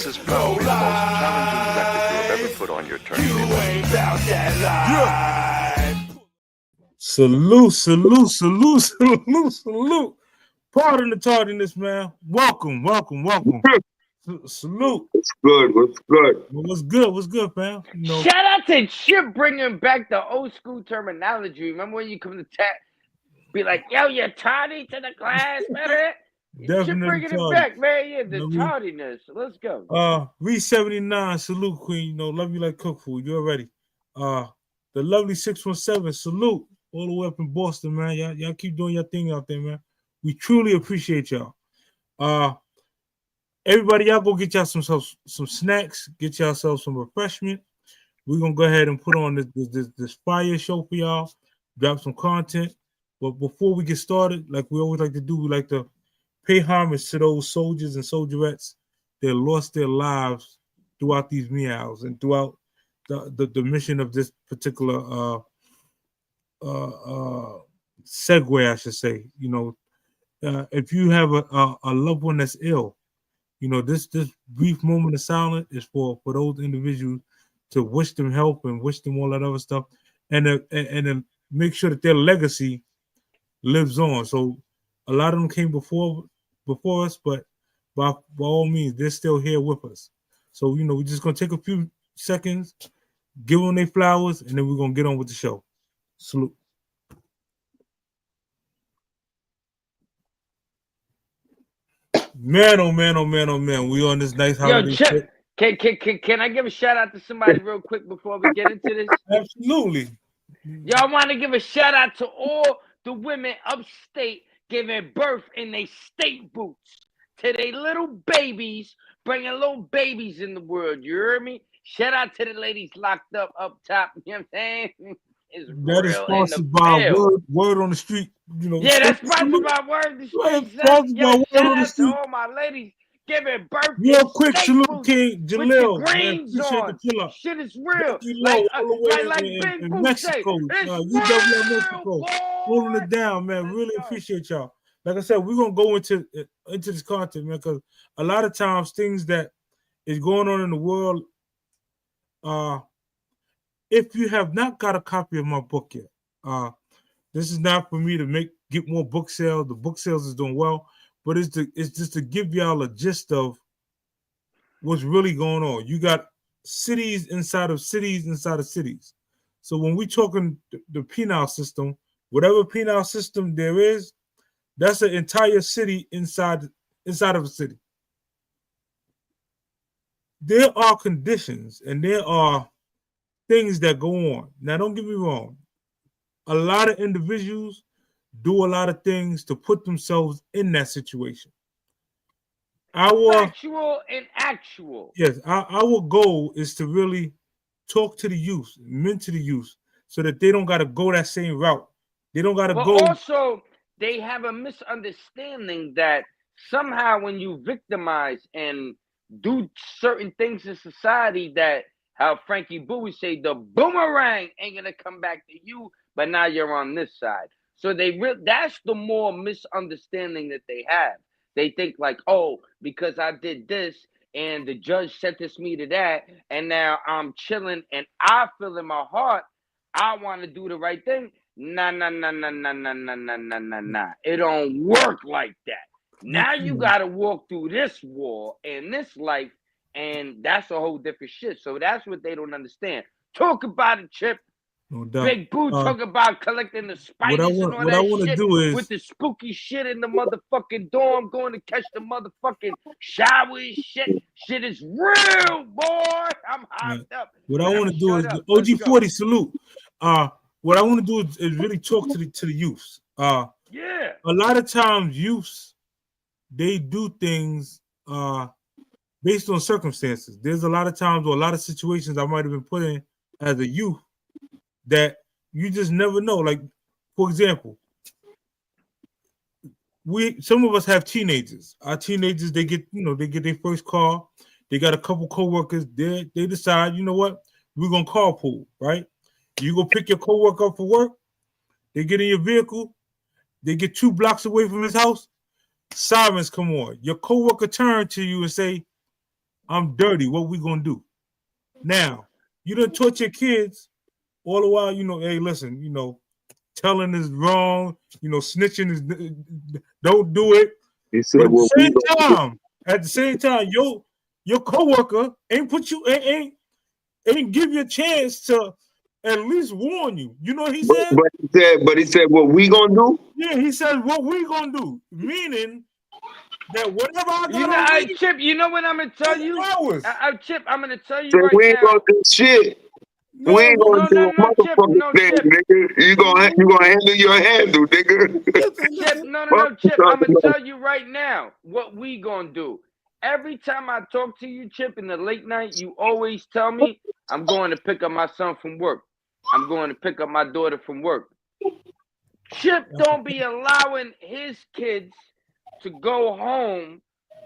This is probably the most challenging record you have ever put on your turntable. Salute. Pardon the tardiness, man. Welcome. Salute. What's good? What's good, fam? Shout out to Chip bringing back the old school terminology. Remember when you come to be like, yo, you're tardy to the class, man? Chip bringing it back, man. Yeah, the tardiness. Let's go. Reed 79, salute, Queen. Love you like cook food. You already. The lovely 617, salute. All the way up in Boston, man. Y'all keep doing your thing out there, man. We truly appreciate y'all. Everybody, y'all go get y'all some snacks, get yourselves some refreshment. We're gonna go ahead and put on this fire show for y'all, drop some content. But before we get started, like we always like to do, we like to pay homage to those soldiers and soldierettes that lost their lives throughout these meows and throughout the mission of this particular segue, I should say. If you have a loved one that's ill, this brief moment of silence is for those individuals to wish them help and wish them all that other stuff, and then make sure that their legacy lives on. So a lot of them came before us, but by all means, they're still here with us. So we're just gonna take a few seconds, give them their flowers, and then we're gonna get on with the show. Salute. Man, oh man. We on this nice holiday. Yo, can I give a shout out to somebody real quick before we get into this? Absolutely. Y'all want to give a shout out to all the women upstate giving birth in their state boots to their little babies, bringing little babies in the world. You heard me? Shout out to the ladies locked up top. You know what I'm saying? That is sponsored by Word on the Street. Yeah, that's sponsored by Word on the Street. Shout out to all my ladies giving birth. Real quick, salute King Jalil. With the greens on. Shit is real. Like Big Boo say, it's Mexico, holding it down, man. Really appreciate y'all. Like I said, we're gonna go into this content, man, because a lot of times things that is going on in the world. If you have not got a copy of my book yet, this is not for me to get more book sales. The book sales is doing well, but it's just to give y'all a gist of what's really going on. You got cities inside of cities inside of cities. So when we talking the penal system, whatever penal system there is, that's an entire city inside of a city. There are conditions and there are things that go on. Now, don't get me wrong. A lot of individuals do a lot of things to put themselves in that situation. Factual and actual. Yes, our goal is to really talk to the youth, mentor the youth, so that they don't got to go that same route. They don't got to go. Also, they have a misunderstanding that somehow when you victimize and do certain things in society, that how Frankie Bowie say the boomerang ain't gonna come back to you, but now you're on this side. So that's the more misunderstanding that they have. They think like, oh, because I did this and the judge sentenced me to that, and now I'm chilling and I feel in my heart I want to do the right thing. Nah. It don't work like that. Now you gotta walk through this war and this life. And that's a whole different shit. So that's what they don't understand. Talk about it, Chip. No doubt. Big Boo talk about collecting the spiders and all that shit with the spooky shit in the motherfucking dorm, going to catch the motherfucking showers. Shit is real, boy. I'm hyped up. What I want to do is OG40 salute. What I want to do is really talk to the youths. Yeah. A lot of times youths, they do things based on circumstances. There's a lot of times or a lot of situations I might have been put in as a youth that you just never know. Like, for example, some of us have teenagers. Our teenagers, they get their first car. They got a couple coworkers. They decide, you know what, we're gonna carpool, right? You go pick your coworker up for work. They get in your vehicle. They get 2 blocks away from his house. Sirens come on. Your coworker turn to you and say, I'm dirty. What we gonna do? Now, you done taught your kids all the while, hey, listen, telling is wrong, snitching is don't do it. He But said, "Well, we gonna at the same time, your coworker ain't put you ain't give you a chance to at least warn you. You know what he said? but he said, what we gonna do? Yeah, he said, what we gonna do? Meaning that whatever I got You know, on me, Chip. You know what I'm gonna tell you? ours. Chip, I'm gonna tell you Said right we ain't gonna now. do shit. No, We ain't gonna do a Chip, motherfucking thing, Chip. nigga. You gonna handle your handle, nigga. Chip, What you Chip. I'm talking gonna about? tell you right now what we gonna do. Every time I talk to you, Chip, in the late night, you always tell me I'm going to pick up my son from work. I'm going to pick up my daughter from work. Chip don't be allowing his kids to go home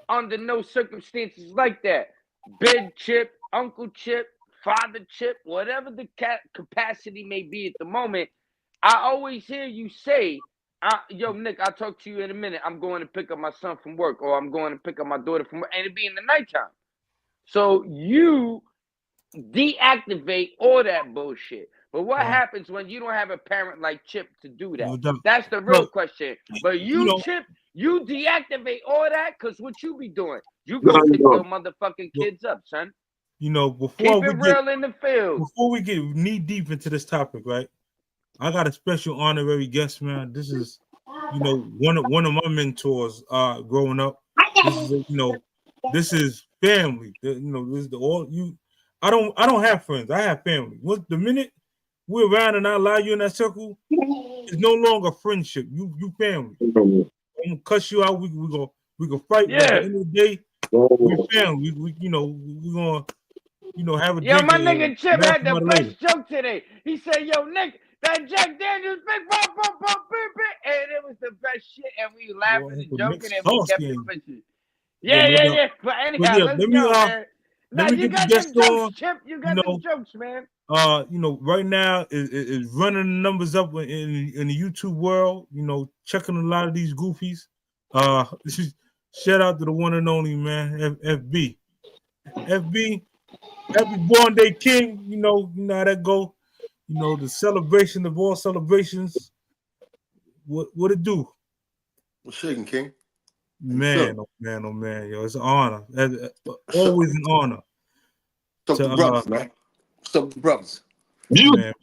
under no circumstances like that. Big Chip, Uncle Chip, Father Chip, whatever the capacity may be at the moment, I always hear you say, yo, Nick, I'll talk to you in a minute. I'm going to pick up my son from work, or I'm going to pick up my daughter from work, and it be in the nighttime. So you deactivate all that bullshit. But what happens when you don't have a parent like Chip to do that? That's the real question. But you, Chip, you deactivate all that because what you be doing? You go pick your motherfucking kids up, son. Before Keep it real in the field. Before we get knee deep into this topic, right? I got a special honorary guest, man. This is, one of my mentors growing up. This is this is family. This is the all you. I don't have friends. I have family. The minute we're around and I allow you in that circle, it's no longer friendship. You family. I'm gonna cuss you out. We gonna fight. Yeah. But at the end of the day, we family. We gonna have a drink. My nigga Chip had the best joke today. He said, "Yo, Nick, that Jack Daniels big bump, and it was the best shit." And we laughing and joking, and we kept it pushing. Yeah. But anyhow, let's go, man. Now you got them jokes, Chip. You got them jokes, man. Right now is running the numbers up in the YouTube world. Checking a lot of these goofies. Shout out to the one and only man, FB. FB, happy born day, King. You know how that go. The celebration of all celebrations. What it do? What's shaking, King? Man, oh man, yo, it's an honor. Always an honor. What's up, the brothers, man? What's up, the brothers? Man.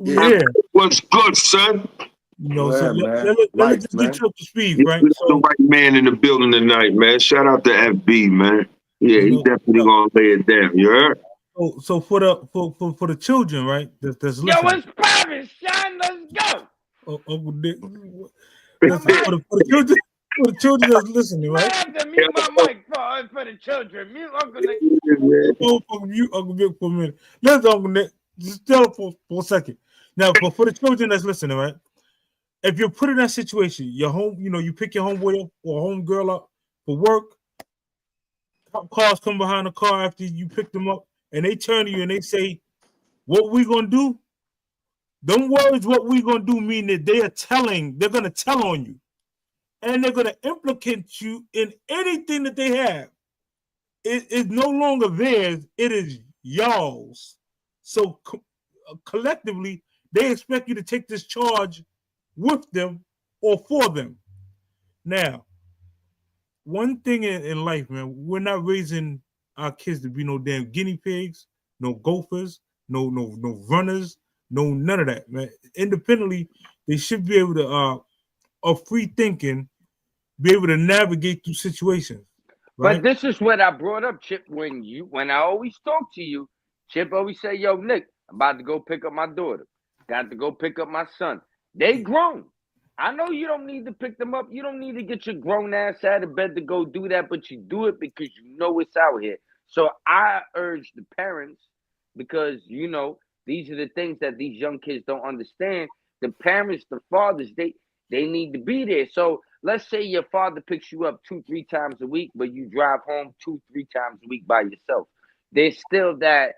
Yeah. What's good, son? So let's just get you up to speed, right? The right man in the building tonight, man. Shout out to FB, man. Yeah, he's definitely gonna lay it down. You heard? So for the children, right? That's listening. Yo, what's poppin', son? Let's go. Uncle Dick. For the children that's listening, right? I have to mute my mic for the children. Mute Uncle Nick. Mute Uncle Nick for a minute. Let's Uncle Nick. Just tell him for a second. Now, for the children that's listening, right? If you're put in that situation, your home, you pick your homeboy up or homegirl up for work. Cars come behind the car after you pick them up, and they turn to you and they say, "What we gonna do?" Them words, "what we gonna do," mean that they're gonna tell on you, and they're gonna implicate you in anything that they have. It is no longer theirs; it is y'all's. So collectively, they expect you to take this charge with them or for them. Now, one thing in life, man, we're not raising our kids to be no damn guinea pigs, no gophers, no runners, no none of that, man. Independently, they should be able to of free thinking, be able to navigate through situations. Right? But this is what I brought up, Chip. When I always talk to you, Chip always say, "Yo, Nick, I'm about to go pick up my daughter. Got to go pick up my son. They grown. I know you don't need to pick them up. You don't need to get your grown ass out of bed to go do that, but you do it because you know it's out here." So I urge the parents, because these are the things that these young kids don't understand. The parents, the fathers, they need to be there. So let's say your father picks you up 2-3 times a week, but you drive home 2-3 times a week by yourself. There's still that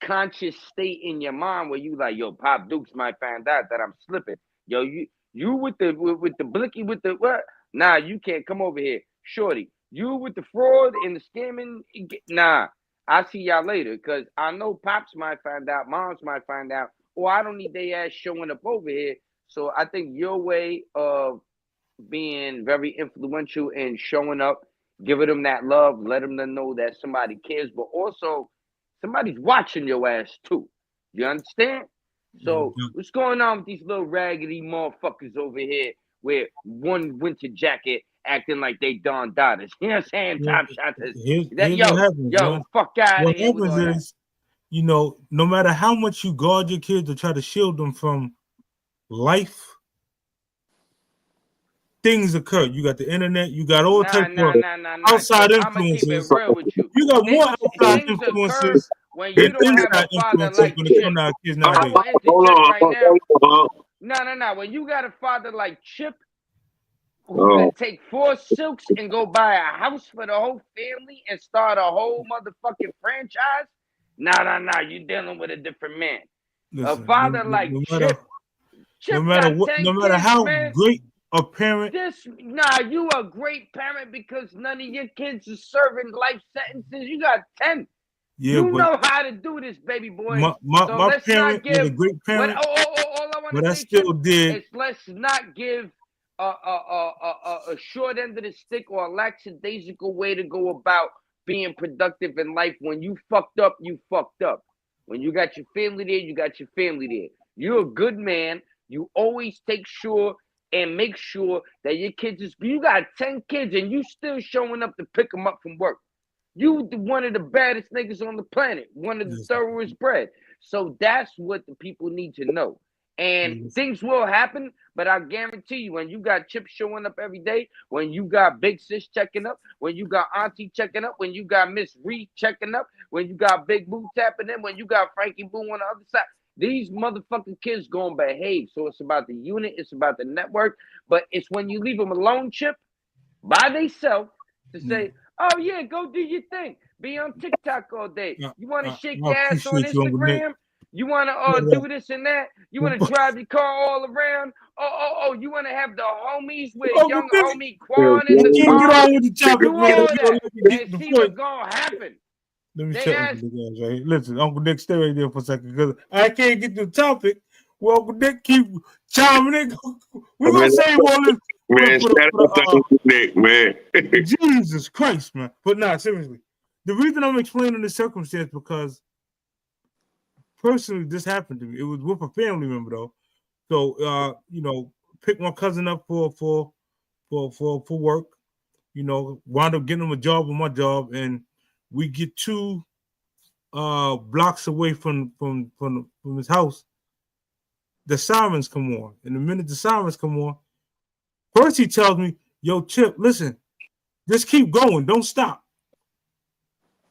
conscious state in your mind where you like, yo, Pop Dukes might find out that I'm slipping. Yo, you with the blicky with the what? Nah, you can't come over here. Shorty, You with the fraud and the scamming, nah. I'll see y'all later, because I know Pops might find out, Moms might find out, or I don't need their ass showing up over here. So I think your way of being very influential and showing up, giving them that love, let them know that somebody cares, but also somebody's watching your ass too. You understand? So what's going on with these little raggedy motherfuckers over here with one winter jacket acting like they Don Dotters? You know what I'm saying? Top shotters. Here's what happens, man. Fuck out What of here with all happens is, you know, no matter how much you guard your kids or try to shield them from life, things occur. You got the internet, you got all types of outside influences. You got more outside influences when you don't have a father like Chip. No. When you got a father like Chip, who can take 4 silks and go buy a house for the whole family and start a whole motherfucking franchise, nah. You're dealing with a different man. Listen, a father like Chip. No matter how great a parent. You a great parent because none of your kids are serving life sentences. You got 10. Yeah, you know how to do this, baby boy. My parent was a great parent, all I want to say did. is let's not give a short end of the stick or a lackadaisical way to go about being productive in life. When you fucked up, you fucked up. When you got your family there, you got your family there. You're a good man. You always make sure that your kids you got 10 kids and you still showing up to pick them up from work. You one of the baddest niggas on the planet, one of the thoroughest bred. So that's what the people need to know. And things will happen, but I guarantee you, when you got Chip showing up every day, when you got Big Sis checking up, when you got Auntie checking up, when you got Miss Reed checking up, when you got Big Boo tapping in, when you got Frankie Boo on the other side, these motherfucking kids gonna behave. So it's about the unit, it's about the network, but it's when you leave them alone, Chip, by themselves, to say, oh yeah, go do your thing. Be on TikTok all day. You want to shake your ass on Instagram? You want to do this and that? You want to drive your car all around? Oh, you want to have the homies with young homie Quan in the car? Get on with the topic, do man. all that and see what's going to happen. Let me check with you guys, right? Listen, Uncle Nick, stay right there for a second, because I can't get to the topic. Well, Uncle Nick keep chiming in. We're going to save all this. Man, shout out to Uncle Nick, man. Jesus Christ, man. But nah, seriously. The reason I'm explaining this circumstance, because personally, this happened to me. It was with a family member, though. So, picked my cousin up for work. Wound up getting him a job on my job, and we get 2 blocks away from his house. The sirens come on, and the minute the sirens come on, first he tells me, "Yo, Chip, listen, just keep going, don't stop."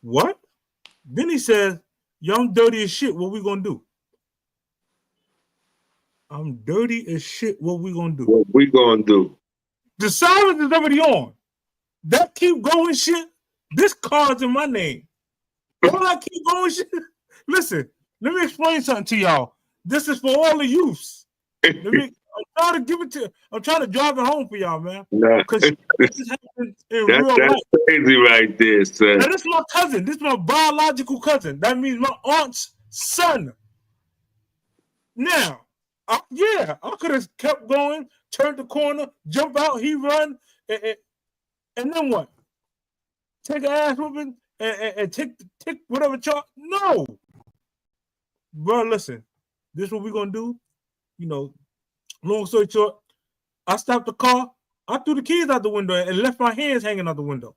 What? Then he says, "Yo, I'm dirty as shit. What we gonna do?" I'm dirty as shit. What we gonna do? What we gonna do? The sirens is already on. That keep going shit. This car's in my name. All that keep going shit. Listen, let me explain something to y'all. This is for all the youths. I'm trying to drive it home for y'all, man. Because this happens in real life. That's crazy right there, son. Now, this is my cousin. This is my biological cousin. That means my aunt's son. Now, I could have kept going, turned the corner, jump out, he run, and then what? Take an ass whooping and take whatever charge? No. Bro, listen. This is what we're going to do. Long story short, I stopped the car. I threw the keys out the window and left my hands hanging out the window.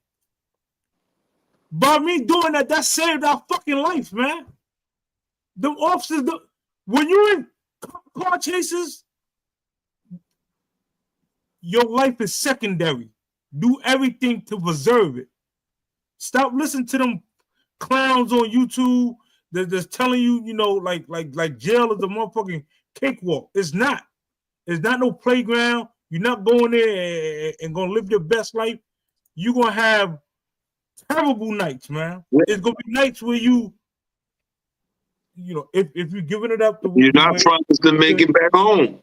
By me doing that, that saved our fucking life, man. The officers, when you're in car chases, your life is secondary. Do everything to preserve it. Stop listening to them clowns on YouTube that's telling you, like jail is a motherfucking cakewalk. It's not. It's not no playground. You're not going there and gonna live your best life. You're gonna have terrible nights, man. It's gonna be nights where if you're giving it up, you're not promised to make it back home.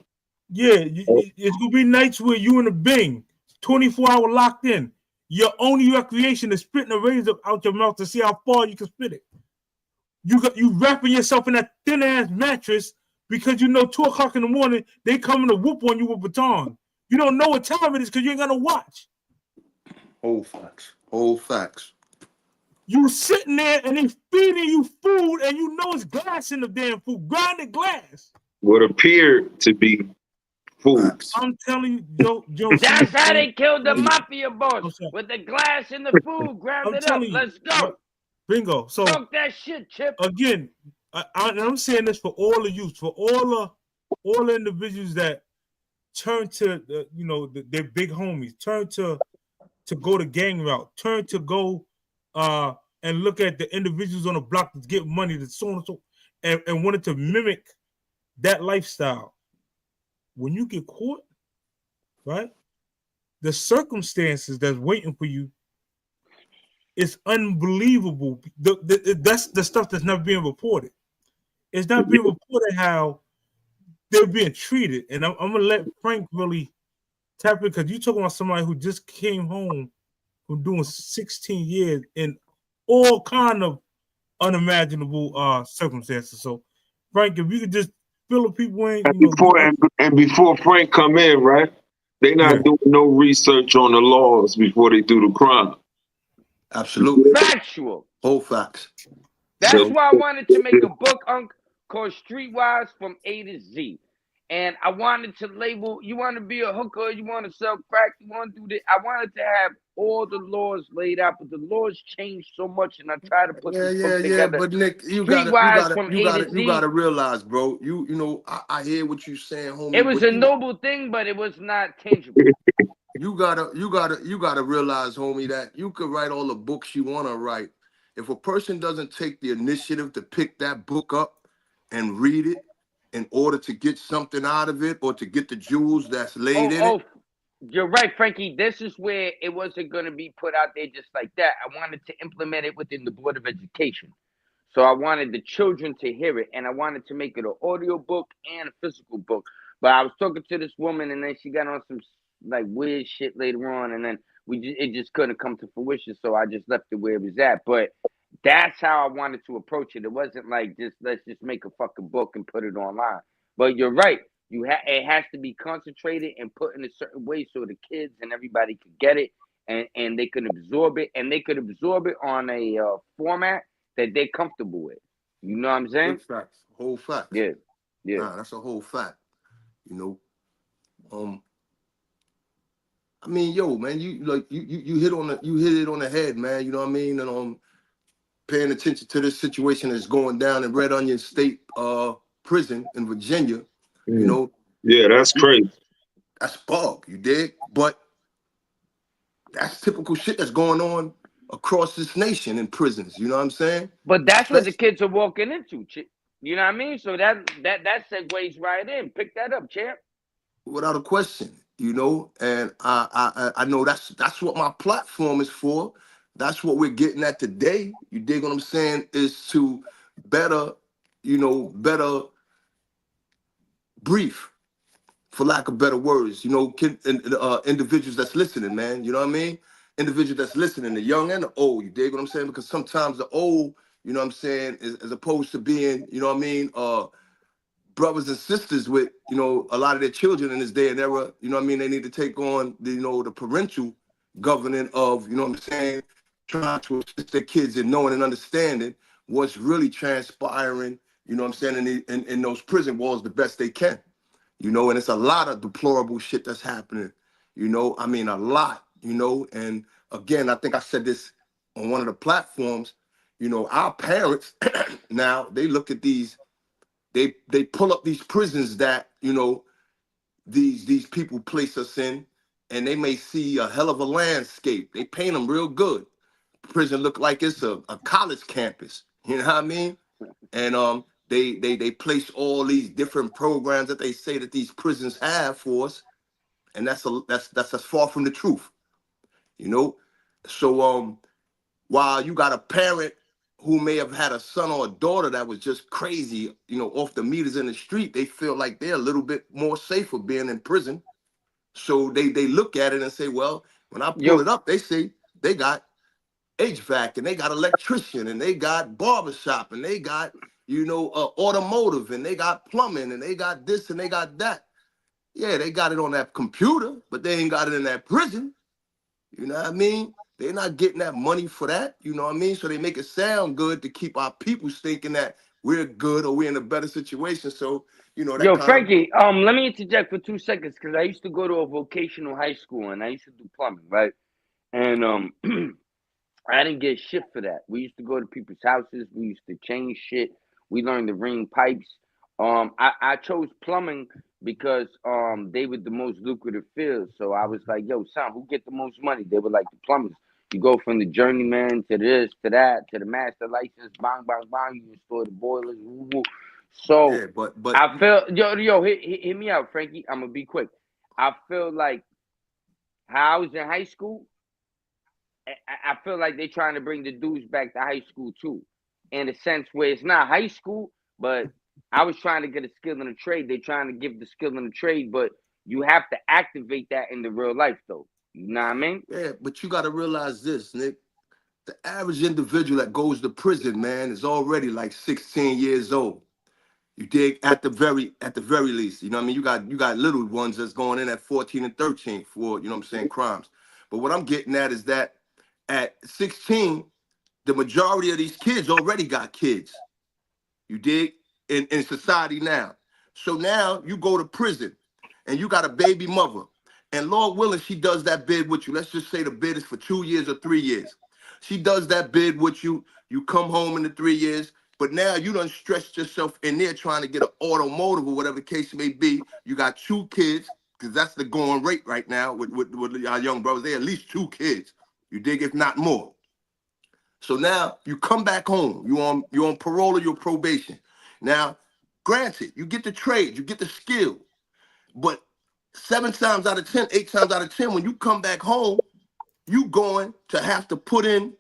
Yeah, it's gonna be nights where you in a Bing, 24-hour locked in. Your only recreation is spitting a razor out your mouth to see how far you can spit it. You wrapping yourself in that thin ass mattress because you know 2 o'clock in the morning they coming to whoop on you with baton. You don't know what time it is because you ain't got no watch. Whole facts. Whole facts. You sitting there and they feeding you food and you know it's glass in the damn food, grinded glass. What appeared to be food. Facts. I'm telling you, Joe. That's how they killed the mafia I'm boss sorry. with the glass in the food. Ground I'm it up. telling you, Let's go. Bingo. So Talk that shit, Chip. again, I'm saying this for all the youth, for all the individuals that turn to their big homies, turn to go the gang route, turn to go and look at the individuals on the block to get money, to so on and so, and wanted to mimic that lifestyle. When you get caught, right, the circumstances that's waiting for you is unbelievable. That's the stuff that's not being reported. It's not being reported how they're being treated. And I'm gonna let Frank really tap in because you talking about somebody who just came home from doing 16 years in all kind of unimaginable circumstances. So, Frank, if you could just fill the people in, Before Frank come in, right? They not doing no research on the laws before they do the crime. Absolutely. Factual. Whole facts. That's why I wanted to make a book, called Streetwise from A to Z. And I wanted to label, you want to be a hooker, you want to sell crack, you want to do this. I wanted to have all the laws laid out, but the laws changed so much, and I try to put this book together. But Nick, you gotta realize, bro. You know, I hear what you're saying, homie. It was a noble thing, but it was not tangible. You gotta realize, homie, that you could write all the books you want to write. If a person doesn't take the initiative to pick that book up and read it in order to get something out of it or to get the jewels that's laid in it. You're right, Frankie. This is where it wasn't going to be put out there just like that. I wanted to implement it within the Board of Education. So I wanted the children to hear it, and I wanted to make it an audio book and a physical book. But I was talking to this woman, and then she got on some like weird shit later on, and then it just couldn't come to fruition. So I just left it where it was at. But that's how I wanted to approach it. It wasn't like let's just make a fucking book and put it online. But you're right. It has to be concentrated and put in a certain way so the kids and everybody could get it and they can absorb it, and they could absorb it on a format that they're comfortable with. You know what I'm saying? Facts. Whole facts. Yeah. Nah, that's a whole fact. You know, I mean, yo, man, you hit it on the head, man. You know what I mean? And paying attention to this situation that's going down in Red Onion State Prison in Virginia. You know, yeah, that's crazy. That's bug, you dig? But that's typical shit that's going on across this nation in prisons. You know what I'm saying? But that's what the kids are walking into. You know what I mean? So that segues right in. Pick that up, champ. Without a question, you know, and I know that's what my platform is for. That's what we're getting at today. You dig what I'm saying? Is to better brief, for lack of better words, you know, individuals that's listening, man. You know what I mean? Individuals that's listening, the young and the old. You dig what I'm saying? Because sometimes the old, you know what I'm saying, as opposed to being, you know what I mean, brothers and sisters with, you know, a lot of their children in this day and era, you know what I mean, they need to take on the, you know, the parental governing of, you know what I'm saying, trying to assist their kids in knowing and understanding what's really transpiring, you know what I'm saying, in those prison walls the best they can. You know, and it's a lot of deplorable shit that's happening, you know, I mean, a lot, you know, and again, I think I said this on one of the platforms, you know, our parents now, they look at these, they pull up these prisons that, you know, these people place us in, and they may see a hell of a landscape. They paint them real good. Prison look like it's a college campus, you know what I mean? And they place all these different programs that they say that these prisons have for us, and that's as far from the truth, you know. So while you got a parent who may have had a son or a daughter that was just crazy, you know, off the meters in the street, they feel like they're a little bit more safer being in prison. So they look at it and say, well, When I pull Yo, it up, they say they got HVAC and they got electrician and they got barbershop and they got, automotive and they got plumbing and they got this and they got that. Yeah, they got it on that computer, but they ain't got it in that prison. You know what I mean? They're not getting that money for that. You know what I mean? So they make it sound good to keep our people thinking that we're good or we're in a better situation. So, that yo, kind of, Frankie, let me interject for 2 seconds because I used to go to a vocational high school and I used to do plumbing, right? And I didn't get shit for that. We used to go to people's houses. We used to change shit. We learned to ring pipes. I chose plumbing because they were the most lucrative field. So I was like, yo, son, who get the most money? They were like the plumbers. You go from the journeyman to this, to that, to the master license, bang, bang, bang. You install the boilers. Woo, woo. So yeah, but I felt, yo, hit me out, Frankie. I'm gonna be quick. I feel like how I was in high school. I feel like they're trying to bring the dudes back to high school too, in a sense where it's not high school, but I was trying to get a skill in the trade. They're trying to give the skill in the trade, but you have to activate that in the real life, though. You know what I mean? yeah, but you got to realize this, Nick. The average individual that goes to prison, man, is already like 16 years old. You dig? At the very least. You know what I mean? You got little ones that's going in at 14 and 13 for, crimes. But what I'm getting at is that at 16, the majority of these kids already got kids. You dig? In society now. So now you go to prison and you got a baby mother. And Lord willing, she does that bid with you. Let's just say the bid is for 2 years or 3 years. She does that bid with you. You come home in the 3 years, but now you done stretched yourself in there trying to get an automotive or whatever the case may be. You got 2 kids, because that's the going rate right now with our young brothers. They at least 2 kids. You dig, if not more. So now you come back home. You on parole or your probation. Now, granted, you get the trade, you get the skill, but 7 times out of 10, 8 times out of 10, when you come back home, you going to have to put in,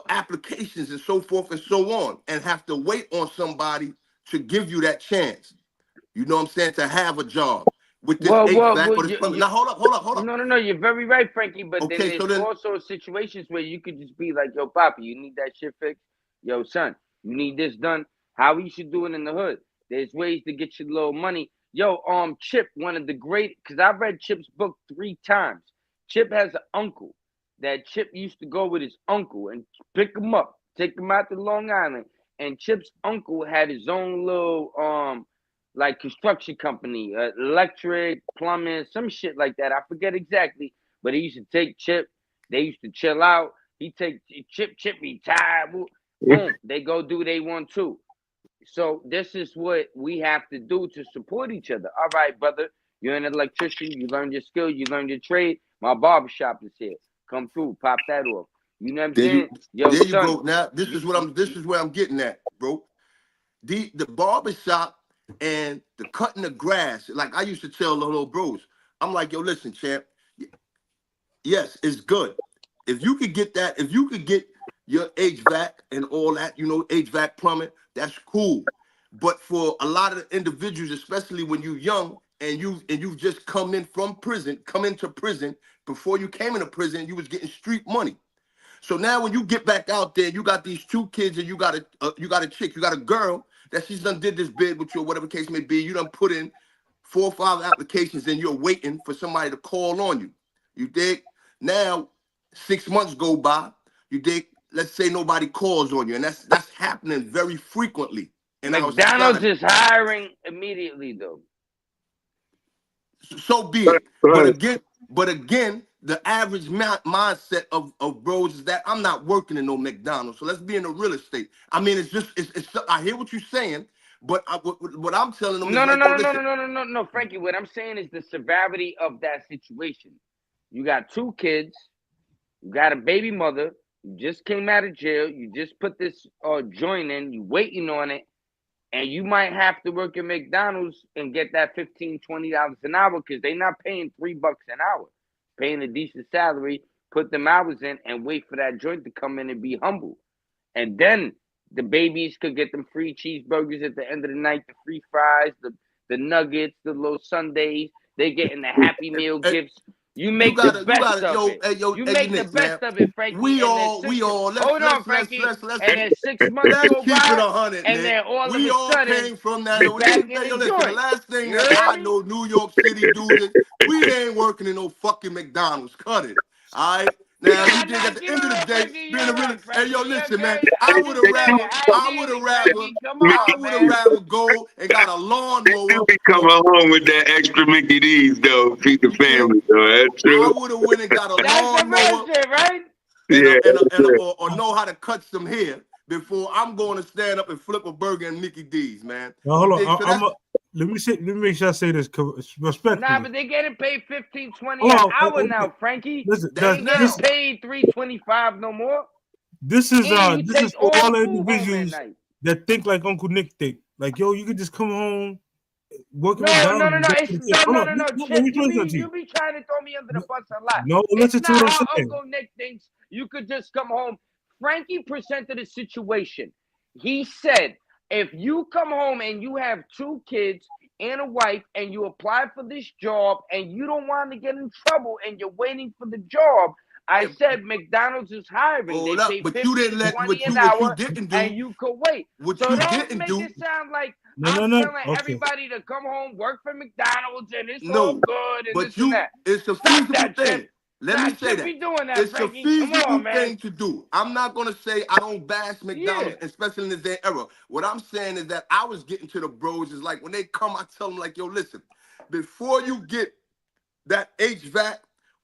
applications and so forth and so on, and have to wait on somebody to give you that chance. You know what I'm saying? To have a job with this HVAC or this plumbing. Now hold up. No. You're very right, Frankie. But then Okay, there's so then also situations where you could just be like, yo, Poppy, you need that shit fixed. Yo, son, you need this done. How we should do it in the hood. There's ways to get you a little money. Yo, Chip, one of the great, because I've read Chip's book 3 times. Chip has an uncle that Chip used to go with his uncle and pick him up, take him out to Long Island. And Chip's uncle had his own little like construction company, electric, plumbing, some shit like that. I forget exactly, but he used to take Chip. They used to chill out. He take Chip retired. Boom, they go do they want to. So this is what we have to do to support each other. All right, brother, you're an electrician. You learned your skill. You learned your trade. My barbershop is here. Come through, pop that off. You know what I'm there saying? you Yo, there you son. go. Now this is where I'm getting at, bro. The barbershop and the cutting the grass, like I used to tell the little bros, I'm like, yo, listen, champ, yes, it's good. If you could get that, if you could get your HVAC and all that, HVAC plumbing, that's cool. But for a lot of the individuals, especially when you're young and you've just come into prison, before you came into prison, you was getting street money. So now when you get back out there, you got these 2 kids and you got a chick, you got a girl that she's done did this bid with you or whatever the case may be. You done put in 4 or 5 applications and you're waiting for somebody to call on you. You dig? Now 6 months go by. You dig? Let's say nobody calls on you, and that's happening very frequently in our McDonald's society. is hiring immediately, though. So be it. But again, the average mindset of bros is that I'm not working in no McDonald's. So let's be in the real estate. I mean, it's I hear what you're saying, but what I'm telling them is like, yo, listen. No, Frankie. What I'm saying is the severity of that situation. You got 2 kids. You got a baby mother. You just came out of jail. You just put this joint in. You waiting on it. And you might have to work at McDonald's and get that $15, $20 an hour because they're not paying $3 an hour. Paying a decent salary, put them hours in, and wait for that joint to come in and be humble. And then the babies could get them free cheeseburgers at the end of the night, the free fries, the nuggets, the little sundaes. They getting the Happy Meal Hey, gifts. You make the best of it. You make the Nick, best man. of it, Frankie. We and all, hold on, Frankie. And then 6 months let's go keep it by, 100, and Nick. then all We of a all sudden, came from that. you back in Yo, the listen, the joint. last thing You that heard I me? know New York City dudes is we ain't working in no fucking McDonald's. Cut it. All right? Now, you think at the end of the day, Frankie, being a you're real, right, hey, yo, Frankie. listen, man, Okay, I I'm would just have saying. rather, I hear you, Frankie. Come on, man. go and got a lawnmower. You be coming home with that extra Mickey D's though. Feed the family though. That's I true. would have went and got a That's the real lawnmower shit, right? or know how to cut some hair before I'm going to stand up and flip a burger in Mickey D's, man. Now, hold You dig? on. Let me make sure I say this respectfully. Nah, but they getting paid $15, $20 Hold an on, hour okay. now, Frankie. Listen, They That's ain't now. getting paid $3.25 no more. This is And you this is take for all the food home at individuals night. that think like Uncle Nick think. Like, yo, you could just come home, work at No, McDonald's. And go to It's the gym. Hold on, no. let Chip, me you explain something to be trying to throw me under the bus a lot. No, It's listen to not what I'm how saying. Uncle Nick thinks you could just come home. Frankie presented a situation. He said, if you come home and you have 2 kids and a wife and you apply for this job and you don't want to get in trouble and you're waiting for the job, I said McDonald's is hiring. They pay But 15, you didn't let 20 what an you hour, didn't do. and you could wait. What So you don't didn't make do. it sound like No. I'm telling Okay. everybody to come home, work for McDonald's, and it's all No, good and but this and that. it's a Stop feasible that, thing. Chip. Let me say Chip that. be doing that, It's a Frankie. Come feasible on, man. thing to do. I'm not going to say I don't bash McDonald's, Yeah. especially in this day era. What I'm saying is that I was getting to the bros is like when they come, I tell them like, yo, listen, before you get that HVAC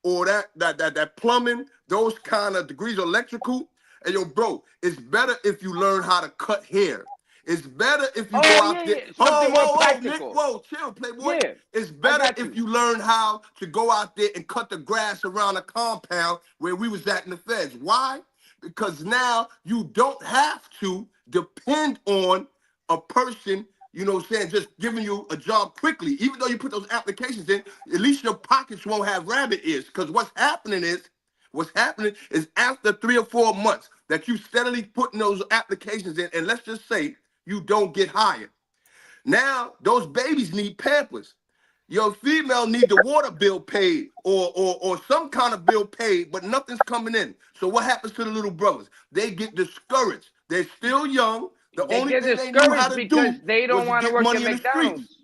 or that plumbing, those kind of degrees of electrical, and yo, bro, it's better if you learn how to cut hair. It's better if you go out there. Something more Nick, practical. whoa, chill, playboy. Yeah, It's I better got if you. you learn how to go out there and cut the grass around a compound where we was at in the feds. Why? Because now you don't have to depend on a person, you know what I'm saying, just giving you a job quickly. Even though you put those applications in, at least your pockets won't have rabbit ears. Because what's happening is after 3 or 4 months that you steadily putting those applications in, and let's just say you don't get hired. Now those babies need Pampers. Your female need the water bill paid or some kind of bill paid, but nothing's coming in. So what happens to the little brothers? They get discouraged. They're still young. The They only get thing they knew how discouraged to because do they was don't to want to get work at money in the streets. McDonald's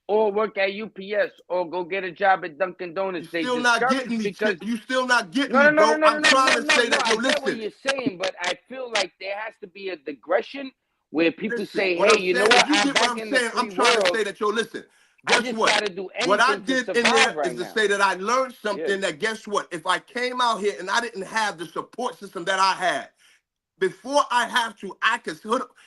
or work at UPS or go get a job at Dunkin' Donuts. They Still not getting discouraged me, because You still not getting me, bro. I'm trying to say that, yo, I get what listen. you're saying, but I feel like there has to be a digression where people Listen, say, what hey, I'm you know saying, what? if you I'm get what back I'm in the saying, I'm free trying to world. say that, yo, listen, I guess just what? got to do What I anything to did in there survive right is to now. say that I learned something Yeah. that, guess what? If I came out here and I didn't have the support system that I had, before I have to, I could,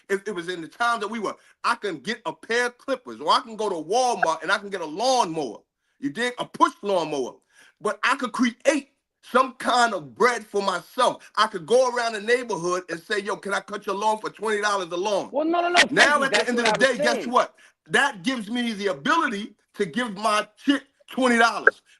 if it was in the time that we were, I can get a pair of clippers or I can go to Walmart and I can get a lawnmower. You dig? A push lawnmower. But I could create some kind of bread for myself. I could go around the neighborhood and say, yo, can I cut your lawn for $20 a lawn? Well, no. Now, Frankie, at the end of the day, guess what? That gives me the ability to give my chick $20,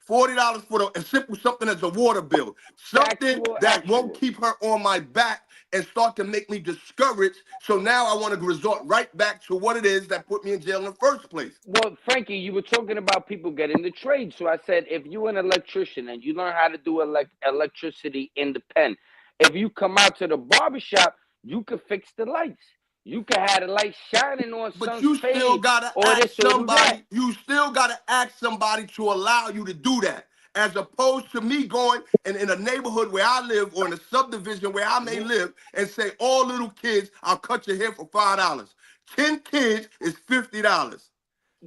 $40 for a simple something as a water bill, something that won't keep her on my back and start to make me discouraged. So now I want to resort right back to what it is that put me in jail in the first place. Well, Frankie, you were talking about people getting the trade. So I said, if you're an electrician and you learn how to do electricity in the pen, if you come out to the barbershop, you could fix the lights. You could have the lights shining on But some you still fade gotta or ask this or do that. somebody. You still gotta ask somebody to allow you to do that, as opposed to me going in a neighborhood where I live or in a subdivision where I may live and say, all little kids, I'll cut your hair for $5. 10 kids is $50.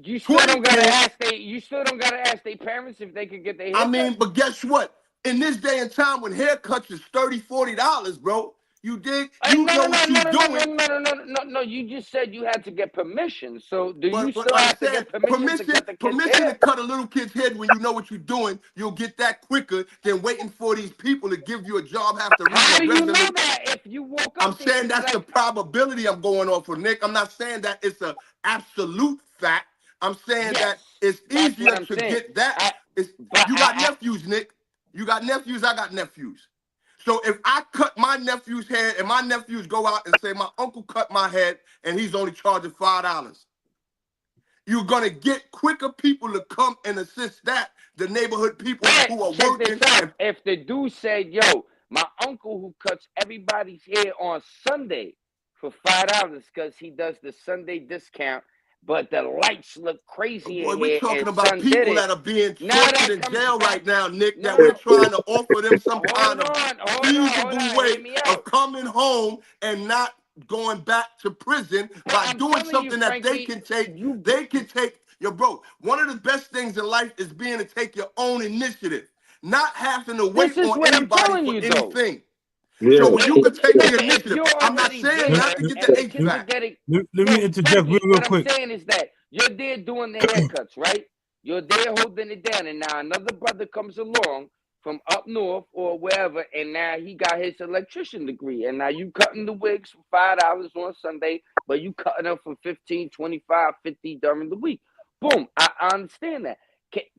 You still 20 don't gotta kids. ask you still don't gotta ask their parents if they could get their hair I cut. mean, but guess what? In this day and time when haircuts is $30, $40, bro, you dig? You know what you're doing. No. You just said you had to get permission. So do you But still I'm have to saying get permission to cut the kid's permission to hair? cut a little kid's head when you know what you're doing, you'll get that quicker than waiting for these people to give you a job, have to read How your do you know resume. that if you woke I'm up there saying and be that's the like, probability I'm going on for, Nick. I'm not saying that it's an absolute fact. I'm saying that yes, it's that's what easier I'm to saying. get that. You got nephews, Nick. You got nephews, I got nephews. So if I cut my nephew's head and my nephews go out and say, my uncle cut my head and he's only charging $5. you're gonna get quicker people to come and assist that. The neighborhood people who are Check working. this out. If the dude said, "Yo, my uncle who cuts everybody's hair on Sunday for $5 because he does the Sunday discount, but the lights look crazy Boy, in we're here," talking and about son did people it. that are being Now tortured that in comes jail back. right now, Nick, that No. we're trying to offer them some kind of Hold feasible on. way Hear me of out. coming home and not going back to prison But by I'm doing telling you, something that they Frankie, can take. you They can take, yo, bro, one of the best things in life is being to take your own initiative, not having to wait This is on what I'm anybody telling for you, though. anything. Yeah. So when you could take the Nigga, if initiative, you're I'm not already saying there not to get and the the kids are HVAC. getting Let yo, me interject Frankie, real what quick. I'm saying is that you're there doing the haircuts, right? You're there holding it down, and now another brother comes along from up north or wherever, and now he got his electrician degree, and now you cutting the wigs for $5 on Sunday, but you cutting them for 15, 25, 50 during the week. Boom, I understand that.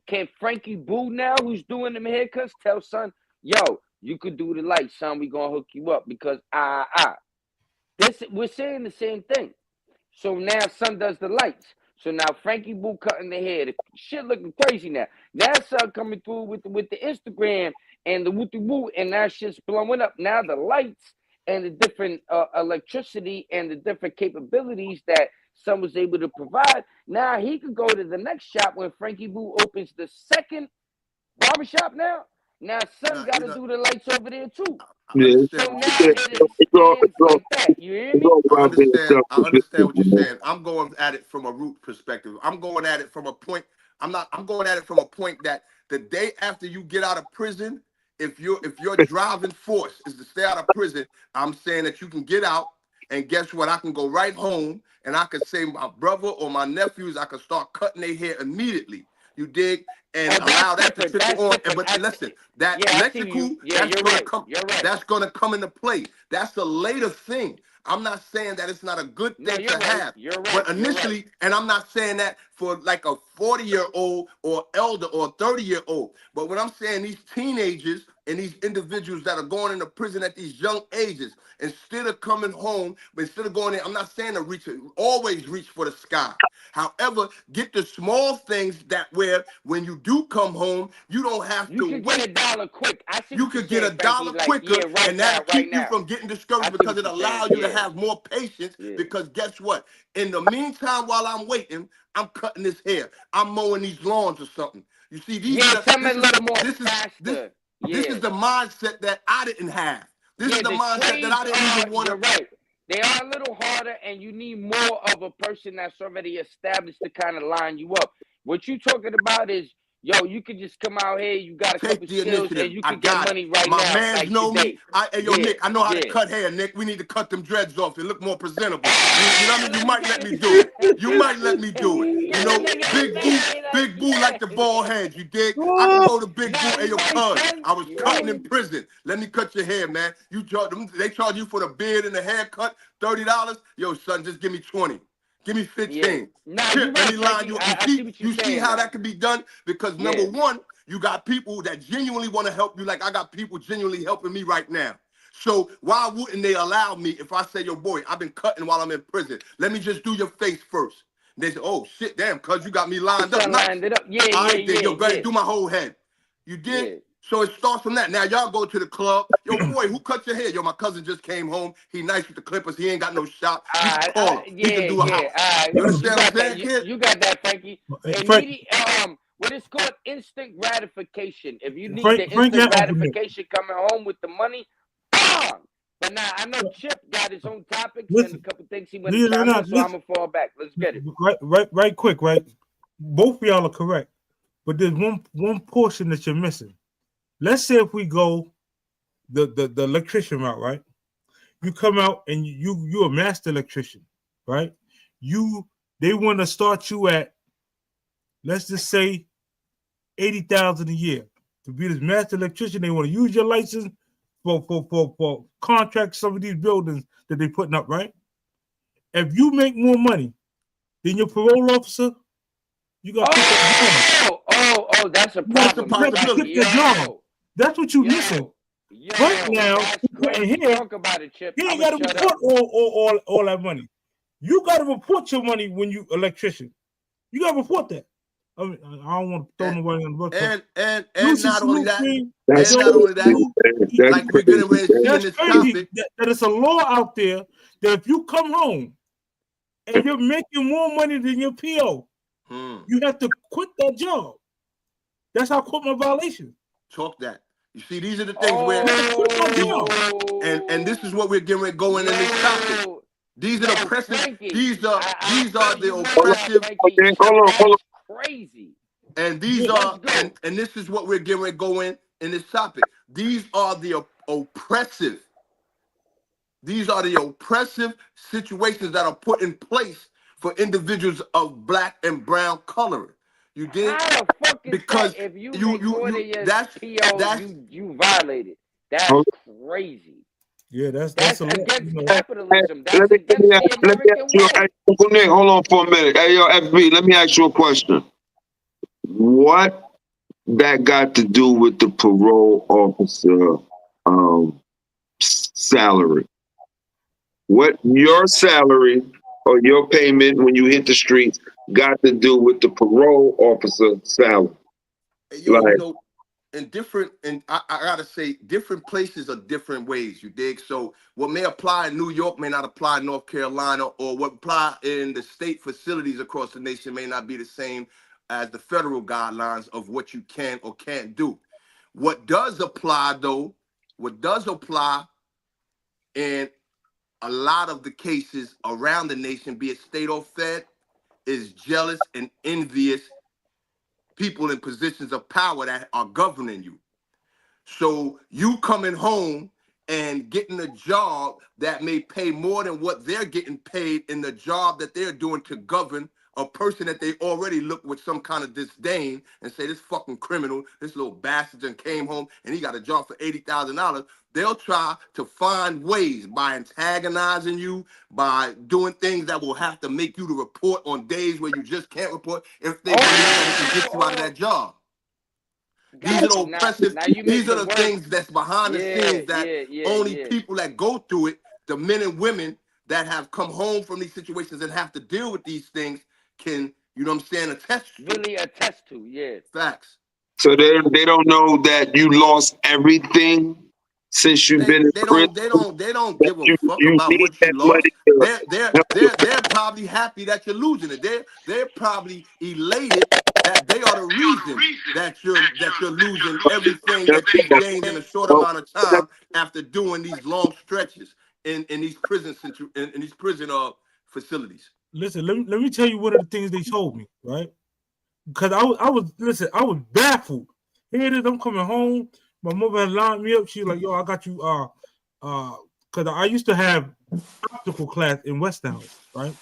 Can Frankie Boo now, who's doing them haircuts, tell son, yo, you could do the lights, son, we gonna hook you up because we're saying the same thing. So now son does the lights. So now Frankie Boo cutting the hair. The shit looking crazy now. Now son coming through with the Instagram and the wooty woo, and that shit's blowing up. Now the lights and the different electricity and the different capabilities that son was able to provide. Now he could go to the next shop when Frankie Boo opens the second barbershop now. Now son got to do the lights over there too. I Yeah. understand So what now you're saying. it expands like that. You hear me? It's all about being I understand what you're self-sufficient, saying. I'm going at it from a root perspective. I'm going at it from a point. I'm going at it from a point that the day after you get out of prison, if your driving force is to stay out of prison, I'm saying that you can get out and guess what? I can go right home and I could say my brother or my nephews, I could start cutting their hair immediately. You dig? And Oh, allow that's that to different. trickle That's on. different. But listen, that Yeah, I see you. electrical, Yeah, that's you're gonna right. come. You're right. That's gonna come into play. That's a later thing. I'm not saying that it's not a good No, thing you're to right. have. You're right. But You're right. initially, and I'm not saying that for like a 40-year-old or elder or 30-year-old. But when I'm saying these teenagers and these individuals that are going into prison at these young ages, instead of coming home, instead of going in, I'm not saying to always reach for the sky. However, get the small things that where when you do come home, you don't have You to could wait. get $1 quick. I see You what you're could get saying, Frankie. $1 Like, quicker, yeah, and that'll right keep you now. from getting I discouraged see because what it you're saying. allows you to Yeah. have more patience. Yeah. Because guess what? In the meantime, while I'm waiting, I'm cutting this hair. I'm mowing these lawns or something. You see, Yeah, tell me a little more faster. this is Yeah. the mindset that I didn't have. This is Yeah, the the mindset that trades I didn't are, even want you're to. right. They are a little harder, and you need more of a person that's already established to kind of line you up. What you talking about is, yo, you could just come out here, you got a Take couple the skills, and initiative. you I could get got it. money right My now, mans like know me. today. Hey, yo, Yeah, Nick, I know how to yeah. cut hair, Nick. We need to cut them dreads off. They look more presentable. You know what I mean? You might let me do it. You might let me do it. You Yeah, know, nigga, Big Boo like the bald heads. You dig? I can Oh, go to Big Boo. nah, Hey, you yo, right, cuz, son. I was You cutting right. in prison. Let me cut your hair, man. You charge them. They charge you for the beard and the haircut, $30. Yo, son, just give me 20. Give me Yeah. 15. Nah, Here, you let right, me line Frankie. you up. I see what you're You see saying how now. that can be done? Because number Yeah. one, you got people that genuinely want to help you. Like I got people genuinely helping me right now. So why wouldn't they allow me if I say, yo, boy, I've been cutting while I'm in prison. Let me just do your face first. They say, oh shit, damn, cuz you got me lined up. Son Nice. lined it up. Yeah, All yeah, right, then, yeah, yo, go ahead, yeah. do my whole head. You did? Yeah. So it starts from that. Now y'all go to the club. Yo, boy, who cut your hair? Yo, my cousin just came home. He nice with the clippers. He ain't got no shop. You can call him. He can do a house. You You understand what got I'm saying, that. kid? You got that, Frankie. Frank, Immediate. What is called instant gratification. If you need the Frank, instant and Uncle Nick. gratification coming home with the money, bang! But now I know Chip got his own topics and a Listen, couple things he want to chime in, so I'm gonna fall back. Let's get it. right quick, right? Both of y'all are correct, but there's one portion that you're missing. Let's say if we go the electrician route, right? You come out and you're a master electrician, right? They want to start you at, let's just say, 80,000 a year to be this master electrician. They want to use your license for contract some of these buildings that they're putting up, right? If you make more money than your parole officer, you got to quit that job. That's a You got That's a problem. to possibility. quit that job. That's what you're missing. Right now, That's crazy. here, Talk about it, Chip. he I'm ain't gonna got to shut report up. all that money. You got to report your money when you electrician. You gotta report that. I mean, I don't want to throw nobody on the bus. And Lucy not only that, Salute, That's and not only that, That's like we're getting ready to see in that's this crazy topic. that it's a law out there that if you come home and you're making more money than your PO, you have to quit that job. That's how I quit my violation. Talk that. You see, these are the things where and this is what we're getting ready to go in this topic. These are the oppressive. Frankie, These are the you oppressive. Frankie, hold on. crazy. And these are and this is what we're getting ready to go in this topic. These are the oppressive. These are the oppressive situations that are put in place for individuals of black and brown color. You did How the fuck is because that if you make more than your that's PO, you violated. That's crazy. Yeah, that's against capitalism. That's Let me against the ask American you, way. Uncle Nick, hold on for a minute. Hey, yo, FB, let me ask you a question. What that got to do with the parole officer salary? What your salary or your payment when you hit the streets got to do with the parole officer salary? Yo, you know, I gotta say, different places are different ways, you dig? So what may apply in New York may not apply in North Carolina, or what apply in the state facilities across the nation may not be the same as the federal guidelines of what you can or can't do. What does apply though, in a lot of the cases around the nation, be it state or fed, is jealous and envious people in positions of power that are governing you. So you coming home and getting a job that may pay more than what they're getting paid in the job that they're doing to govern a person that they already look with some kind of disdain and say, this fucking criminal, this little bastard and came home and he got a job for $80,000. They'll try to find ways by antagonizing you, by doing things that will have to make you to report on days where you just can't report if they believe that it can get you out of that job. These are the oppressive, these are the things that's behind the scenes that only people that go through it, the men and women that have come home from these situations and have to deal with these things can, you know what I'm saying, attest to. Really attest to, yeah. Facts. So they don't know that you lost everything since you've been in prison. They don't give a fuck about what you lost. They're probably happy that you're losing it. They're probably elated that they are the reason that you're losing everything that you've gained in a short amount of time after doing these long stretches in these prison facilities. Listen, let me tell you one of the things they told me, right? Because I was baffled. Here it is, I'm coming home. My mother had lined me up. She was like, yo, I got you because I used to have optical class in Westtown, right?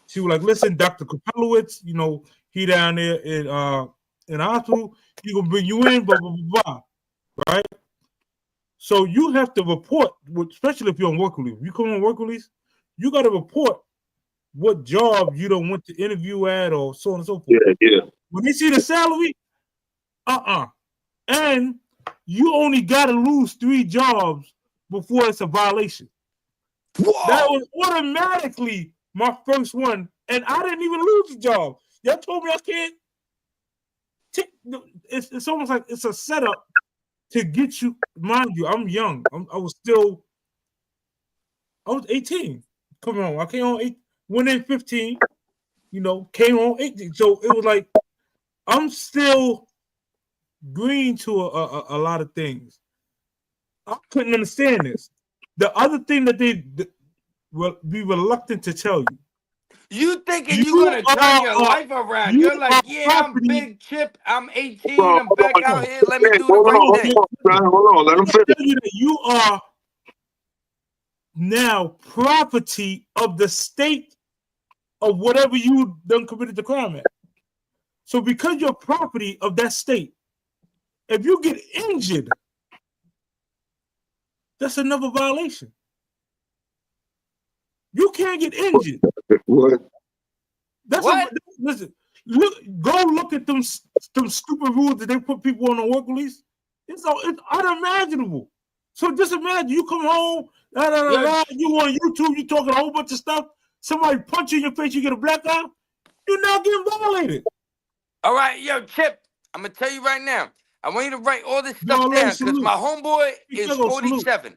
She was like, listen, Dr. Kapelowitz, you know, he down there in the hospital, he gonna bring you in, blah, blah, blah, blah, right? So you have to report, especially if you're on work release. If you come on work release, you got to report what job you don't want to interview at or so on and so forth. Yeah. When they see the salary, and you only got to lose 3 jobs before it's a violation. Whoa. That was automatically my first one, and I didn't even lose the job. Y'all told me I can't. It's almost like it's a setup to get you. Mind you, I'm young. I was 18. Come on, I came on 8. Went in 15. You know, came on 18. So it was like I'm still green to a lot of things. I couldn't understand this. The other thing that they will be reluctant to tell you. You thinking you're gonna turn your life around? You're like, yeah, I'm Big Chip. I'm 18. I'm back out here. Let me do the right thing. Hold on. Let him finish. You are now property of the state of whatever you done committed the crime at. So because you're property of that state, if you get injured, that's another violation. You can't get injured. What? Listen, go look at them stupid rules that they put people on a work release. It's unimaginable. So just imagine you come home, you on YouTube, you talking a whole bunch of stuff. Somebody punch you in your face, you get a black eye. you're not getting violated. All right, yo, Chip, I'm gonna tell you right now. I want you to write all this stuff No, down because salute. my homeboy is Chicago, salute. 47.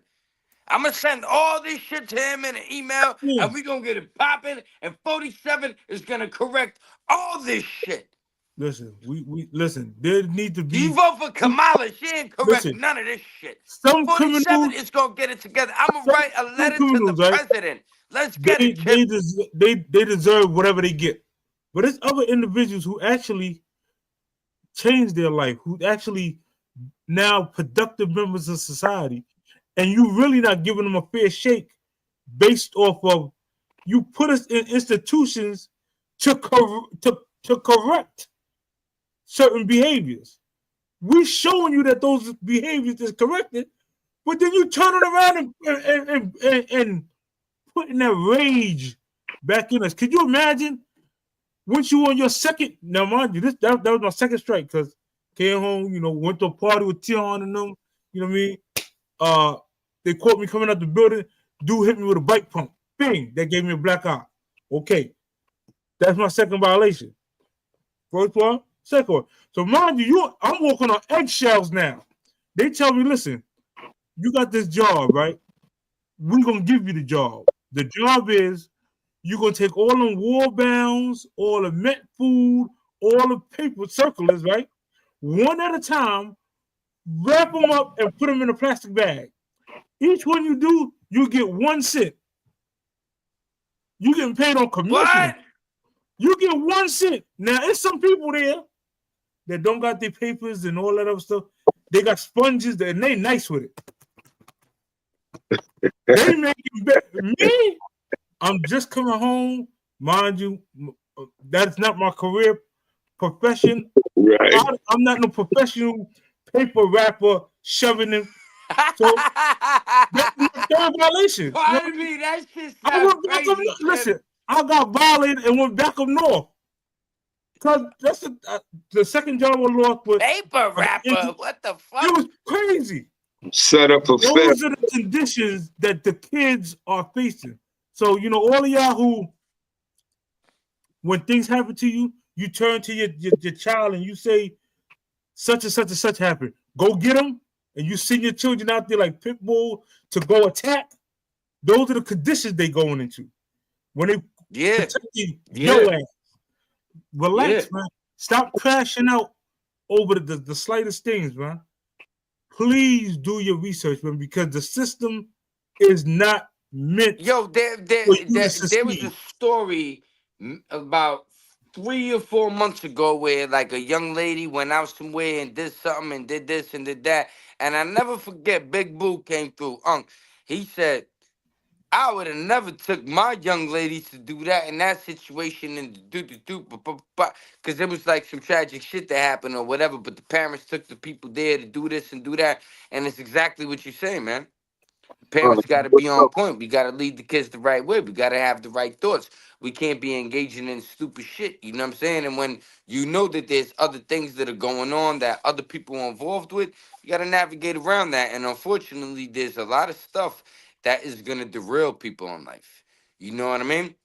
I'm gonna send all this shit to him in an email, Yeah. and we gonna get it popping. And 47 is gonna correct all this shit. Listen, we listen. There need to be. You vote for Kamala, she ain't correct Listen, none of this shit. some 47 criminals is gonna get it together. I'm gonna write a letter to the criminals, right? president. Let's get it, Chip. They deserve whatever they get. But there's other individuals who actually changed their life, who actually now productive members of society, and you really not giving them a fair shake based off of you put us in institutions to correct certain behaviors. We showing you that those behaviors is corrected, but then you turn it around and putting that rage back in us. Could you imagine once you on your second? Now, mind you, that was my second strike because came home, went to a party with Tion and them. You know what I mean? They caught me coming out the building. Dude hit me with a bike pump. Bing, that gave me a black eye. Okay, that's my second violation. First one, second one. So mind you, I'm walking on eggshells now. They tell me, listen, you got this job, right? We're gonna give you the job. The job is you're gonna take all them war bounds, all the met food, all the paper circulars, right? One at a time, wrap them up and put them in a plastic bag. Each one you do, you get 1 cent. You getting paid on commission. What? You get 1 cent. Now, there's some people there that don't got their papers and all that other stuff. They got sponges and they nice with it. They making me. I'm just coming home, mind you. That's not my career profession. Right. I'm not no professional paper wrapper shoving them. So that's my third violation. Pardon me, that shit sounds crazy. Listen, I got violated and went back up north. Cause that's the second job I lost with Paper wrapper. What the fuck? It was crazy. Set up a fair. Those are the conditions that the kids are facing. So all of y'all who, when things happen to you, you turn to your child and you say, such and such and such happened. Go get them, and you send your children out there like pit bull to go attack. Those are the conditions they going into when they your ass. Relax, man. Stop crashing out over the slightest things, man. Please do your research, man, because the system is not meant. Yo, there was a story about 3 or 4 months ago where like a young lady went out somewhere and did something and did this and did that. And I never forget Big Boo came through. He said, I would have never took my young lady to do that in that situation and because it was like some tragic shit that happened or whatever. But the parents took the people there to do this and do that. And it's exactly what you're saying, man. Parents got to be on point. We got to lead the kids the right way. We got to have the right thoughts. We can't be engaging in stupid shit. You know what I'm saying? And when you know that there's other things that are going on that other people are involved with, you got to navigate around that. And unfortunately, there's a lot of stuff that is going to derail people in life. You know what I mean?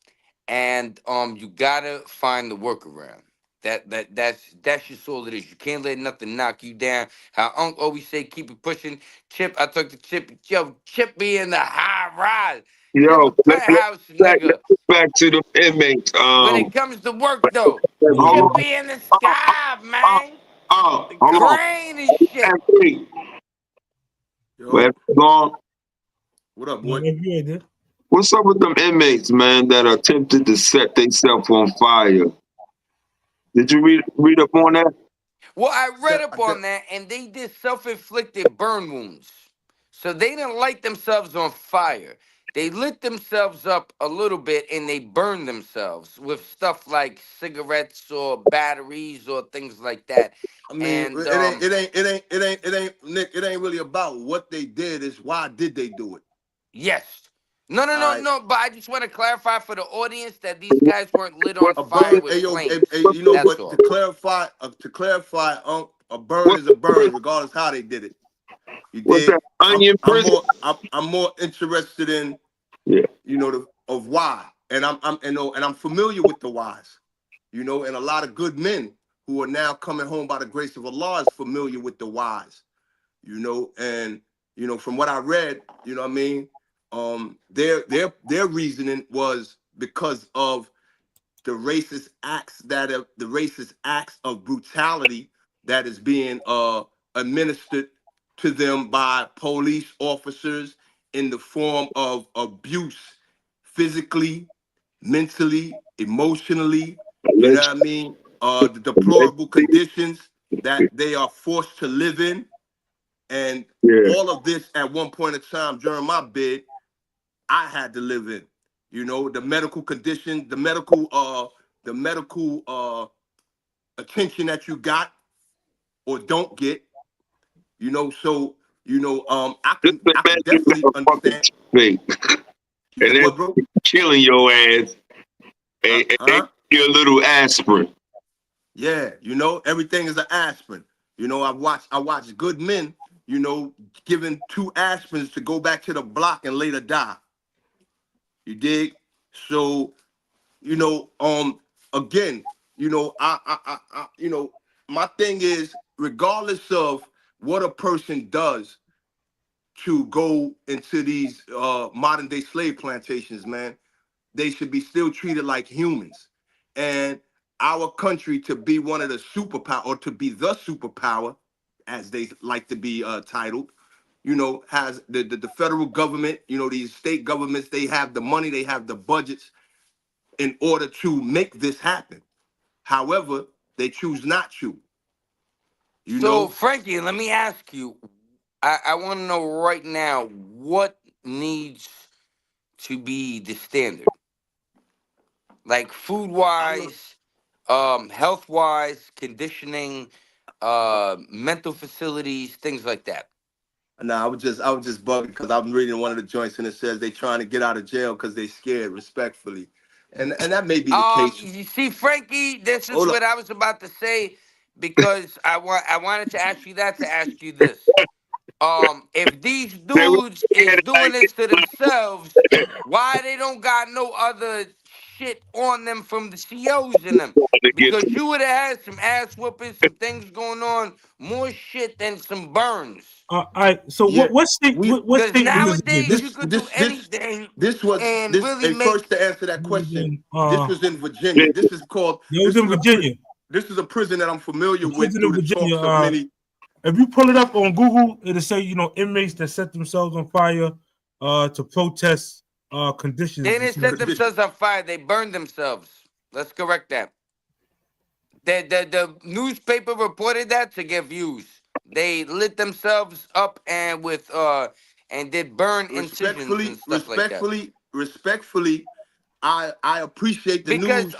And you got to find the workaround. That's just all it is. You can't let nothing knock you down. How Unc always say, keep it pushing. Chip, I talked to Chip. Yo, Chip be in the high rise. Yo, penthouse, nigga. back to the inmates. When it comes to work, though, hold Chip on. be in the sky, man. Hold The on. crane and shit. Where's gone? What up, boy? What's up with them inmates, man, that attempted to set themselves on fire? Did you read up on that? Well, I read up on that, and they did self-inflicted burn wounds. So they didn't light themselves on fire. They lit themselves up a little bit, and they burned themselves with stuff like cigarettes or batteries or things like that. I mean, and, it ain't, Nick. It ain't really about what they did. It's why did they do it? Yes. No. But I just want to clarify for the audience that these guys weren't lit on fire with flames. But to clarify, a burn is a burn, regardless how they did it. You What's did. that? Onion prison? I'm more interested in, yeah, of why, and I'm familiar with the whys. you know, and a lot of good men who are now coming home by the grace of Allah is familiar with the whys, you know, and you know, from what I read, you know what I mean, their reasoning was because of the racist acts of brutality that is being administered to them by police officers in the form of abuse, physically, mentally, emotionally, you know what I mean? The deplorable conditions that they are forced to live in. And Yeah. all of this at one point in time during my bid, I had to live in. You know, the medical condition, the medical attention that you got or don't get, you know, so you know, Just I can imagine you definitely have a fucking understand. thing, You and said then what, bro? killing your ass, and they Huh? give you a little aspirin. Yeah, you know, everything is an aspirin. You know, I watched good men, you know, given 2 aspirins to go back to the block and later die. You dig? So, you know, again, you know, you know, my thing is, regardless of what a person does to go into these modern day slave plantations, man, they should be still treated like humans. And our country to be one of the superpower, or to be the superpower, as they like to be titled, you know, has the federal government, you know, these state governments, they have the money, they have the budgets in order to make this happen. However, they choose not to, you So, know. Frankie, let me ask you. I want to know right now what needs to be the standard, like food I'm wise, health wise, conditioning, mental facilities, things like that. Nah, I was just bugging because I'm reading one of the joints and it says they trying to get out of jail because they scared, respectfully, and that may be the case. You see, Frankie, this is Hold what up. I was about to say because I wanted to ask you that to ask you this. If these They were dudes is scared doing like this to themselves, why they don't got no other shit on them from the COs in them? to get Because you would have had some ass whooping, some things going on, more shit than some burns. All right. So Yeah, we what Because state was this again? nowadays you could do anything this was and this. really And first, make. to answer that It was question, in this was in Virginia. This is called it was in Virginia. this is a prison that I'm familiar The with prison through in the Virginia. talks of many. If you pull it up on Google, it'll say, you know, inmates that set themselves on fire to protest They conditions. didn't You set know, themselves on fire. They burned themselves. Let's correct that. The newspaper reported that to get views. They lit themselves up and with and did burn incisions and stuff like that. Respectfully, I appreciate the Because news.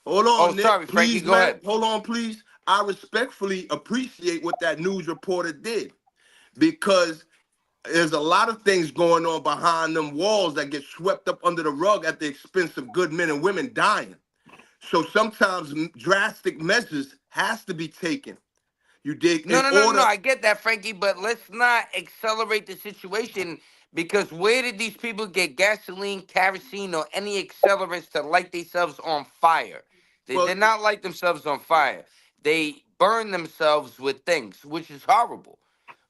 Hold oh on, sorry, Nick, Frankie, please, go man. ahead. Hold on, please. I respectfully appreciate what that news reporter did, because there's a lot of things going on behind them walls that get swept up under the rug at the expense of good men and women dying. So sometimes drastic measures has to be taken. You dig? No, In no, no, no, no. order. I get that, Frankie, but let's not accelerate the situation because where did these people get gasoline, kerosene, or any accelerants to light themselves on fire? They Well, did not light themselves on fire. They burn themselves with things, which is horrible.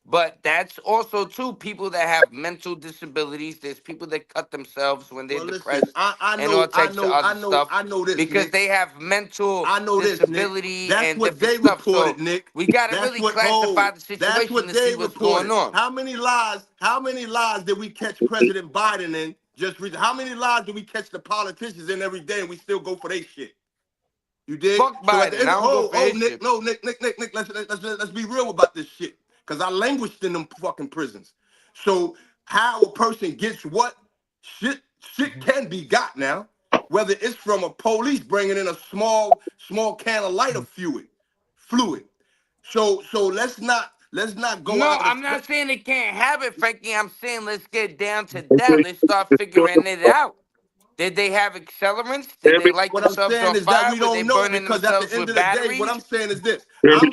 But that's also too people that have mental disabilities. There's people that cut themselves when they're well, listen. depressed and all types of other stuff I know this, because Nick. they have mental I know this, Nick. disability That's and what different they stuff. reported, So Nick. we got to That's really what. classify Oh, the that's situation what to see they what's going reported. on. How many lies? How many lies did we catch President Biden in just recently? How many lies do we catch the politicians in every day, and we still go for their shit? You dig? Fuck So at the Biden. end, I don't go for his Nick, shit. no, Nick, let's be real about this shit. Cause I languished in them fucking prisons. So how a person gets what shit can be got now, whether it's from a police bringing in a small can of lighter fluid. So let's not go No, out of the I'm not saying they can't have it, Frankie. I'm saying let's get down to that. Let's start figuring it out. Did they have accelerants? Did they light What I'm themselves saying on is that fire? we Were they don't know, burning because at the themselves end with of the day, what batteries? I'm saying is this: Mhm.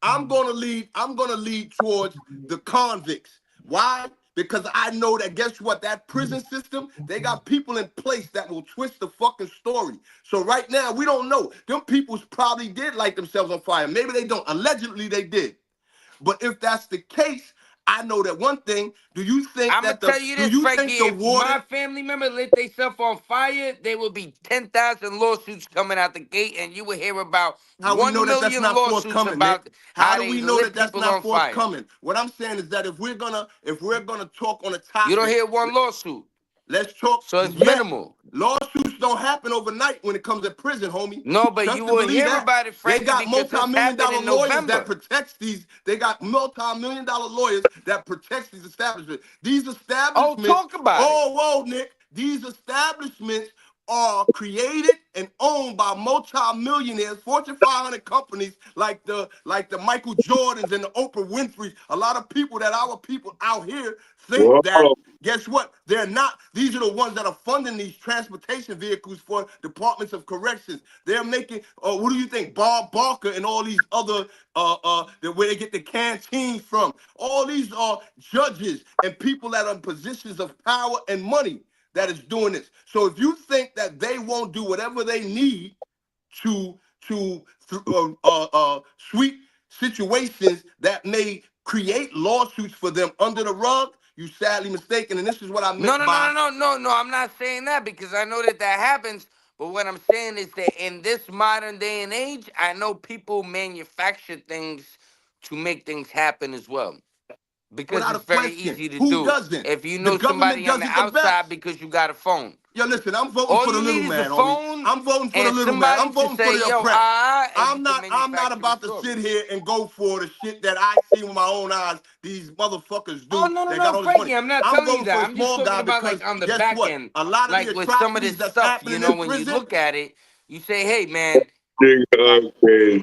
I'm gonna lead towards the convicts. Why? because I know that, guess what? That prison system, they got people in place that will twist the fucking story. So right now, we don't know. Them peoples probably did light themselves on fire. Maybe they don't. Allegedly, they did. But if that's the case, I know that one thing. Do you think I'm gonna that tell you this, Frankie. the If water? my family member lit themselves on fire, there will be 10,000 lawsuits coming out the gate, and you will hear about How we know 1 that that's million not lawsuits forthcoming, Nick? about How how do they we know that lit that's people not on fire. forthcoming? What I'm saying is that if we're gonna talk on a You don't topic, hear one lawsuit, let's talk. so it's Yet minimal. lawsuits don't happen overnight when it comes to prison, homie. No, but you Trust and will believe hear that. about it, They Frankie, got because this multi-million happened dollar in lawyers that November. protects these. They got multi-million dollar lawyers that protects these establishments. These Oh, establishments. talk about it. Oh, whoa, Nick. These establishments are created and owned by multi-millionaires, Fortune 500 companies like the Michael Jordans and the Oprah Winfreys. A lot of people that our people out here think Whoa. that, guess what? They're not. These are the ones that are funding these transportation vehicles for departments of corrections. They're making, what do you think? Bob Barker and all these other, where they get the canteens from. All these are judges and people that are in positions of power and money that is doing this. So if you think that they won't do whatever they need to sweep situations that may create lawsuits for them under the rug, you sadly mistaken. And this is what I No, meant no, by, no, no, no, no. I'm not saying that because I know that happens. But what I'm saying is that in this modern day and age, I know people manufacture things to make things happen as well. Because without a it's very question, easy to who do. doesn't? If you The know government somebody on does the it the best. outside because you got a phone. Yo, listen, I'm voting All for the you little need is a man, homie. phone I'm voting for the and little man. somebody I'm to voting for say, the yo, oppressed. and you I'm can not manufacture the about to story. sit here and go for the shit that I see with my own eyes. These motherfuckers do Oh, no, no, that got no, all this money. Frankie, I'm not I'm telling you voting for that. a I'm just small talking guy about because like on the guess back what? end. A lot of the Like with some of atrocities this that's stuff, you happening know, in when you prison. look at it, you say, hey, man, Nigga, crazy.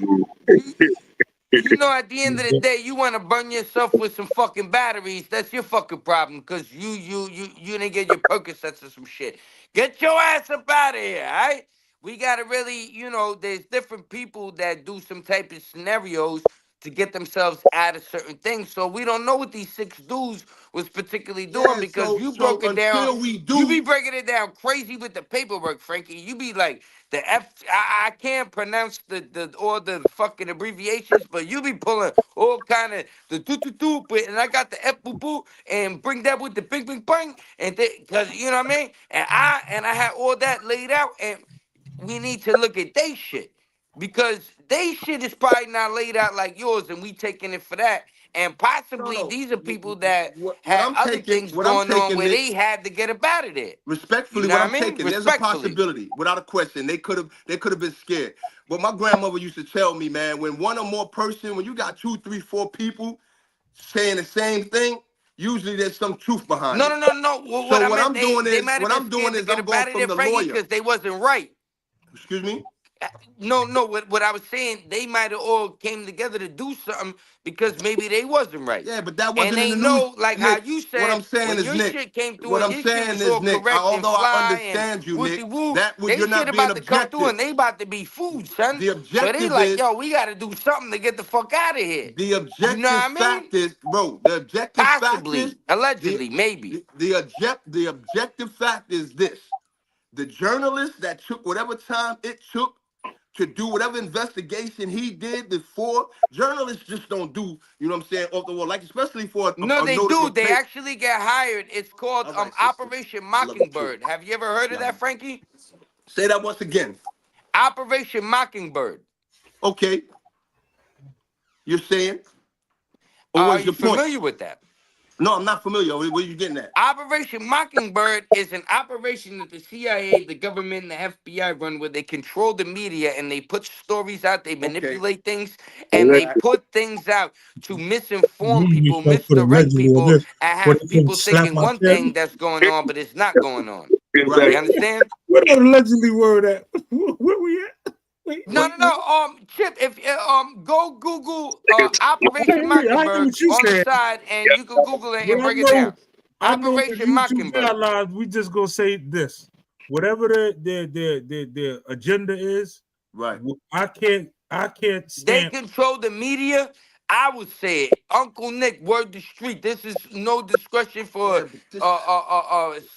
you know, at the end of the day, you want to burn yourself with some fucking batteries. That's your fucking problem, because you didn't get your Percocets or some shit. Get your ass up out of here, all right? We gotta really, you know, there's different people that do some type of scenarios to get themselves out of certain things. So we don't know what these 6 dudes was particularly doing Yeah, because so you broke it down. until we You do, be breaking it down crazy with the paperwork, Frankie. You be like, I can't pronounce all the fucking abbreviations, but you be pulling all kind of the do, and I got the F boo boo and bring that with the bing bing bang, and because you know what I mean. And I had all that laid out, and we need to look at they shit because they shit is probably not laid out like yours, and we taking it for that. And possibly no. these are people that What had I'm other taking, things going on where Nick, they had to get up out of there. You respectfully, know what what I'm I mean? taking, there's a Respectfully. possibility, without a question. They could have been scared. But my grandmother used to tell me, man, when one or more person, when you got 2, 3, 4 people saying the same thing, usually there's some truth behind No, it. no, no, no. What So I what meant, I'm doing they is, might have been scared to get I'm up going out of from there, the Frankie, lawyer. because they wasn't right. Excuse me? No. What I was saying, they might have all came together to do something because maybe they wasn't right. Yeah, but that And wasn't in they the news, know, like how Nick. you What I'm said, saying when is, your Nick. shit came through What and I'm his shit saying was is, all Nick. correct and Although I fly and understand you, wooty Nick, woo, that they you're shit not being about to come through objective. and they about to be food, son. The So they objective like, is yo, we got to do something to get the fuck out of here. the You know objective what I mean? fact is, bro. The objective fact is Possibly, allegedly, maybe. the objective fact is this: the journalist that took whatever time it took to do whatever investigation he did before. Journalists just don't do, you know what I'm saying, off the wall, like especially for No, a they notable do. They paper. actually get hired. It's called All right, sister. Operation I love you too. Mockingbird. Have you ever heard of Love that, you. Frankie? Say that once again. Operation Mockingbird. Okay, you're saying, or Are what's you your point? familiar with that? No, I'm not familiar. What are you getting at? Operation Mockingbird is an operation that the CIA, the government, and the FBI run where they control the media and they put stories out, they Okay. manipulate things, and Allegedly. they put things out to misinform You people, try to put misdirect allegedly on people, this. and What have they can people slap thinking my one thing cherry? that's going on, but it's not going on. Right. You understand? Where that allegedly word at? Where we at? Wait, No, wait, no, wait. no. Chip, if go Google I Operation hear Mockingbird what you on the saying, side, and you can Google it but and break it down. I know the Operation YouTube Mockingbird. guidelines. We just gonna say this: whatever the agenda is, Right. I can't They stamp. control the media, I would say it. Uncle Nick, word the street. This is no discretion for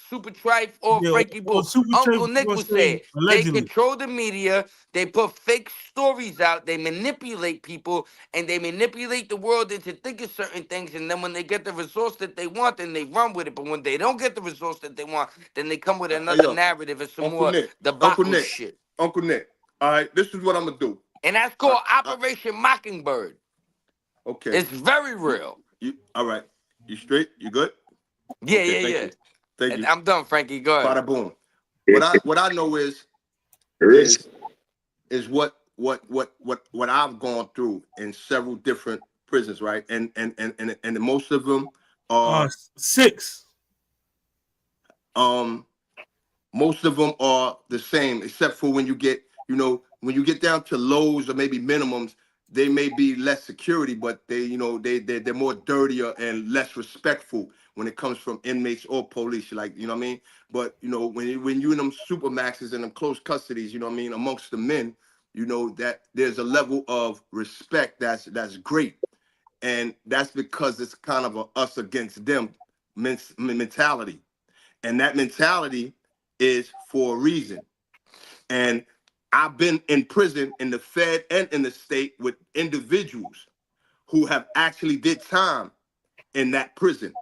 Super Trife or Yeah, Frankie or Boo. Super Uncle Trade Nick gonna would say say it. They allegedly. control the media. They put fake stories out. They manipulate people, and they manipulate the world into thinking certain things. And then when they get the results that they want, then they run with it. But when they don't get the results that they want, then they come with Hey, another yo, narrative and some Uncle more Nick, Uncle debacle Nick, shit. Uncle Nick. All right, this is what I'm gonna do. And that's I, called I, Operation Mockingbird. okay. It's very real. You all right? You straight? You good? Yeah, Okay, yeah, thank yeah. you. Thank And you. I'm done, Frankie. Go ahead. Bada boom. What I know is Risk. what I've gone through in several different prisons, right? And most of them are 6. most of them are the same, except for when you get, when you get down to lows or maybe minimums, they may be less security, but they're more dirtier and less respectful when it comes from inmates or police, like, you know what I mean? But when you in them super maxes and them close custodies, you know what I mean, amongst the men, that there's a level of respect that's great. And that's because it's kind of a us against them mentality. And that mentality is for a reason. And I've been in prison in the Fed and in the state with individuals who have actually did time in that prison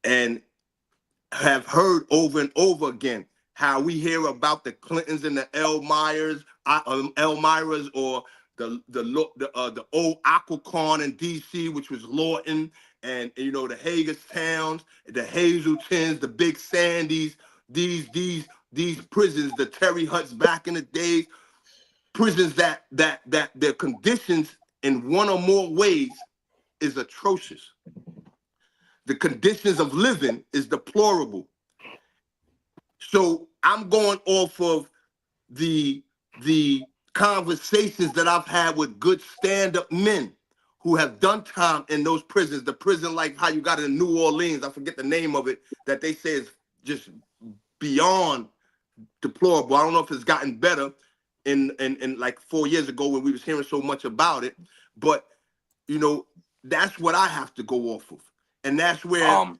and have heard over and over again how we hear about the Clintons and the Elmiras, or the old Aquacon in D.C., which was Lawton, and the Hagerstowns, the Hazeltons, the Big Sandys, these prisons, the Terry Huts back in the days, prisons that their conditions in one or more ways is atrocious. The conditions of living is deplorable. So I'm going off of the conversations that I've had with good stand-up men who have done time in those prisons. The prison like how you got it in New Orleans, I forget the name of it, that they say is just beyond deplorable. I don't know if it's gotten better in like 4 years ago when we was hearing so much about it, but that's what I have to go off of. And that's where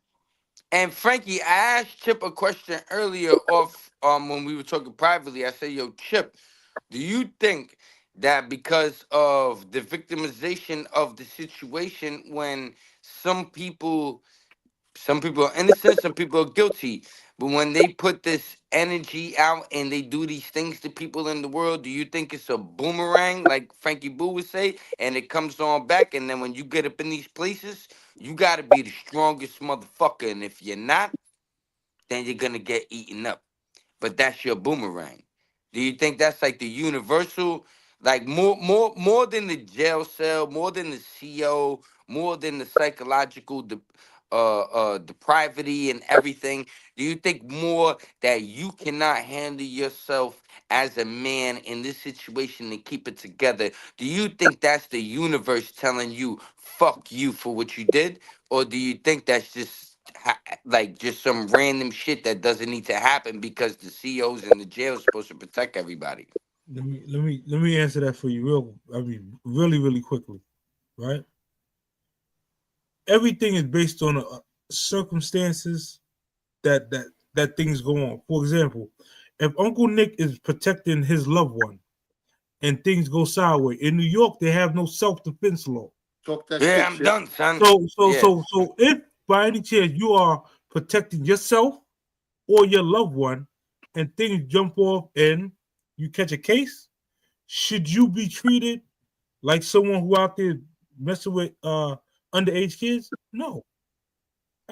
And Frankie, I asked Chip a question earlier off when we were talking privately. I said, "Yo, Chip, do you think that because of the victimization of the situation, when some people are innocent, some people are guilty, but when they put this energy out and they do these things to people in the world, do you think it's a boomerang, like Frankie Boo would say, and it comes on back? And then when you get up in these places, you got to be the strongest motherfucker, and if you're not, then you're gonna get eaten up. But that's your boomerang. Do you think that's like the universal, like more than the jail cell, more than the CO, more than the psychological depravity and everything? Do you think more that you cannot handle yourself as a man in this situation and keep it together? Do you think that's the universe telling you fuck you for what you did, or do you think that's just like just some random shit that doesn't need to happen because the COs in the jail is supposed to protect everybody? Let me answer that for you really quickly, right? Everything is based on circumstances that things go on. For example, if Uncle Nick is protecting his loved one and things go sideways in New York, they have no self-defense law. talk that Yeah, shit, I'm Chip. done, son. Yeah. So if by any chance you are protecting yourself or your loved one and things jump off and you catch a case, should you be treated like someone who out there messing with underage kids? No,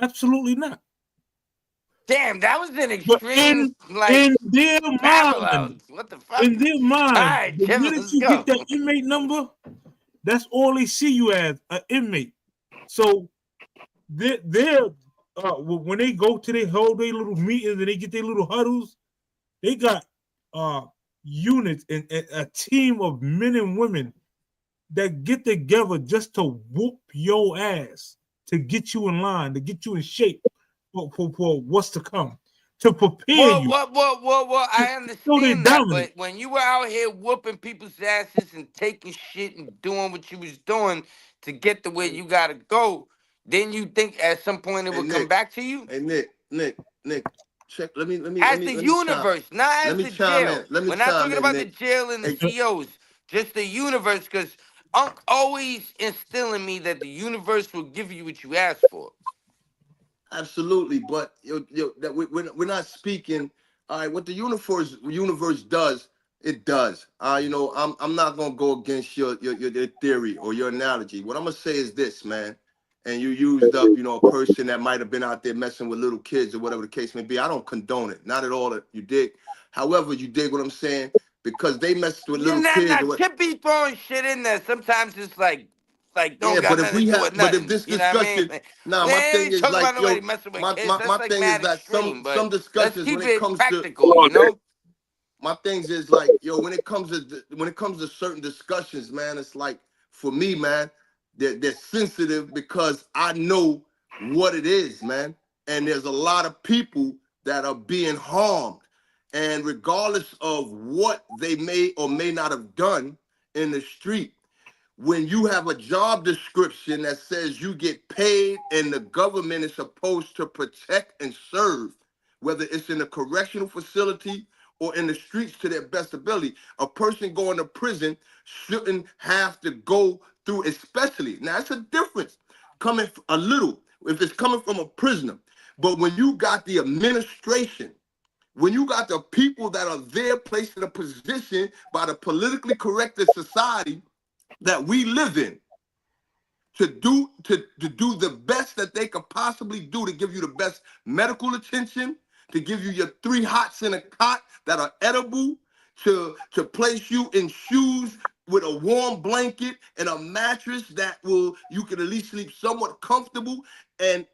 absolutely not. Damn, that was an But extreme, like, in their parallel. mind, What the fuck? All right, the Chip, minute let's you get go. that inmate number, that's all they see you as, an inmate. So they're when they go to their whole day little meetings and they get their little huddles, they got units and a team of men and women that get together just to whoop your ass, to get you in line, to get you in shape for what's to come, to prepare you. Well, I So they understand that, dominant. but when you were out here whooping people's asses and taking shit and doing what you was doing to get to where you gotta go, then you think at some point it Hey would come Nick, back to you? hey Nick, check. As the universe, not Let as me the chime jail. in. Let me We're not chime talking in, about the Nick. jail and the Hey, COs, just the universe, because Unc always instilling me that the universe will give you what you ask for. absolutely, but that we're not speaking. All right, what the universe does, it does. I'm not gonna go against your theory or your analogy. What I'm gonna say is this, man. And you used up, a person that might have been out there messing with little kids or whatever the case may be. I don't condone it, not at all. That you dig. However, you dig what I'm saying because they messed with You're little not, kids or not what. should be throwing shit in there. Sometimes it's like Yeah, don't got but if nothing to we do have, with but if nothing. this You know what I mean? discussion, nah, We my ain't thing even is talking about like, nobody messing with kids. That's my like thing is mad that extreme. But some let's discussions when keep it it comes to practical. You know? my things is like, when it comes to certain discussions, man, it's like for me, man, they're sensitive because I know what it is, man. And there's a lot of people that are being harmed. And regardless of what they may or may not have done in the street, when you have a job description that says you get paid and the government is supposed to protect and serve, whether it's in a correctional facility or in the streets to their best ability, a person going to prison shouldn't have to go through, especially, now it's a difference coming a little, if it's coming from a prisoner, but when you got the administration, when you got the people that are there placed in a position by the politically corrected society that we live in to do the best that they could possibly do to give you the best medical attention, to give you your 3 hots in a cot that are edible, to place you in shoes with a warm blanket and a mattress that will you can at least sleep somewhat comfortable. And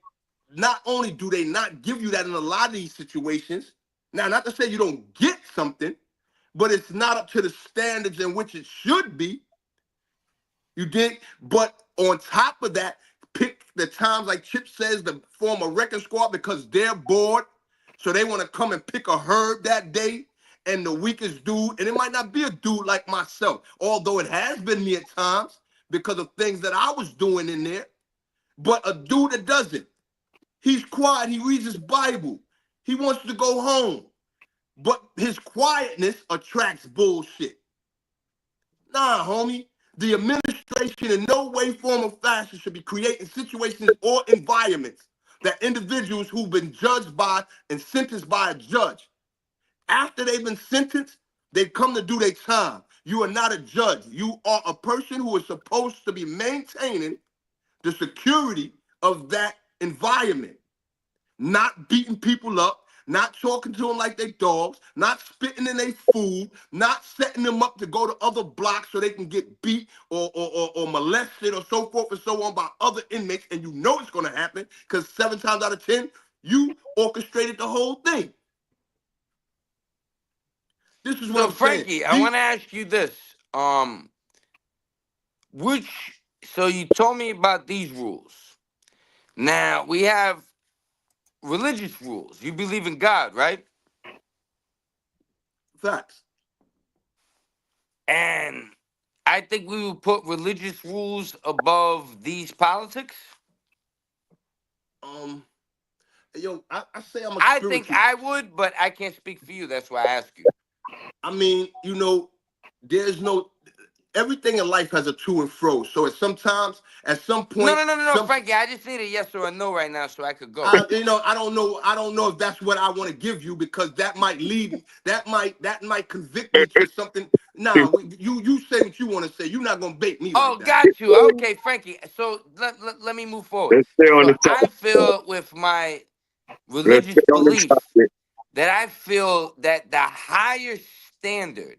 not only do they not give you that in a lot of these situations, now not to say you don't get something, but it's not up to the standards in which it should be. You dig? But on top of that, pick the times like Chip says to form a wrecking squad because they're bored. So they want to come and pick a herb that day. And the weakest dude, and it might not be a dude like myself, although it has been me at times because of things that I was doing in there. But a dude that doesn't. He's quiet. He reads his Bible. He wants to go home. But his quietness attracts bullshit. Nah, homie. The administration in no way, form, or fashion should be creating situations or environments that individuals who've been judged by and sentenced by a judge, after they've been sentenced, they come to do their time. You are not a judge. You are a person who is supposed to be maintaining the security of that environment, not beating people up, not talking to them like they dogs, not spitting in their food, not setting them up to go to other blocks so they can get beat or molested or so forth and so on by other inmates. And you know it's going to happen because 7 times out of 10, you orchestrated the whole thing. This is what So I'm saying. Frankie, I want to ask you this. Which so you told me about these rules. Now we have religious rules. You believe in God, right? Facts. And I think we would put religious rules above these politics. Um, yo, I say I'm a I think spiritual. I would, but I can't speak for you. That's why I ask you. I mean, there's no everything in life has a to and fro. So at some No, point, no, no, no, no, Frankie. I just need a yes or a no right now so I could go. I don't know if that's what I want to give you because that might convict me to something. Nah, you say what you want to say. You're not gonna bait me Oh, like that. got you. Okay, Frankie. So let me move forward. Let's stay on So the I topic. feel with my Let's religious stay on the belief topic. that I feel that the higher standard,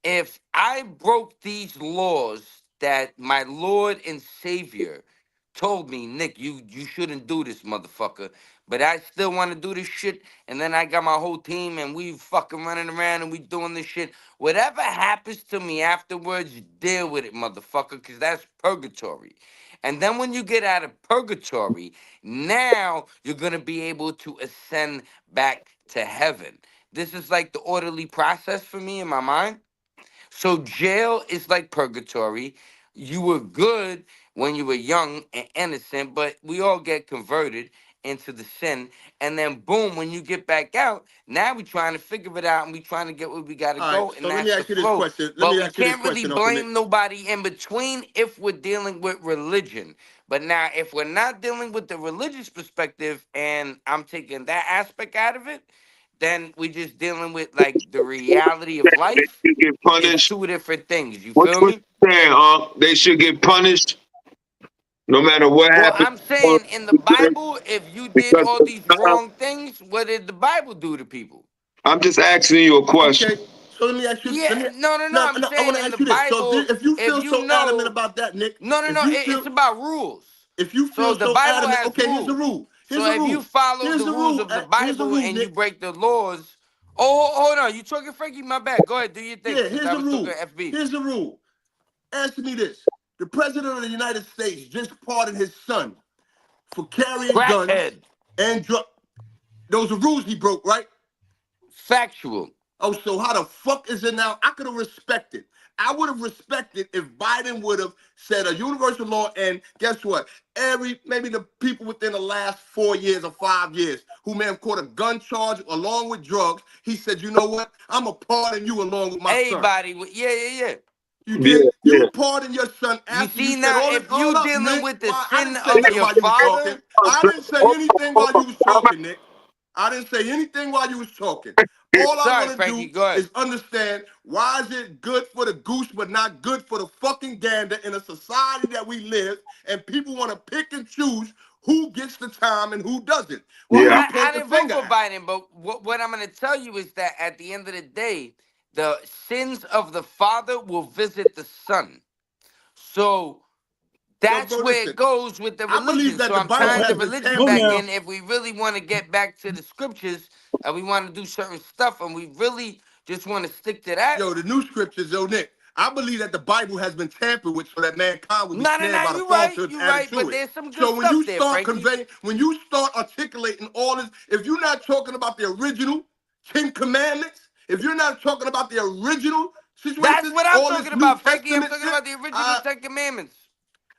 if I broke these laws that my Lord and Savior told me, Nick, you shouldn't do this, motherfucker. But I still want to do this shit, and then I got my whole team, and we fucking running around, and we doing this shit. Whatever happens to me afterwards, deal with it, motherfucker, because that's purgatory. And then when you get out of purgatory, now you're going to be able to ascend back to heaven. This is like the orderly process for me in my mind. So jail is like purgatory. You were good when you were young and innocent, but we all get converted into the sin. And then boom, when you get back out, now we trying to figure it out and we trying to get where we gotta All right, go, so and let me that's the ask you this flow. question. Let But me we ask you this can't really question, Uncle Nick. blame nobody in between if we're dealing with religion. But now if we're not dealing with the religious perspective and I'm taking that aspect out of it, then we just dealing with like the reality of They life. should get It's punished. two different things. You What feel you me? saying, They should get punished no matter what Well, happened. I'm saying in the Bible, if you did Because all these wrong things, what did the Bible do to people? I'm just asking you a question. Okay, so let me ask you. Yeah, Let me. no. I'm No, I want saying to in the ask you this. So Bible, if you if feel you so adamant know, about that, Nick, if no, you it's feel about rules. if you So feel the so Bible adamant, has okay, here's the rules. rule. Here's So the if you rule. follow Here's the the rules rule. of the Here's the Bible rule, and you Nick. break the laws, hold on, you talking Frankie? My bad. Go ahead, do your thing, Yeah, since here's I the was talking rule. FB. Here's the rule. Answer me this. The president of the United States just pardoned his son for carrying guns Crackhead, and drug. Those are rules he broke, right? factual. Oh, so how the fuck is it now? I could have respected. I would have respected if Biden would have said a universal law, and guess what? Maybe the people within the last 4 years or 5 years who may have caught a gun charge along with drugs, he said, you know what? I'm going to pardon you along with my son. Everybody, yeah. You Yeah, did. yeah. You pardoned your son You after you see said now, all this. if Hold you up, dealing Nick. with the Why? I sin didn't say of nothing your while you was talking. father, I didn't say anything while you was talking, Nick. I didn't say anything while you was talking. All I sorry, want to Frankie, do go ahead. is understand why is it good for the goose but not good for the fucking gander in a society that we live, and people want to pick and choose who gets the time and who doesn't. Well, Who Yeah. you I point the didn't vote finger for at? Biden, but what I'm going to tell you is that at the end of the day, the sins of the father will visit the son. So Yo, that's bro, where it listen. goes with the I believe religion. that So the I'm Bible tying the has been religion No, tampered back with. now. in if we really want to get back to the scriptures and we want to do certain stuff and we really just want to stick to that. Yo, the new scriptures, yo, Nick. I believe that the Bible has been tampered with so that mankind will be No, snared by the falsehoods you're added right, to but it. there's some good So when stuff you there, start Frankie. conveying, when you start articulating all this, if you're not talking about the original Ten Commandments, if you're not talking about the original That's situations, what I'm all this talking New about, Frankie. I'm Testament talking shit, about the original Ten Commandments.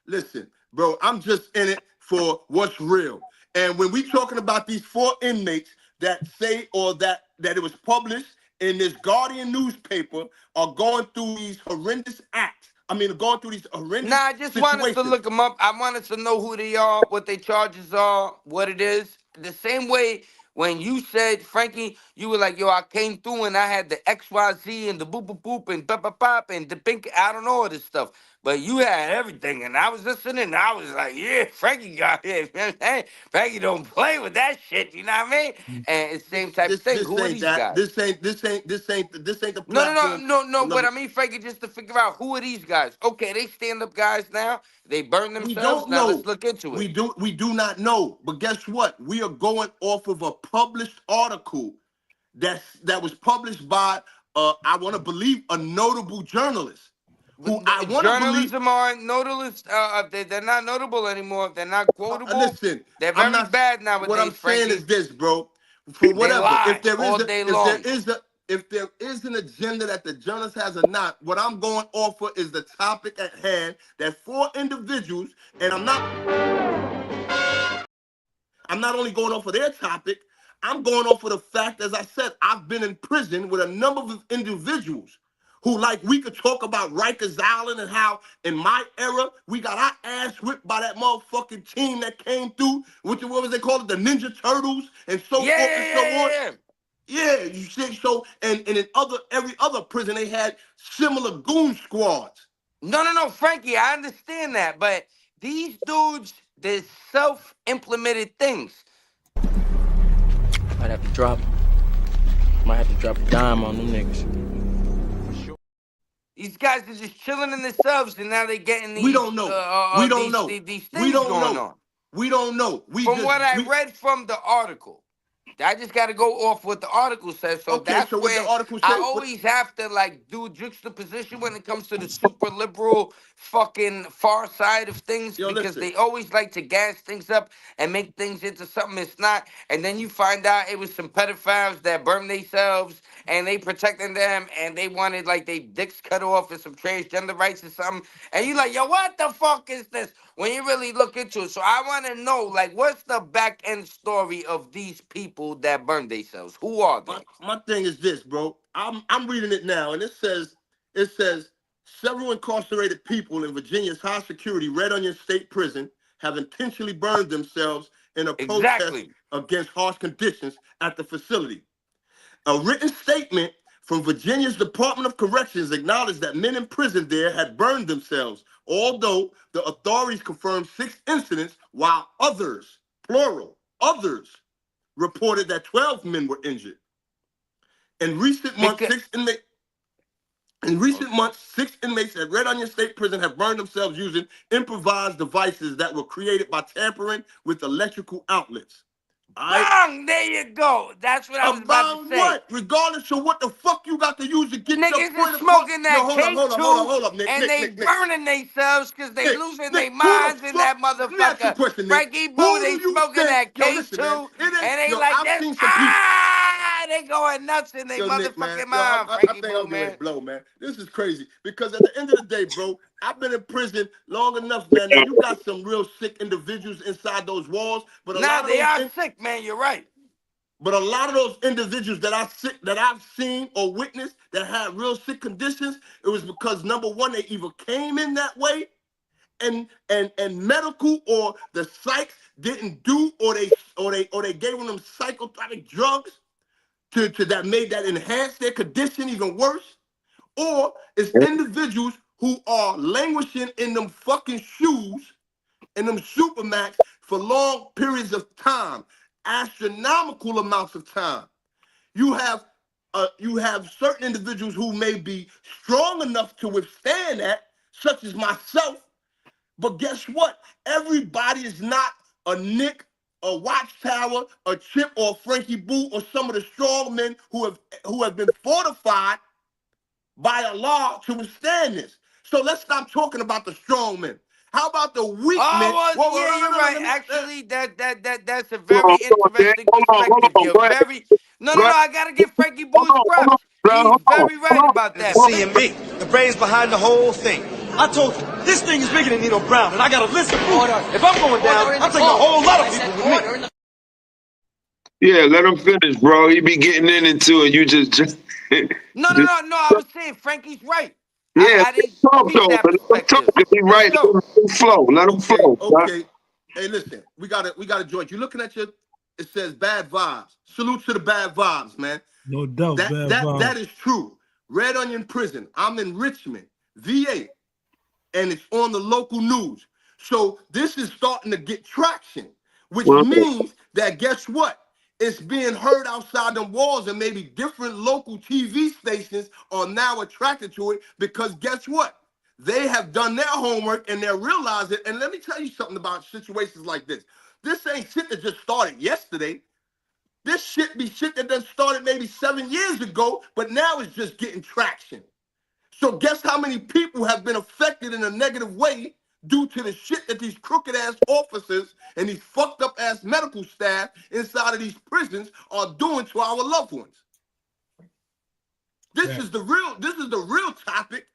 listen, bro, I'm just in it for what's real. And when we talking about these 4 inmates that say or that it was published in this Guardian newspaper are going through these horrendous acts. I mean, going through these Nah, horrendous I just want us to situations. look them up. I want us to know who they are, what their charges are, what it is. The same way when you said, Frankie, you were like, yo, I came through and I had the XYZ and the boop boop boop and pop pop pop and the pink, I don't know all this stuff. But you had everything. And I was listening and I was like, yeah, Frankie got it. Hey, Frankie don't play with that shit. You know what I mean? And it's the This same type of this thing. this Who are ain't these that. guys? This ain't the No, platform. But Beloved. I mean, Frankie, just to figure out who are these guys? Okay, they stand up guys now. They burn We themselves. don't Now let's know. look into it. We do not know. But guess what? We are going off of a published article that was published by I want to believe a notable journalist who But I the want to believe. journalism aren't notable. They're not notable anymore. They're not quotable. Listen, They're I'm very not. bad What I'm nowadays, saying Frankie. is this, bro. For They whatever, lie all day long. if there is an agenda that the journalist has or not, what I'm going off for is the topic at hand. That 4 individuals, and I'm not only going off of their topic, I'm going off of the fact, as I said, I've been in prison with a number of individuals who, like, we could talk about Rikers Island and how in my era we got our ass whipped by that motherfucking team that came through, what was they called it, the Ninja Turtles, and so Yeah, forth and so on. yeah. Yeah, you see, so and in every other prison they had similar goon squads. No, Frankie. I understand that, but these dudes, they're self-implemented things. Might have to drop a dime on them niggas. These guys are just chilling in themselves, and now they're getting We these don't know. We don't know. these We things don't going know. on. We don't know. From what I read from the article. I just got to go off what the article says. So Okay, that's so what the where article I say? always have to like do juxtaposition when it comes to the super liberal fucking far side of things, Yo, because listen. they always like to gas things up and make things into something it's not. And then you find out it was some pedophiles that burned themselves and they protecting them and they wanted like they dicks cut off and some transgender rights or something. And you like, yo, what the fuck is this? When you really look into it. So I want to know, like, what's the back end story of these people that burned themselves? Who are they? My thing is this, bro. I'm reading it now, and it says several incarcerated people in Virginia's high security Red Onion State Prison have intentionally burned themselves in a protest Exactly. against harsh conditions at the facility. A written statement from Virginia's Department of Corrections acknowledged that men in prison there had burned themselves, although the authorities confirmed 6 incidents, while others, plural, others, reported that 12 men were injured. In recent months, Because six inmates at Red Onion State Prison have burned themselves using improvised devices that were created by tampering with electrical outlets. All right? bang, there you go. That's what I was about to About say. what? Regardless of what the fuck you got to use to get your Niggas point is across. smoking Yo, that hold up, cake hold up, hold up, too, hold up, Nick, and Nick, they Nick, Nick. burning themselves because they Nick, losing Nick, their who the minds in fuck? that Let me ask you a motherfucker. question, Nick. Frankie Boo, Who do they you smoking think? that Yo, cake listen, man. too, It ain't. and they Yo, like I've this. seen some people. They going nuts in their Yo, Nick, man. motherfucking Yo, mind, I Frankie think Boo, I'm getting ready man. to blow, man. This is crazy. Because at the end of the day, bro, I've been in prison long enough, man. Now, you got some real sick individuals inside those walls, but a Nah, lot of they those are sick, man. You're right. but a lot of those individuals that I've seen or witnessed that had real sick conditions, it was because number one, they either came in that way and medical or the psych didn't do, or they gave them psychotropic drugs to that made that enhance their condition even worse, or it's individuals who are languishing in them fucking shoes in them supermax for long periods of time, astronomical amounts of time. You have certain individuals who may be strong enough to withstand that, such as myself. But guess what? Everybody is not a Nick, a Watchtower, a Chip, or a Frankie Boo, or some of the strong men who have been fortified by Allah to withstand this. So let's stop talking about the strong men. How about the weak men? Oh, well, Well, yeah, no, you're no, no, right. let me. Actually, that's a Hold very on, hold on, Dan. interesting Hold perspective. on. You're Go ahead. very no, Go no, ahead. no. I gotta give Frankie Boo Hold his on, hold on, props. bro. He's Hold on, very right about As that. the CMB, the brains behind the whole thing. I told you, this thing is bigger than Nino Brown, and I gotta listen. If I'm going down, I'm taking a whole lot of people with me. Yeah, let him finish, bro. He be getting into it. You just No, no, no, no. I was saying Frankie's right. yeah. I Let him didn't talk peep though. that Let him talk. perspective. If he Let's right, go. let him flow. Let him Okay, flow. Huh? okay. Hey, listen, we got a joint. You looking at your? It says bad vibes. Salute to the bad vibes, man. No doubt, That bad that vibes. that is true. Red Onion Prison. I'm in Richmond, VA, and it's on the local news. So this is starting to get traction, which Well, means that guess what? It's being heard outside the walls, and maybe different local TV stations are now attracted to it because guess what? They have done their homework and they're realizing. And let me tell you something about situations like this. This ain't shit that just started yesterday. This shit be shit that done started maybe 7 years ago, but now it's just getting traction. So guess how many people have been affected in a negative way due to the shit that these crooked ass officers and these fucked up ass medical staff inside of these prisons are doing to our loved ones. This is the real topic.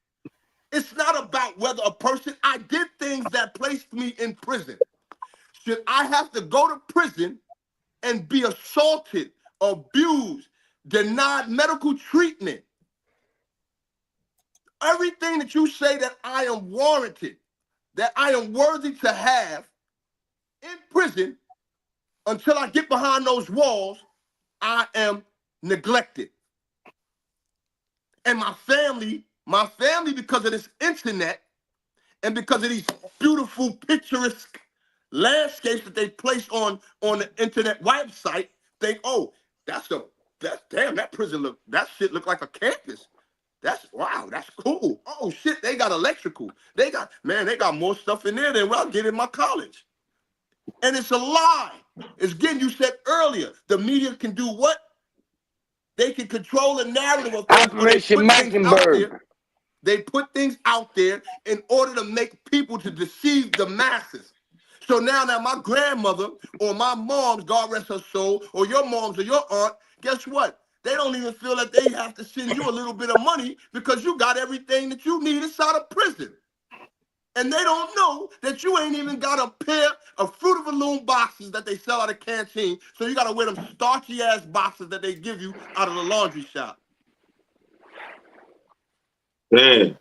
It's not about whether a person, I did things that placed me in prison. Should I have to go to prison and be assaulted, abused, denied medical treatment? Everything that you say that I am warranted, that I am worthy to have in prison, until I get behind those walls, I am neglected. And my family, because of this internet and because of these beautiful picturesque landscapes that they place on the internet website, think, oh, that's damn, that prison that shit look like a campus. That's wow, that's cool. Oh shit, they got electrical. They got more stuff in there than what I get in my college. And it's a lie. It's again, you said earlier, the media can do what? They can control the narrative of things, or they Operation put things out Mockingbird. there. They put things out there in order to make people to deceive the masses. So now my grandmother or my mom's, God rest her soul, or your mom's or your aunt, guess what? They don't even feel that they have to send you a little bit of money because you got everything that you need inside of prison. And they don't know that you ain't even got a pair of Fruit of the Loom boxes that they sell at a canteen. So you got to wear them starchy ass boxes that they give you out of the laundry shop. Man.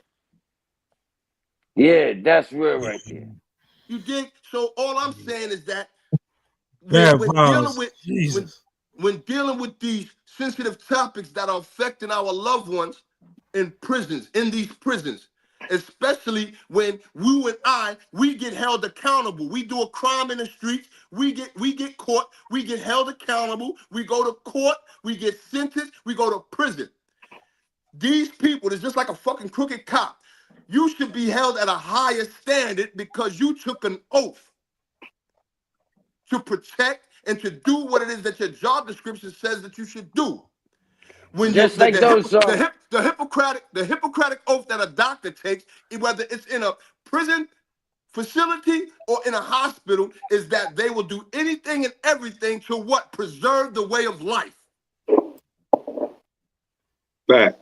Yeah, that's real right there. You dig? So all I'm saying is that Bad when violence. dealing with Jesus. when dealing with these sensitive topics that are affecting our loved ones in prisons, especially when you and I, we get held accountable. We do a crime in the streets, we get caught, we get held accountable, we go to court, we get sentenced, we go to prison. These people, it's just like a fucking crooked cop. You should be held at a higher standard because you took an oath to protect and to do what it is that your job description says that you should do. When Just like those the Hippocratic oath that a doctor takes, whether it's in a prison facility or in a hospital, is that they will do anything and everything to what? Preserve the way of life. Back.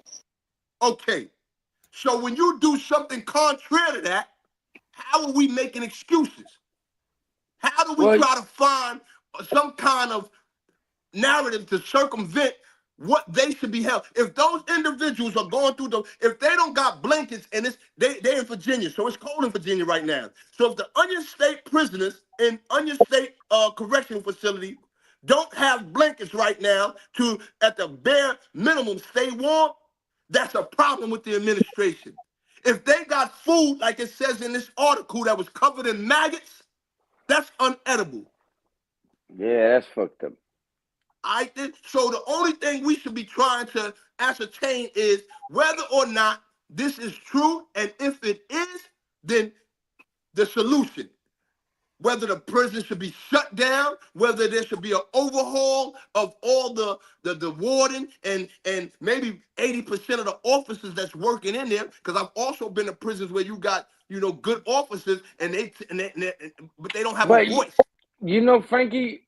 Okay. So when you do something contrary to that, how are we making excuses? How do we try to find some kind of narrative to circumvent what they should be held? If those individuals are going through if they don't got blankets and they're in Virginia, so it's cold in Virginia right now. So if the Onion State prisoners in Onion State correctional facility don't have blankets right now to, at the bare minimum, stay warm, that's a problem with the administration. If they got food, like it says in this article, that was covered in maggots, that's unedible. Yeah, that's fucked up. So the only thing we should be trying to ascertain is whether or not this is true, and if it is, then the solution. Whether the prison should be shut down, whether there should be an overhaul of all the warden and maybe 80% of the officers that's working in there. Because I've also been to prisons where you got good officers but they don't have a voice. You know, Frankie,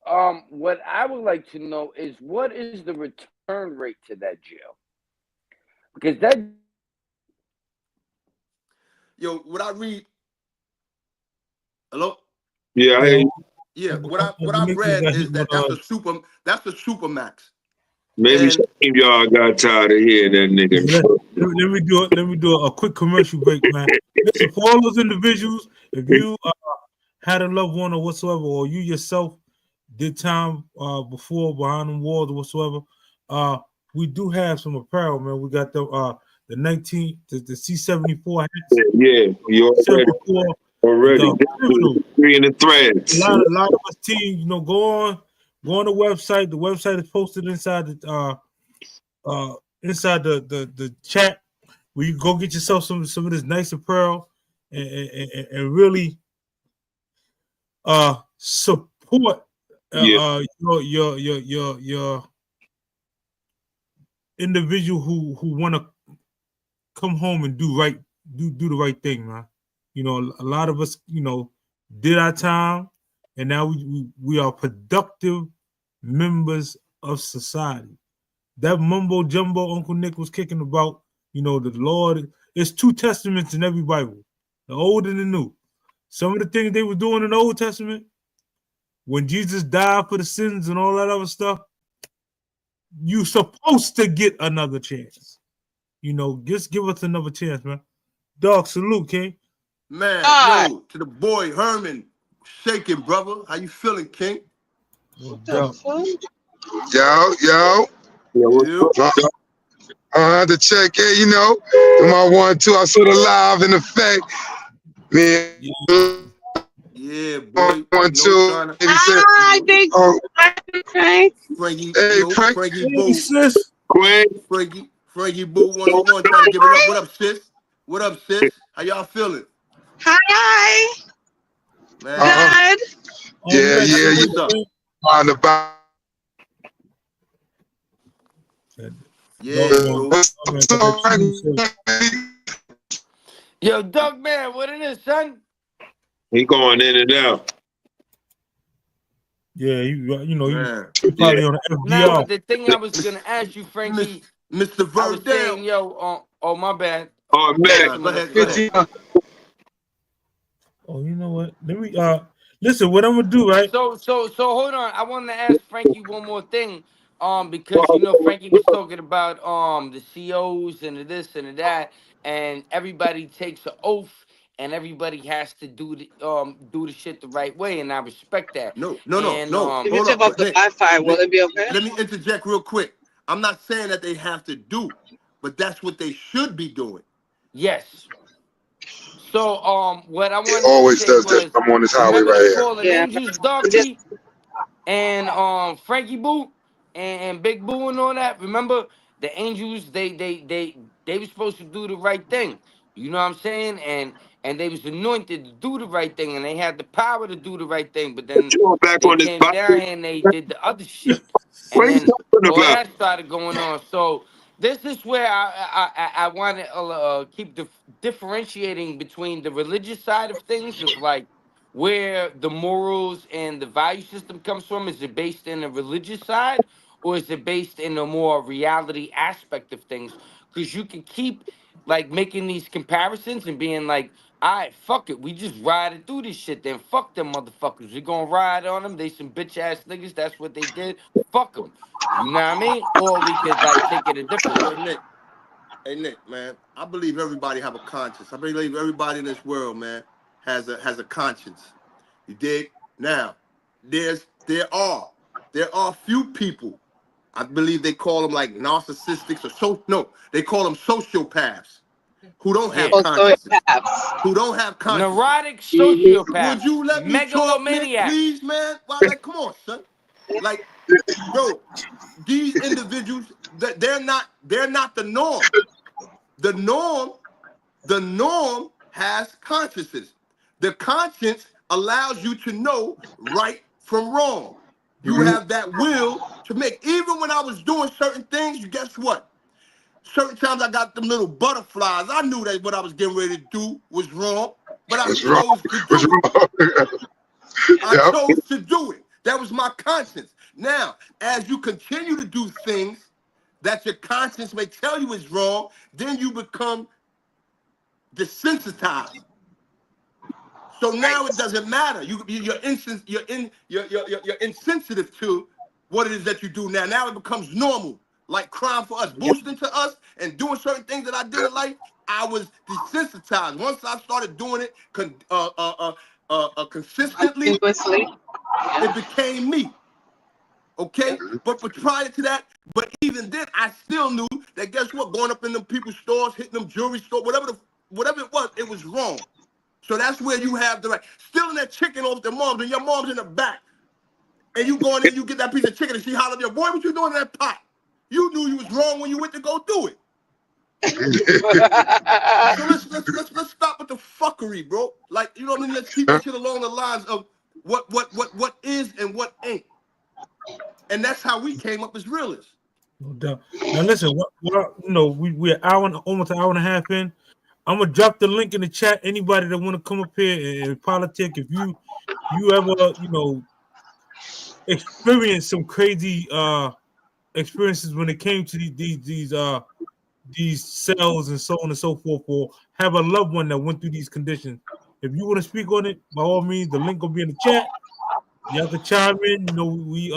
what I would like to know is what is the return rate to that jail? Because that. Yo, what I read. Hello. Yeah, I hear you. Yeah, what I read is that's a super max. Maybe some y'all got tired of hearing that nigga. Let me do a quick commercial break, man. Listen, for all those individuals, if you had a loved one or whatsoever, or you yourself did time before behind the walls or whatsoever, we do have some apparel, man. We got the C-74 hats. Yeah, you already. Three in the threads. A lot of us team, go on the website. The website is posted inside the chat, where you go get yourself some of this nice apparel and really support your individual who want to come home and do the right thing, man. A lot of us, did our time, and now we are productive members of society. That mumbo jumbo Uncle Nick was kicking about, the Lord. It's 2 testaments in every Bible, the Old and the New. Some of the things they were doing in the Old Testament, when Jesus died for the sins and all that other stuff, you supposed to get another chance. Just give us another chance, man. Dog, salute, King. Man, yo, to the boy Herman, shaking, brother. How you feeling, King? Yo. I had to check in, my 1-2. I saw the live in effect. Yeah, boy. 1-2. Hi, big Frank. Frankie, Frank. Frankie Boo. Frankie Boo 101 trying to give it up. What up, sis? What up, sis? How y'all feeling? Hi. Man. Yeah. on the back. Yeah, bro. Yo, Doug, man, what it is, son? He going in and out. Yeah, you know, Man. you probably on the Nah, FDR. but the thing I was gonna ask you, Frankie, Mr. I was saying, Verdell. yo, oh my bad. Oh, man. Go ahead. Oh, you know what? Let me listen. What I'm gonna do, right? So hold on. I wanted to ask Frankie one more thing. Because you know Frankie was talking about the COs and the this and the that, and everybody takes an oath and everybody has to do the shit the right way, and I respect that. No. And If you Hold take up. off the Wi-Fi, will it be okay? Let me interject real quick. I'm not saying that they have to do, but that's what they should be doing. yes. So what I It wanted to always say does that. was, I'm on this highway remember right the here. Fallen Yeah. Angels, Dog Just P? And Frankie Boo and Big Boo and all that. Remember the Angels? They were supposed to do the right thing. You know what I'm saying? And they was anointed to do the right thing, and they had the power to do the right thing. But then You back they on this came bike? down here and they did the other shit, What and are you then talking all about? that started going on. So this is where I want to keep differentiating between the religious side of things of like where the morals and the value system comes from. Is it based in the religious side, or is it based in the more reality aspect of things? Because you can keep like making these comparisons and being like, all right, fuck it, we just ride it through this shit, then fuck them motherfuckers, we gonna ride on them, they some bitch ass niggas, that's what they did, fuck them, you know what I mean? Or we could like take it a different way. Hey Nick, man. I believe everybody have a conscience. I believe everybody in this world, man, has a conscience. You dig? Now, there are few people. I believe they call them like narcissistics they call them sociopaths who don't have Yeah. also consciences. paths. Who don't have consciences. Neurotic sociopath, Would you let me talk, Nick, megalomaniac. please, man? Well, like, come on, son. Like, bro, these individuals, they're not the norm. The norm has consciences. The conscience allows you to know right from wrong. You have that will to make. Even when I was doing certain things, guess what? Certain times I got them little butterflies. I knew that what I was getting ready to do was wrong, but I What's wrong? chose to What's do it. wrong? I Yep. chose to do it. That was my conscience. Now, as you continue to do things that your conscience may tell you is wrong, then you become desensitized. So now it doesn't matter. You're insensitive to what it is that you do now. Now it becomes normal, like crime for us, boosting to us and doing certain things that I did in life. I was desensitized. Once I started doing it consistently, Continuously. it became me. Okay, but prior to that, but even then, I still knew that. Guess what? Going up in them people's stores, hitting them jewelry store, whatever it was wrong. So that's where you have the right. Stealing that chicken off their moms, and your mom's in the back, and you go in there, you get that piece of chicken, and she holler at your boy, what you doing in that pot? You knew you was wrong when you went to go do it. So let's stop with the fuckery, bro. Like, you know what I mean? Let's keep that shit along the lines of what is and what ain't. And that's how we came up as realists. No doubt. Now listen, you know, we're almost an hour and a half in. I'm gonna drop the link in the chat. Anybody that want to come up here and politic, if you ever, you know, experience some crazy experiences when it came to these cells and so on and so forth, or have a loved one that went through these conditions. If you want to speak on it, by all means, the link will be in the chat. Y'all can chime in. You know, we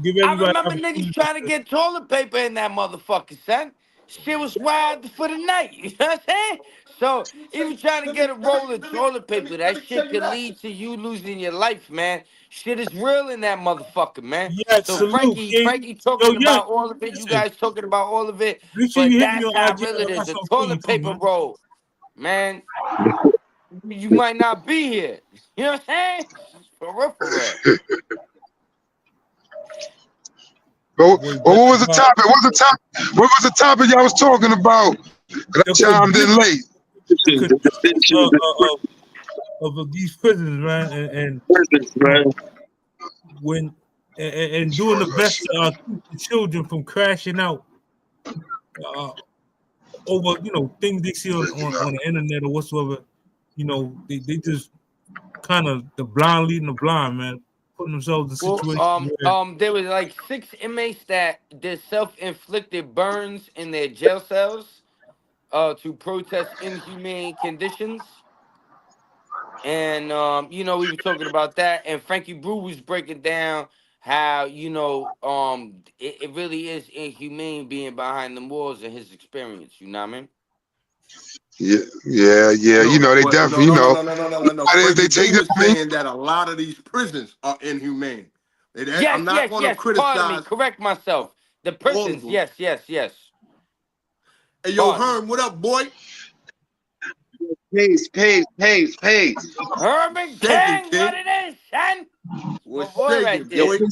give I everybody remember niggas trying to get toilet paper in that motherfucker, son. Shit was wild for the night. You know what I'm saying? So even trying to get a roll of toilet paper, that shit could lead to you losing your life, man. Shit is real in that motherfucker, man. Yeah, So salute, King. Frankie talking Yo, yeah, about all of it. You listen, guys talking about all of it. make sure But you hit me that's on how IG. real I it is. got A something for you toilet too, paper man. roll, man. You might not be here. You know what I'm saying? For real. What was the topic? What was the topic y'all was talking about? I chimed in late. Of these prisons, man, and man. when and doing the best to keep the children from crashing out over things they see on the internet or whatsoever. They just kind of the blind leading the blind, man, putting themselves in situations where There was like 6 inmates that did self-inflicted burns in their jail cells to protest inhumane conditions. And we were talking about that, and Frankie Brew was breaking down how it really is inhumane being behind the walls in his experience. You know what I mean? Yeah. You know, they definitely, No. they Frankie take Boo that. was saying that a lot of these prisons are inhumane. I'm not going to Pardon me. criticize Correct myself. The all of prisons. them. Yes. Hey, yo, Pardon me. Herm, what up, boy? Pace. Herman Shaking, King, what King. it is, son? What's My boy right shaking, there. boy?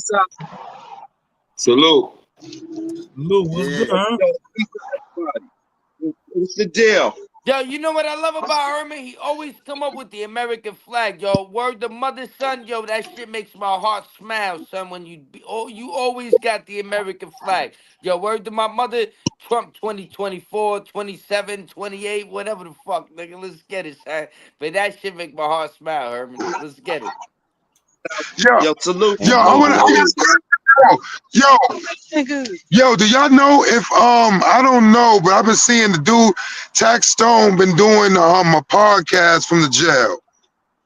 Salute. Lou, what's Yeah. good, huh? What's the deal? Yo, you know what I love about Herman? He always come up with the American flag. Yo, word to mother, son. Yo, that shit makes my heart smile, son. When you always got the American flag. Yo, word to my mother. Trump 2024, 27, 28, whatever the fuck, nigga. Let's get it, son. But that shit make my heart smile, Herman. Let's get it. Yo, salute. I want to. Yo, do y'all know if I don't know, but I've been seeing the dude Tax Stone been doing a podcast from the jail.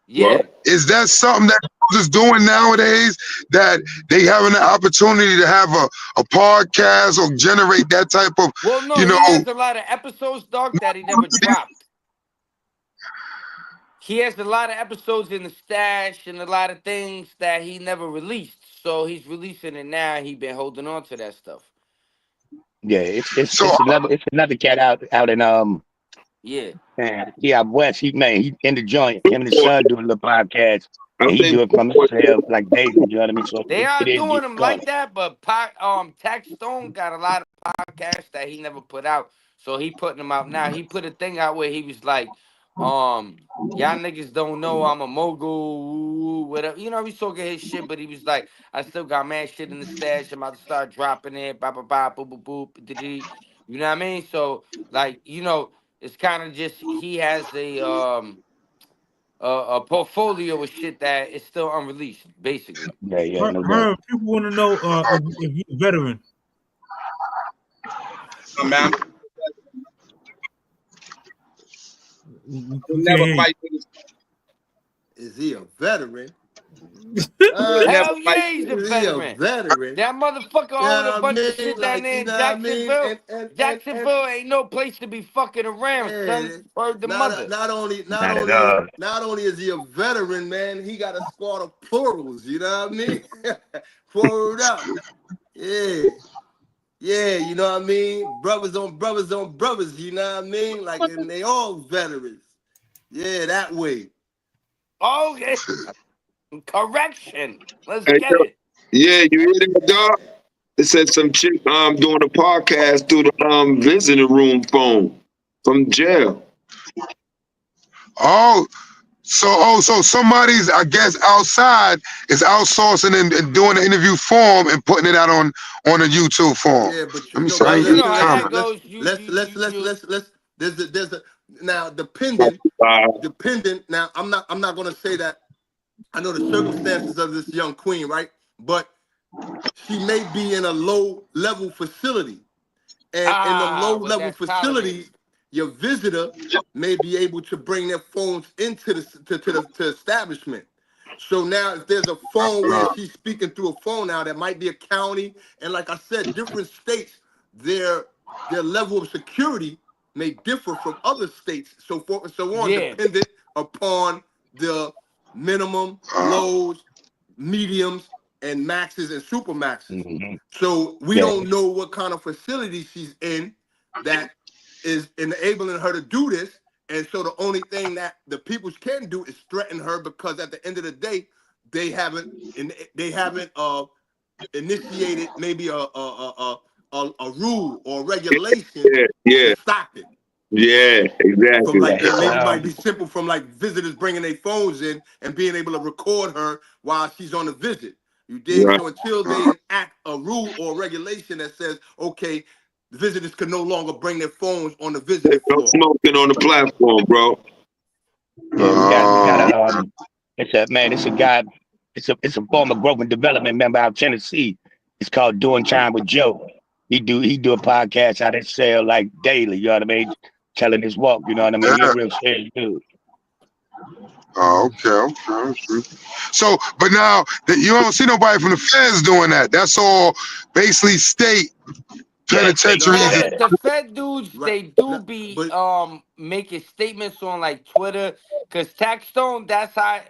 Yeah. Is that something that is doing nowadays? That they having the opportunity to have a podcast or generate that type of Well, no, he has a lot of episodes, dog, that he never dropped. He has a lot of episodes in the stash and a lot of things that he never released. So he's releasing it now. He been holding on to that stuff. Yeah, it's another cat out in Yeah. out west. He in the joint. Him and his son do a little podcast, I and he think do it from his cell like daily. You know what I mean? So They it are is doing getting them going. like that, but Tax Stone got a lot of podcasts that he never put out. So he putting them out now. He put a thing out where he was like, y'all niggas don't know I'm a mogul, whatever. You know, he's talking his shit, but he was like, I still got mad shit in the stash. I'm about to start dropping it, boop, boop, boop, dee. You know what I mean? So, like, it's kind of just he has a portfolio of shit that is still unreleased, basically. Yeah, no doubt. People want to know if you're a veteran. man. We Never can't fight. Is he a veteran? Hell yeah, he's a Is he a veteran. veteran? That motherfucker owned a Yeah, I bunch of mean, shit down like, there you in know what I mean? Jacksonville. And Jacksonville ain't no place to be fucking around, son. hey, Word the mother. not only Not at all. is he a veteran, man, he got a squad of plurals, you know what I mean? Word up. Yeah, you know what I mean? Brothers on brothers, you know what I mean? Like, and they all veterans. Yeah, that way. Okay. Correction. Let's Hey, get yo, it. yeah, you hear that, dog? It said some chick doing a podcast through the visiting room phone from jail. So somebody's, I guess, outside is outsourcing and doing the interview form and putting it out on a YouTube form. Yeah, but Let me see. Well, I you get know how that comment. goes. Let's there's a now dependent now I'm not gonna say that I know the circumstances of this young queen, right? But she may be in a low level facility. And in them low well, level that's tolerated. facilities, your visitor may be able to bring their phones into the establishment. So now if there's a phone where she's speaking through a phone now, that might be a county. And like I said, different states, their level of security may differ from other states, so forth and so on, dependent upon the minimum, lows, mediums, and maxes and super maxes. Mm-hmm. So we don't know what kind of facility she's in that is enabling her to do this. And so the only thing that the people can do is threaten her, because at the end of the day, they haven't initiated maybe a rule or regulation to stop it. Yeah, exactly. From like it might be simple from like visitors bringing their phones in and being able to record her while she's on a visit. You dig? Right. So until they enact a rule or regulation that says, okay, visitors can no longer bring their phones on the visiting No floor. smoking on the platform, bro. Yeah, we got Uh, it's a man, it's a guy, it's a form of growth and development member out of Tennessee. It's called Doing Time with Joe. He do a podcast out of cell like daily, you know what I mean? Telling his walk, you know what I mean? He a yeah. real serious dude. Okay. So, but now that you don't see nobody from the feds doing that. That's all basically state Yeah, they fake No, Now penitentiaries. yeah. the Fed dudes, right. they do No, be but making statements on like Twitter, cause Taxstone, that's how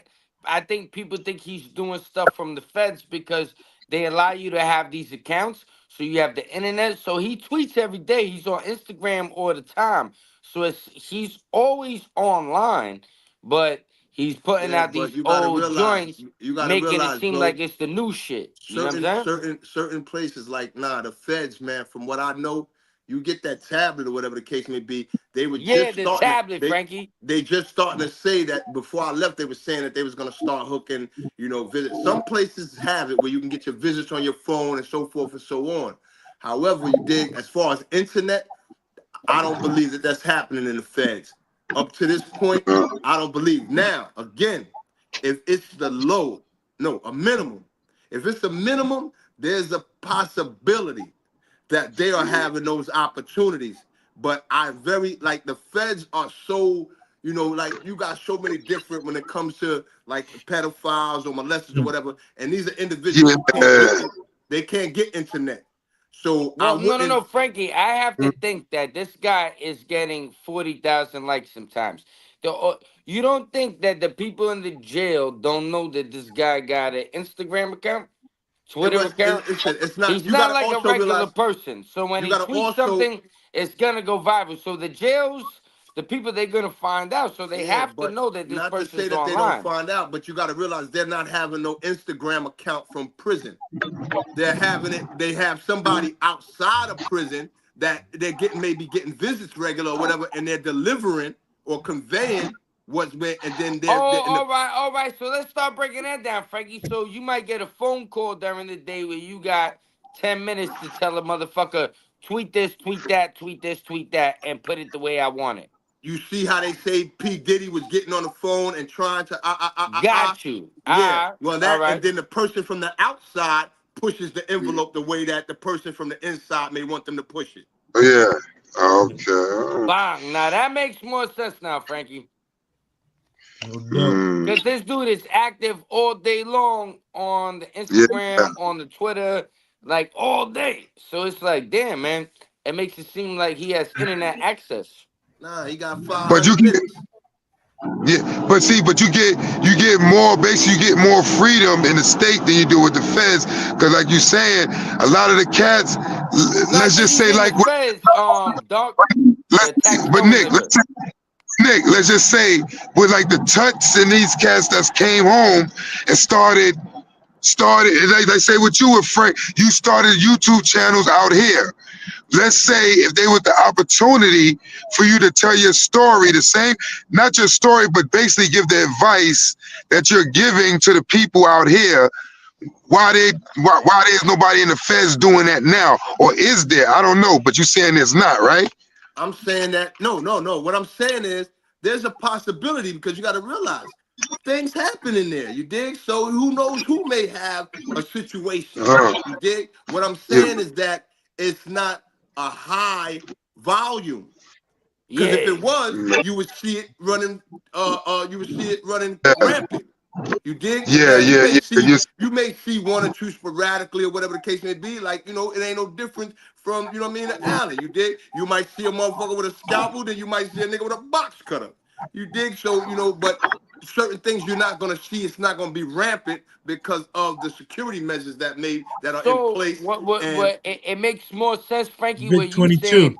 I think people think he's doing stuff from the Feds because they allow you to have these accounts, so you have the internet. So he tweets every day. He's on Instagram all the time, so he's always online, but he's putting yeah, out but these you gotta old realize, joints, making it seem bro, like it's the new shit. You know what I'm certain saying? certain certain places like the feds, man, from what I know, you get that tablet or whatever the case may be, they were Yeah, just the starting to tablet, Frankie. they just starting to say that before I left, they were saying that they was gonna start hooking, visits. Some places have it where you can get your visits on your phone and so forth and so on. However, you dig, as far as internet, I don't believe that that's happening in the feds. Up to this point, I don't believe. Now, again, if it's the low, no, a minimum. If it's a minimum, there's a possibility that they are having those opportunities. But I very like the feds are so, like you got so many different when it comes to like pedophiles or molesters or whatever. And these are individuals who can't Yeah. get they can't get internet. So I Well, no, wouldn't. Frankie. I have to think that this guy is getting 40,000 likes sometimes. You don't think that the people in the jail don't know that this guy got an Instagram account, It Twitter was. account? It's not. He's You not gotta like a also regular realize. person. So when You he gotta tweets also. something, it's gonna go viral. So the jails, the people, they're gonna find out. So they Yeah, have to but know that this not to say person's that they don't online. find out, but you gotta realize they're not having no Instagram account from prison. They're having it. They have somebody outside of prison that they're getting maybe getting visits regular or whatever, and they're delivering or conveying what's been, and then they're Oh, in the. all right. So let's start breaking that down, Frankie. So you might get a phone call during the day where you got 10 minutes to tell a motherfucker, tweet this, tweet that, tweet this, tweet that, and put it the way I want it. You see how they say P Diddy was getting on the phone and trying to Got you. Yeah, well All that and right. then the person from the outside pushes the envelope the way that the person from the inside may want them to push it. Yeah. Okay. Bang. Now that makes more sense now, Frankie. No doubt. Mm, Because this dude is active all day long on the yeah. Instagram, on the Twitter, like all day. So it's like, damn, man. It makes it seem like he has internet access. Nah, he got But you 500 get minutes. yeah, but see, but you get more basically you get more freedom in the state than you do with the feds. Cause like you saying, a lot of the cats, No, I let's think just he's say in the like feds, Doc, the but Taxstone Nick, nigga. let's just say with like the Tuts and these cats that came home and started like they say with you with Frank, you started YouTube channels out here. Let's say if they with the opportunity for you to tell your story, the same, not your story, but basically give the advice that you're giving to the people out here. Why there's nobody in the feds doing that now, or is there? I don't know, but you're saying there's not, right? I'm saying that no. What I'm saying is there's a possibility because you got to realize things happen in there. You dig? So who knows who may have a situation. Uh, You dig? What I'm yeah, saying is that it's not a high volume. Because if Yeah. it was, you would see it running. You would see it running yeah, rampant. You dig? yeah, Now yeah, yeah. you may see one or two sporadically or whatever the case may be. Like it ain't no different from the alley. You dig? You might see a motherfucker with a scalpel, then you might see a nigga with a box cutter. You dig? So but certain things you're not gonna see. It's not gonna be rampant because of the security measures that are in So place. And it makes more sense, Frankie, where Big you 22. saying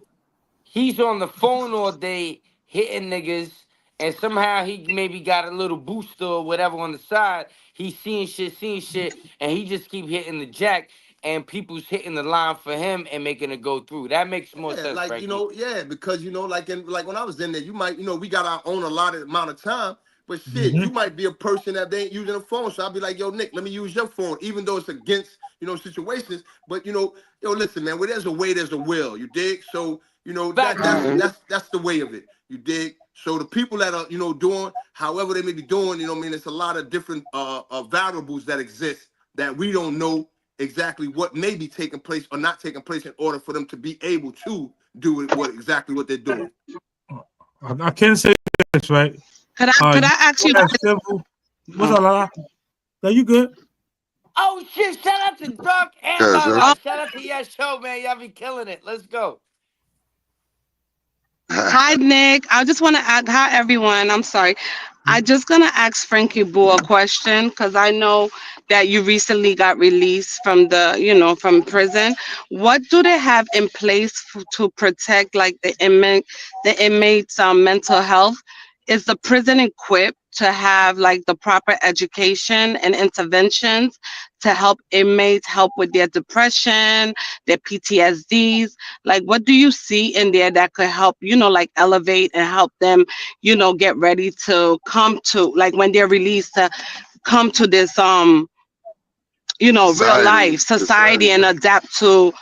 he's on the phone all day hitting niggas, and somehow he maybe got a little booster or whatever on the side. He's seeing shit, and he just keep hitting the jack, and people's hitting the line for him and making it go through. That makes more yeah, sense, Frankie. because like when I was in there, you might we got our own allotted amount of time. But shit, you might be a person that they ain't using a phone. So I'll be like, yo, Nick, let me use your phone, even though it's against, situations. But yo, listen, man, where there's a way, there's a will. You dig? So, that's the way of it. You dig? So the people that are, doing however they may be doing, it's a lot of different variables that exist that we don't know exactly what may be taking place or not taking place in order for them to be able to do exactly what they're doing. I can say this, right? Could I ask you? What's up, Lala? Are you good? Oh shit! Shout out to Doc and Lala. Shout out to your show, man. Y'all be killing it. Let's go. Hi, Nick. I just want to add, hi, everyone. I'm sorry. I just going to ask Frankie Boo a question because I know that you recently got released from from prison. What do they have in place to protect like the inmates' mental health? Is the prison equipped to have like the proper education and interventions to help inmates help with their depression, their PTSDs? Like, what do you see in there that could help, like elevate and help them, get ready to come to, like when they're released, to come to this, real life society and adapt to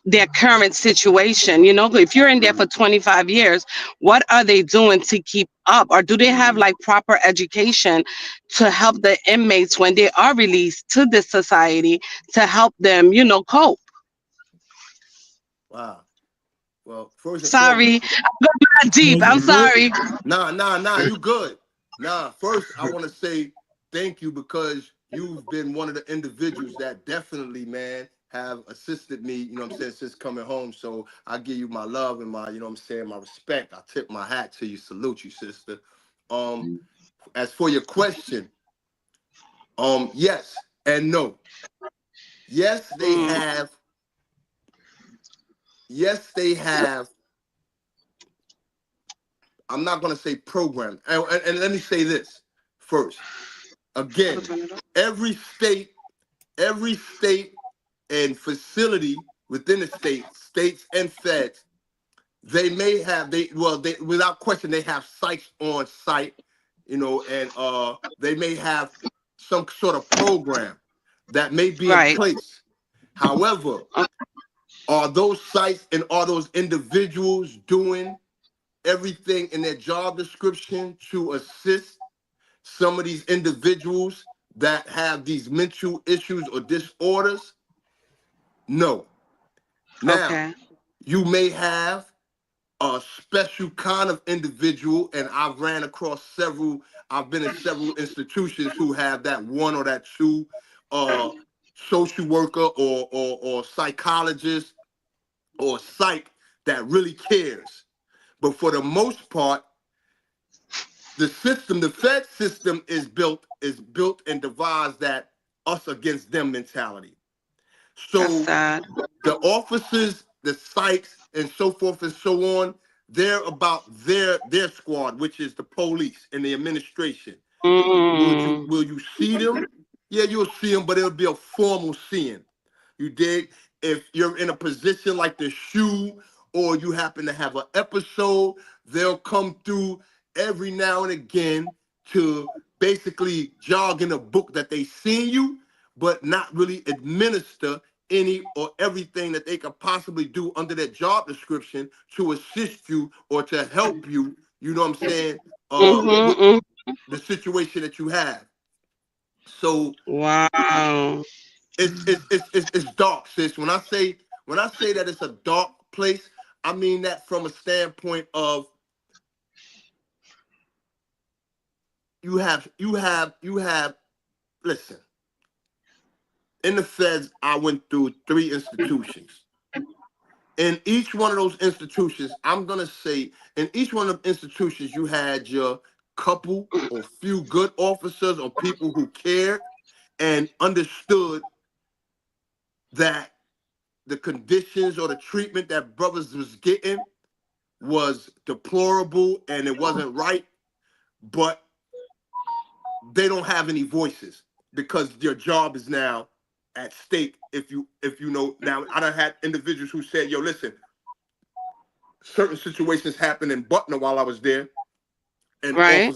their current situation? If you're in there for 25 years, what are they doing to keep up? Or do they have like proper education to help the inmates when they are released to this society to help them, cope? Wow. Well, first and sorry, foremost, I'm going deep. I'm sorry. Nah, you good. First I want to say thank you because you've been one of the individuals that definitely, man, have assisted me, since coming home. So I give you my love and my, my respect. I tip my hat to you, salute you, sister. As for your question, yes and no. Yes, they have. Yes, they have. I'm not going to say program. And let me say this first. Again, every state and facility within the states and feds, they may have, without question, they have sites on site, and they may have some sort of program that may be in place. However, are those sites and are those individuals doing everything in their job description to assist some of these individuals that have these mental issues or disorders? No. Now, you may have a special kind of individual, and I've been in several institutions who have that one or that two social worker or psychologist or psych that really cares. But for the most part, the Fed system is built and devised that us against them mentality. So the officers, the psychs, and so forth and so on, they're about their squad, which is the police and the administration. Will you see them? Yeah, you'll see them, but it'll be a formal seeing. You dig? If you're in a position like the SHU, or you happen to have an episode, they'll come through every now and again to basically jog in a book that they seen you, but not really administer any or everything that they could possibly do under their job description to assist you or to help you, you know what I'm saying, with the situation that you have. So wow, it's dark, sis. When I say that it's a dark place, I mean that from a standpoint of you have listen, in the feds, I went through 3 institutions. In each one of those institutions, I'm going to say, in each one of the institutions, you had your couple or few good officers or people who cared and understood that the conditions or the treatment that brothers was getting was deplorable and it wasn't right, but they don't have any voices because their job is now at stake. If you know, now I done had individuals who said, yo, listen, certain situations happened in Butner while I was there, and Right.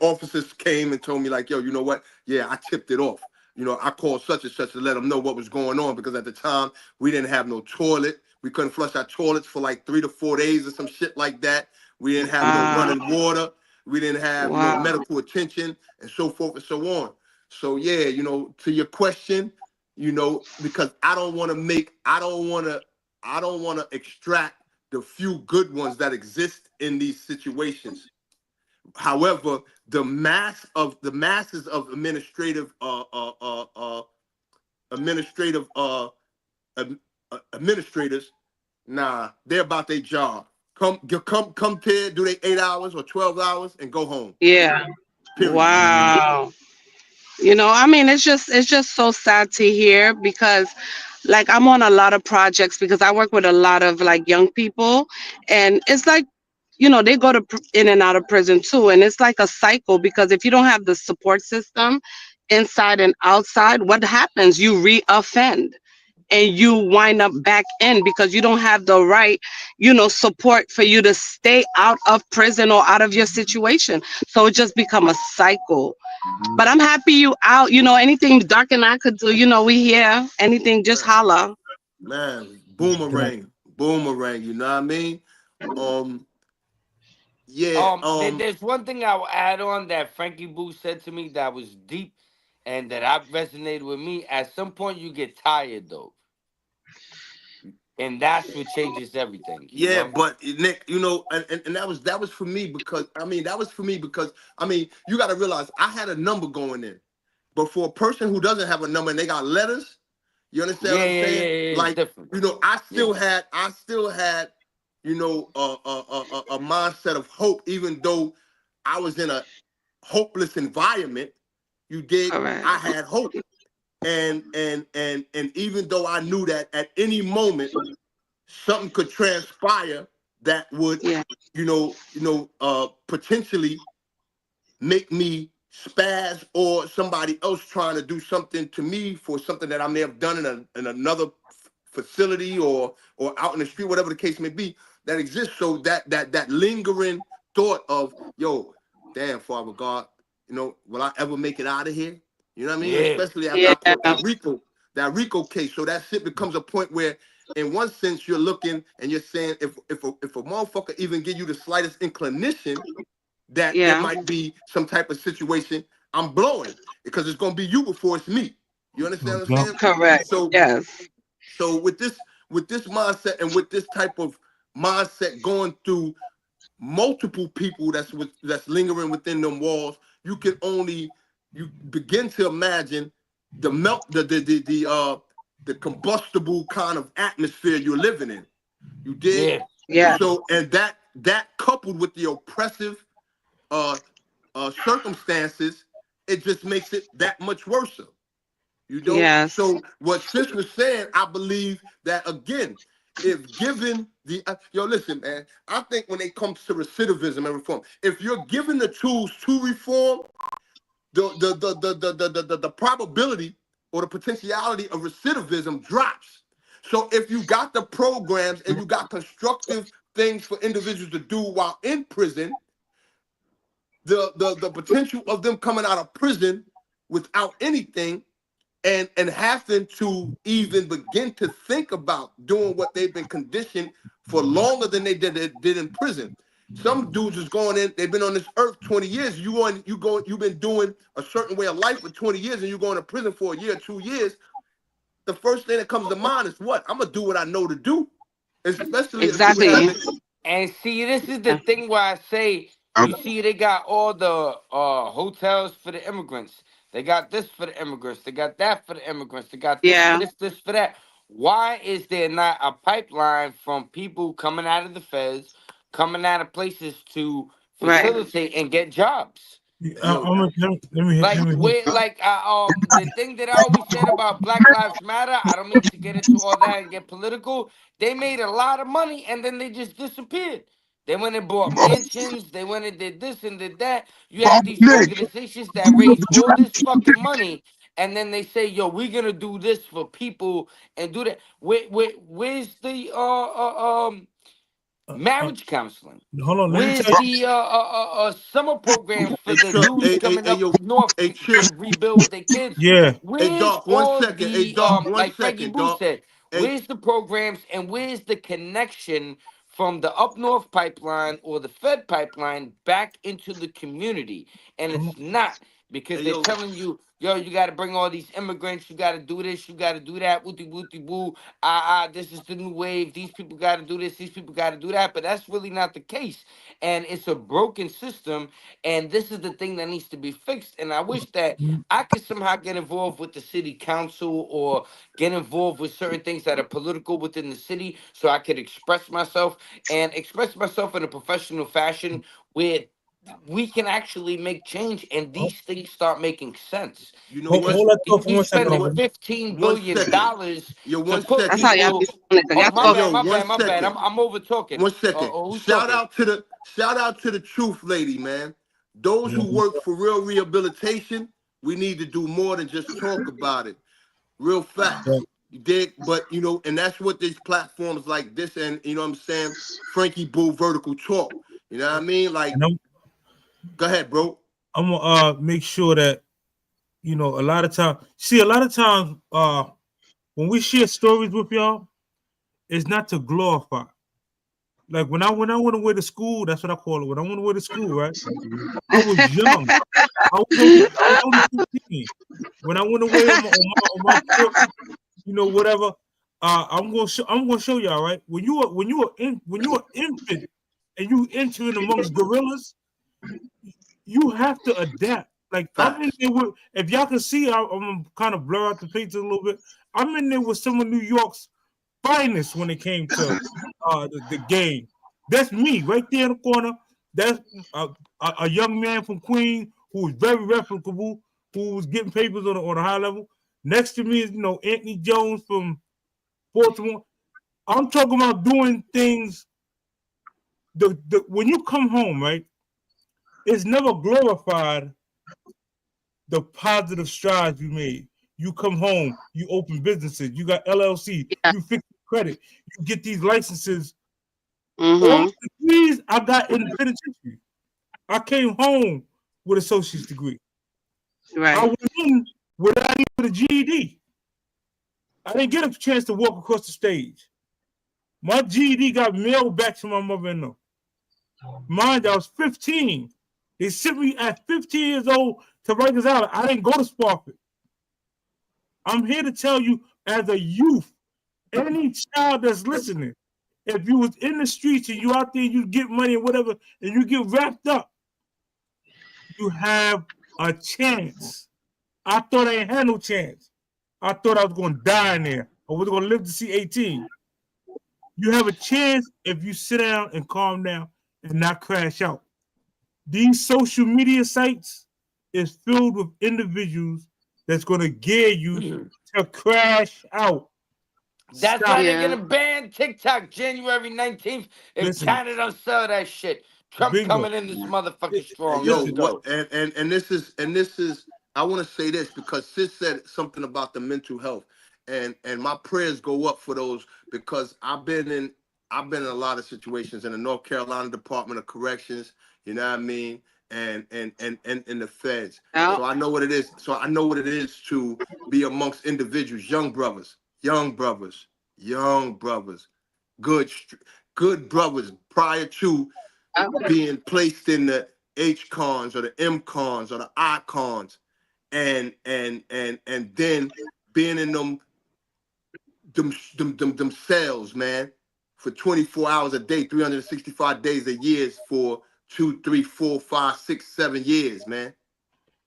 officers came and told me like, yo, you know what? Yeah, I tipped it off. You know, I called such and such to let them know what was going on because at the time we didn't have no toilet. We couldn't flush our toilets for like 3 to 4 days or some shit like that. We didn't have no Wow. running water. We didn't have, Wow. medical attention and so forth and so on. So yeah, to your question, because I don't want to extract the few good ones that exist in these situations. However, the masses of administrative administrators, nah, they're about their job. Come here, do they 8 hours or 12 hours and go home. Yeah. Period. Wow. I mean, it's just so sad to hear because like I'm on a lot of projects because I work with a lot of like young people, and it's like they go to in and out of prison too, and it's like a cycle because if you don't have the support system inside and outside, what happens? You re-offend and you wind up back in because you don't have the right support for you to stay out of prison or out of your situation, so it just become a cycle. But I'm happy you out. Anything Dark and I could do, we here. Anything, just Man, holla. man, boomerang, boomerang. You know what I mean? Um, yeah. There's one thing I will add on that Frankie Boo said to me that was deep, and that I resonated with me. At some point, you get tired though, and that's what changes everything. You Yeah, know. but Nick, and that was for me because you got to realize I had a number going in, but for a person who doesn't have a number and they got letters, you understand Yeah, what I'm yeah, yeah, saying? yeah. It's Like, different. Yeah. I still had, a mindset of hope, even though I was in a hopeless environment. You dig? Correct. I had hope, and even though I knew that at any moment something could transpire that would, Yeah. potentially make me spaz, or somebody else trying to do something to me for something that I may have done in another facility or out in the street, whatever the case may be, that exists. So that lingering thought of, yo, damn, Father God, will I ever make it out of here? You know what I mean? Yeah. Especially after Yeah. I caught that Rico case. So that shit becomes a point where, in one sense, you're looking and you're saying, if a motherfucker even give you the slightest inclination that it Yeah. might be some type of situation, I'm blowing, because it's gonna be you before it's me. You understand what I'm saying? Correct. So Yes. so with this mindset and with this type of mindset going through multiple people that's lingering within them walls, you begin to imagine the melt the combustible kind of atmosphere you're living in. You dig? Yeah. Yeah. So, and that coupled with the oppressive uh circumstances, it just makes it that much worse. Yes. So what Sis was saying, I believe that, again, if given listen, man, I think when it comes to recidivism and reform, if you're given the tools to reform, the probability or the potentiality of recidivism drops. So if you got the programs and you got constructive things for individuals to do while in prison, the potential of them coming out of prison without anything, and having to even begin to think about doing what they've been conditioned for longer than they did in prison. Some dudes is going in, they've been on this earth 20 years. You've been doing a certain way of life for 20 years, and you're going to prison for a year, 2 years. The first thing that comes to mind is what? I'm gonna do what I know to do, especially in a Exactly. situation. And see, this is the thing where I say, I'm, you see, they got all the hotels for the immigrants. They got this for the immigrants. They got that for the immigrants. They got this for Yeah. this for that. Why is there not a pipeline from people coming out of the feds, coming out of places to Right. facilitate and get jobs? Yo, Like where, like the thing that I always said about Black Lives Matter. I don't mean to get into all that and get political. They made a lot of money and then they just disappeared. They went and bought mansions. They went and did this and did that. You have these Nick, organizations that raise all this fucking money, and then they say, "Yo, we're gonna do this for people and do that." Where's the Marriage counseling. Hold on, let me Where's tell you. the summer programs for Hey, the Chip, dudes coming up yo, north hey, to Chip. rebuild with their kids? Yeah. Hey, Where's Doc, one all second. Hey, the Doc, one like Frankie second, Boo Doc. said? Hey, Where's the programs and where's the connection from the up north pipeline or the Fed pipeline back into the community? And it's not, because hey, they're yo, telling you, yo, you got to bring all these immigrants, you got to do this, you got to do that, wooty wooty boo. This is the new wave. These people got to do this, these people got to do that. But that's really not the case. And it's a broken system. And this is the thing that needs to be fixed. And I wish that I could somehow get involved with the city council or get involved with certain things that are political within the city so I could express myself and express myself in a professional fashion where we can actually make change and these things start making sense. you know Hold, what? Because hold that thought for we one You know second, spending what? Uncle. $15 1 billion second. Yo, to 1 put That's second. how y'all be people. doing it. 'Cause Oh, y'all my Hey, talk. bad, yo, my 1 bad, my bad. second. I'm over talking. 1 second. Who's Shout talking? out to the truth lady, man. Those Yeah. who work for real rehabilitation, we need to do more than just talk about it. Real Yeah. facts. You dig? But you know, and that's what these platforms like this and you know what I'm saying, Frankie Boo Vertical Talk. You know what I mean? Like, And go ahead, bro. I'm gonna make sure that a lot of times. See, a lot of times, when we share stories with y'all, it's not to glorify. Like when I went away to school, that's what I call it. When I went away to school, right? I was young. I was only 15. When I went away on my trip, whatever. I'm gonna show y'all, right? When you are infant and you entering amongst gorillas, you have to adapt. Like I'm in Facts. there with, if y'all can see, I'm kind of blur out the picture a little bit. I'm in there with some of New York's finest when it came to the game. That's me right there in the corner. That's a young man from Queens who was very replicable, who was getting papers on a high level. Next to me is Anthony Jones from Baltimore. I'm talking about doing things. When you come home, right? It's never glorified the positive strides you made. You come home, you open businesses, you got LLC, Yeah. you fix credit, you get these licenses. All Mm-hmm. the degrees I got in the penitentiary. I came home with an associate's degree. I Right. went in without even a GED. I didn't get a chance to walk across the stage. My GED got mailed back to my mother-in-law. Mind you, I was 15. They sent me at 15 years old to Rikers Island. I didn't go to Sparford. I'm here to tell you, as a youth, any child that's listening, if you was in the streets and you out there, you get money or whatever, and you get wrapped up, you have a chance. I thought I ain't had no chance. I thought I was going to die in there. I was going to live to see 18. You have a chance if you sit down and calm down and not crash out. These social media sites is filled with individuals that's going to gear you to crash out. That's why Stop. they're Yeah. gonna ban TikTok January 19th if Listen, China don't sell that shit. Trump bingo. coming in this motherfucker Hey, strong. yo, Let's Listen, what go. and this is I want to say this because sis said something about the mental health and my prayers go up for those because I've been in a lot of situations in the North Carolina Department of Corrections, you know what I mean, and in the feds. Yeah. So I know what it is. So I know what it is to be amongst individuals, young brothers, good good brothers prior to being placed in the H cons or the M cons or the I cons and then being in them cells, man, for 24 hours a day, 365 days a year for 2, 3, 4, 5, 6, 7 years, man.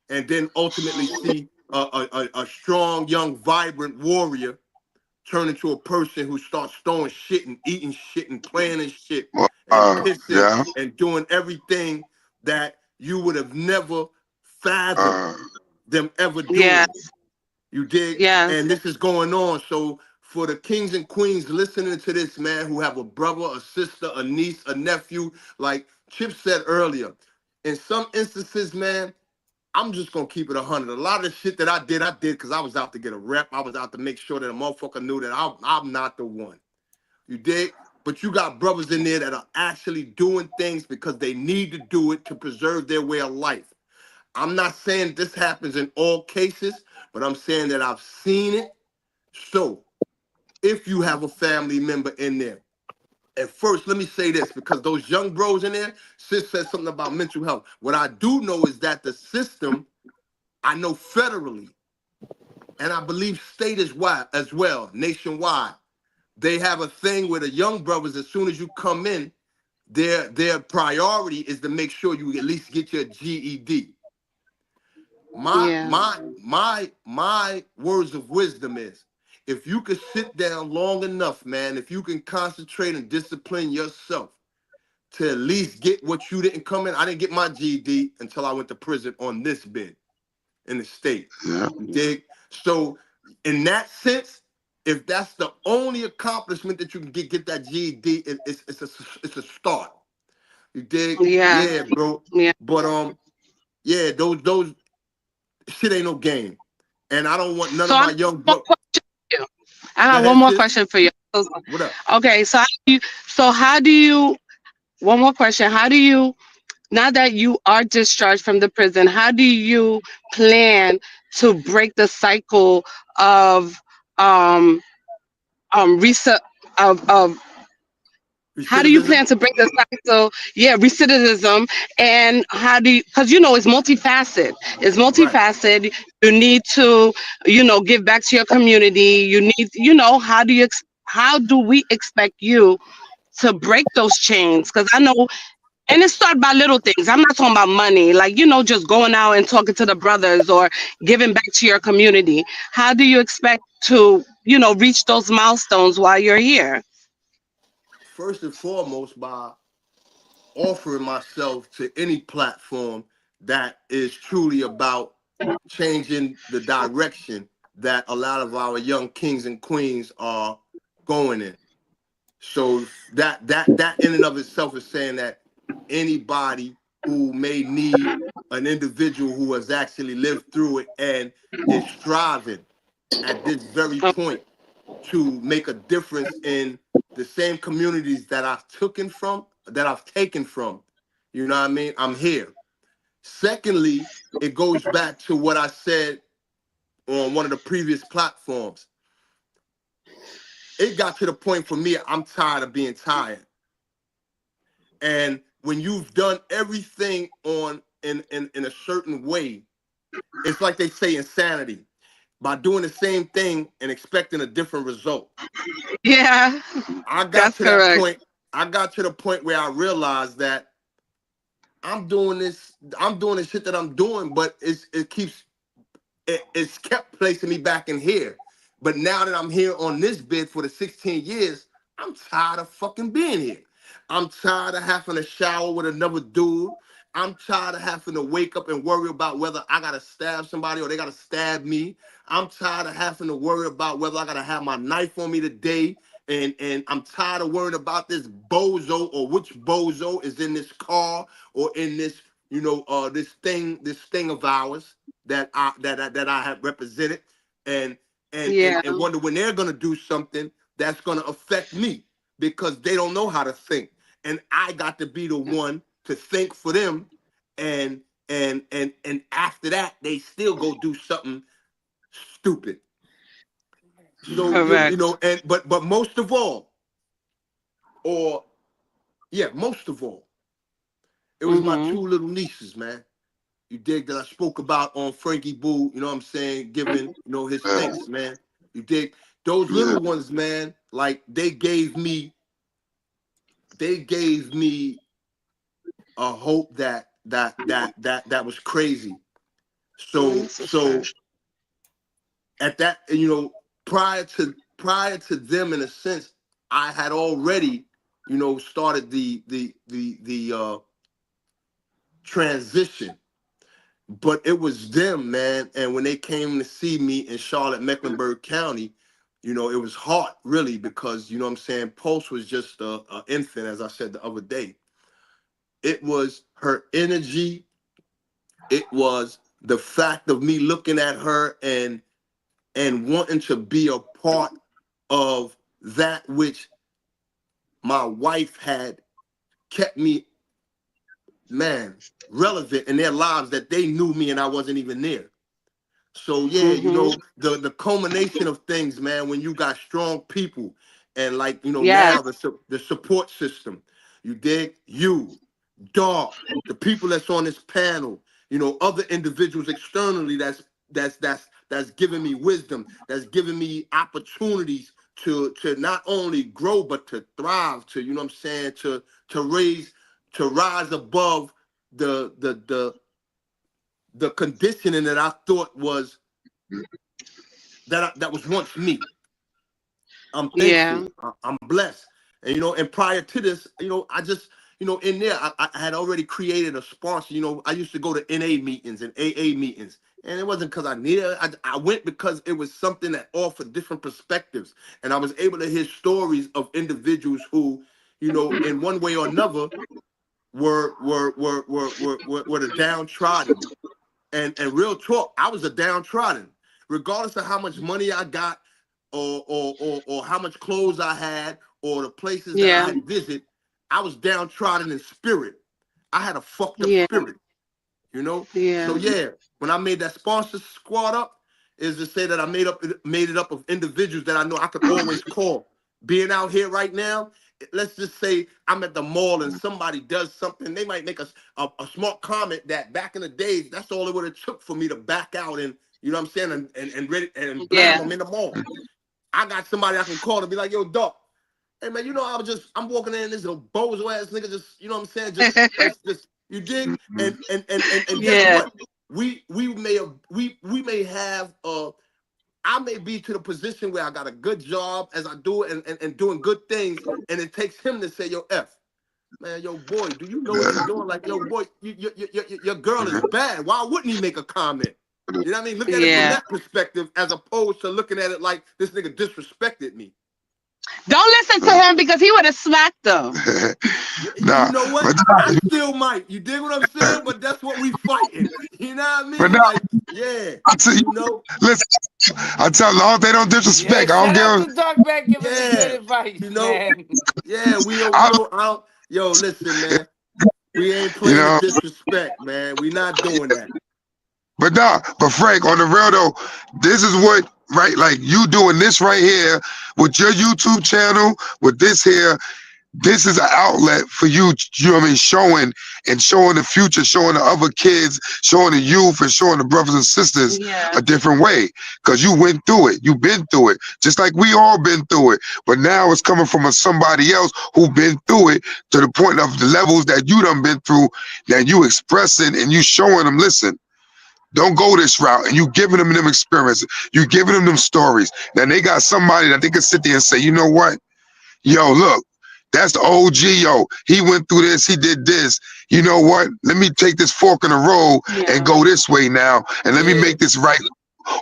And then ultimately see a strong, young, vibrant warrior turn into a person who starts throwing shit and eating shit and playing and shit and pissing Yeah. and doing everything that you would have never fathomed them ever Yes. doing. You dig? Yes. And this is going on. So for the kings and queens listening to this, man, who have a brother, a sister, a niece, a nephew, like Chip said earlier, in some instances, man, I'm just gonna keep it 100. A lot of the shit that I did because I was out to get a rep. I was out to make sure that a motherfucker knew that I'm not the one. You dig? but you got brothers in there that are actually doing things because they need to do it to preserve their way of life. I'm not saying this happens in all cases, but I'm saying that I've seen it. So if you have a family member in there, and first, let me say this, because those young bros in there, sis said something about mental health. What I do know is that the system, I know federally, and I believe state as well, nationwide, they have a thing where the young brothers, as soon as you come in, their priority is to make sure you at least get your GED. Yeah. My words of wisdom is, if you could sit down long enough, man, if you can concentrate and discipline yourself to at least get what you didn't come in. I didn't get my GED until I went to prison on this bid in the state. Yeah. You dig? So in that sense, if that's the only accomplishment that you can get that GED, it's a start. You dig? Yeah. Yeah, bro. Yeah. But yeah, those shit ain't no game. And I don't want none So of I my have young one bro. question for you. I Go have one ahead, more sis. question for you. What up? Okay, how do you one more question. How do you, now that you are discharged from the prison, how do you plan to break the cycle of um reset of how do you Recidivism? plan to break the cycle? Yeah, recidivism, and how do you? Because it's multifaceted. It's Right. multifaceted. You need to, give back to your community. You need, how do we expect you to break those chains? Because I know, and it started by little things. I'm not talking about money, like just going out and talking to the brothers or giving back to your community. How do you expect to, reach those milestones while you're here? First and foremost, by offering myself to any platform that is truly about changing the direction that a lot of our young kings and queens are going in. So that in and of itself is saying that anybody who may need an individual who has actually lived through it and is striving at this very point to make a difference in the same communities that I've taken from. You know what I mean? I'm here. Secondly, it goes back to what I said on one of the previous platforms. It got to the point for me, I'm tired of being tired. And when you've done everything in a certain way, it's like they say insanity. By doing the same thing and expecting a different result. Yeah, I got that's to that correct. point. I got to the point where I realized that I'm doing this shit that I'm doing, but it's kept placing me back in here. But now that I'm here on this bid for the 16 years, I'm tired of fucking being here. I'm tired of having to shower with another dude. I'm tired of having to wake up and worry about whether I gotta stab somebody or they gotta stab me. I'm tired of having to worry about whether I gotta have my knife on me today. And I'm tired of worrying about this bozo or which bozo is in this car or in this, this thing of ours that I have represented, and Yeah, wonder when they're gonna do something that's gonna affect me because they don't know how to think, and I got to be the one to think for them, and after that they still go do something stupid. So correct. and but most of all, or yeah, most of all, it was my Mm-hmm. two little nieces, man. You dig that I spoke about on Frankie Boo, you know what I'm saying, giving, his Yeah. thanks, man. You dig? Those Yeah. little ones, man, like they gave me a hope that was crazy. So This is so fresh. at that, prior to them, in a sense, I had already, started the transition. But it was them, man. And when they came to see me in Charlotte, Mecklenburg County, it was hard, really, because, you know what I'm saying, Pulse was just a infant, as I said the other day. It was her energy. It was the fact of me looking at her and wanting to be a part of that which my wife had kept me, man, relevant in their lives, that they knew me and I wasn't even there. So yeah, you know, the culmination of things, man, when you got strong people and, like, you know, now the support system, you dig, you, Dark, the people that's on this panel, you know, other individuals externally that's giving me wisdom, that's giving me opportunities to not only grow but to thrive, to, you know what I'm saying, to rise above the conditioning that I thought was that was once me. I'm thankful. I'm blessed. And, you know, and prior to this, you know, I just, you know, in there, I had already created a sponsor. You know, I used to go to NA meetings and AA meetings. And it wasn't because I needed it. I went because it was something that offered different perspectives. And I was able to hear stories of individuals who, you know, in one way or another were the downtrodden. And real talk, I was a downtrodden. Regardless of how much money I got, or how much clothes I had, or the places that I had visit, I was downtrodden in spirit. I had a fucked up spirit, you know? So yeah, when I made that sponsor squad up, is to say that I made it up of individuals that I know I could always call. Being out here right now, let's just say I'm at the mall and somebody does something, they might make a smart comment that back in the days, that's all it would have took for me to back out and, you know what I'm saying, and blam them in the mall. I got somebody I can call and be like, yo, Doc, hey man, you know, I'm walking in, this little bozo ass nigga, just, you know what I'm saying, just you dig? And guess what? We may have I may be to the position where I got a good job as I do it and doing good things, and it takes him to say, yo, F, man, yo, boy, do you know what you're doing? Like, yo, boy, your girl is bad. Why wouldn't he make a comment? You know what I mean? Look at it from that perspective, as opposed to looking at it like this nigga disrespected me. Don't listen to him, because he would have smacked them. You know what? I still might. You dig what I'm saying? But that's what we fighting. You know what I mean? Like, yeah. You know? Listen, I tell them, long they don't disrespect. I don't give them. Dog back giving us good advice, you know, man. Yeah, we don't. Yo, listen, man. We ain't playing the disrespect, man. We not doing that. But Frank, on the real though, this is what, right, like you doing this right here with your YouTube channel, with this here, this is an outlet for you, you know what I mean, showing the future, showing the other kids, showing the youth, and showing the brothers and sisters a different way. Because you went through it. You've been through it. Just like we all been through it. But now it's coming from somebody else who been through it, to the point of the levels that you done been through, that you expressing and you showing them, listen, don't go this route, and you giving them experiences. You giving them stories. Then they got somebody that they can sit there and say, you know what? Yo, look, that's the OG, yo. He went through this, he did this. You know what? Let me take this fork in the road and go this way now, and let me make this right.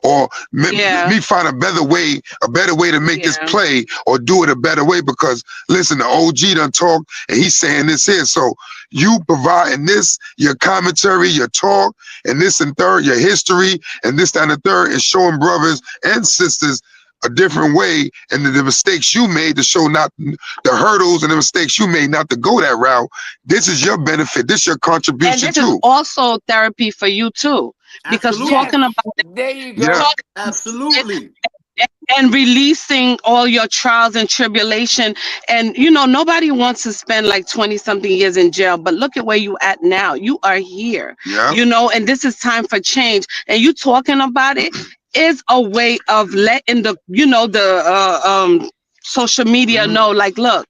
Or let me find a better way to make this play, or do it a better way, because listen, the OG done talk and he's saying this here. So you providing this, your commentary, your talk, and this and third, your history, and this and the third, is showing brothers and sisters a different way, and the mistakes you made to show, not the hurdles and the mistakes you made not to go that route. This is your benefit. This is your contribution and this is also therapy for you too, because talking about it, there you go. Absolutely. And releasing all your trials and tribulation. And you know, nobody wants to spend like 20 something years in jail, but look at where you at now. You are here, you know, and this is time for change. And you talking about it is a way of letting the, you know, the social media know, like, look,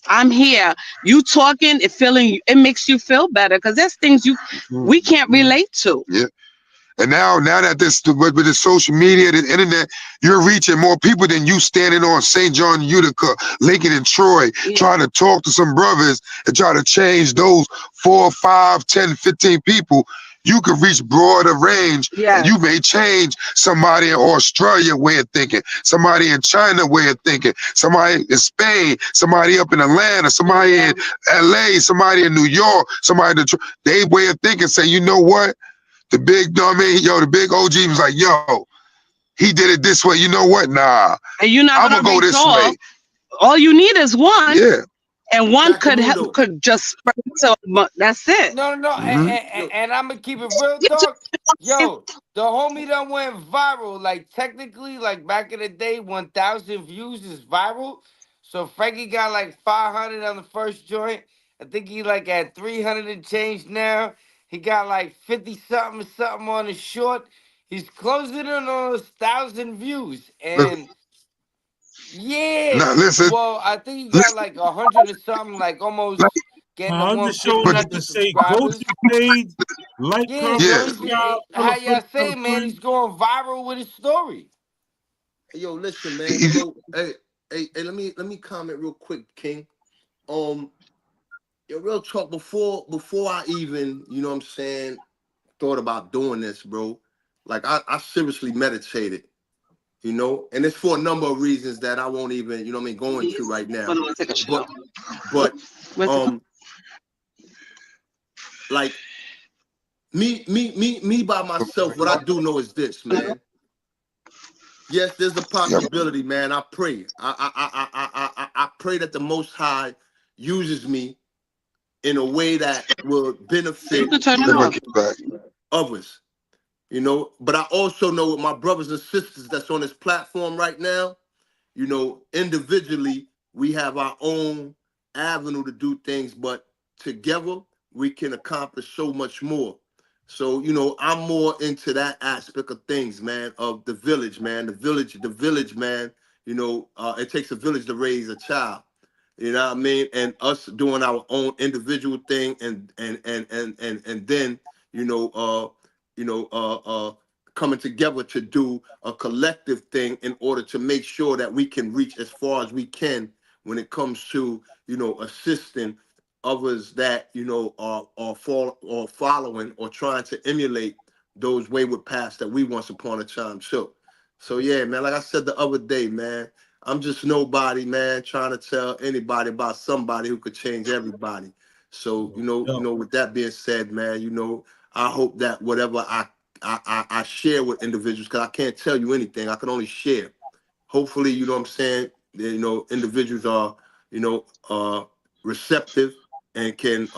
I'm here. You talking, it makes you feel better, because there's things we can't relate to. And now that with the social media, the internet, you're reaching more people than you standing on St. John, Utica, Lincoln, and Troy, trying to talk to some brothers and try to change those 4, 5, 10, 15 people. You could reach broader range, and you may change somebody in Australia way of thinking, somebody in China way of thinking, somebody in Spain, somebody up in Atlanta, somebody in LA, somebody in New York, somebody in they way of thinking, say, you know what? The big dummy, the big OG was like, yo, he did it this way. You know what? Nah, and you're not I'm gonna go this way. All you need is one. Yeah. and one Sacramento. could just spread to, but that's it. No, and I'm gonna keep it real, dog. Yo, the homie done went viral. Like technically, like back in the day, 1,000 views is viral. So Frankie got like 500 on the first joint. I think he like at 300 and change now. He got like 50 something on the short. He's closing in on those 1,000 views. And yeah, Now listen, well, I think he got listen, like 100 or something, like almost getting to I'm just showing up 150 to say go to subscribers. the page, like, Yeah, comment, yo, yeah. he's subscribe, tell a how friend, y'all tell say, a man, friend. he's going viral with his story. Hey, yo, listen, man. You know, hey, let me comment real quick, King. Yo, real talk. Before I even, you know what I'm saying, thought about doing this, bro. Like I seriously meditated, you know, and it's for a number of reasons that I won't even, you know what I mean, go into right now. But like me by myself, what I do know is this, man. Yes, there's a possibility, man. I pray. I pray that the Most High uses me in a way that will benefit others, you know. But I also know with my brothers and sisters that's on this platform right now, you know, individually we have our own avenue to do things, but together we can accomplish so much more. So, you know, I'm more into that aspect of things, man, of the village, man, the village, man. You know, it takes a village to raise a child. You know what I mean? And us doing our own individual thing, and then, coming together to do a collective thing in order to make sure that we can reach as far as we can when it comes to, you know, assisting others that, you know, are following or trying to emulate those wayward paths that we once upon a time took. So yeah, man, like I said the other day, man, I'm just nobody, man, trying to tell anybody about somebody who could change everybody. So, you know, with that being said, man, you know, I hope that whatever I share with individuals, because I can't tell you anything, I can only share. Hopefully, you know what I'm saying, you know, individuals are, you know, receptive and can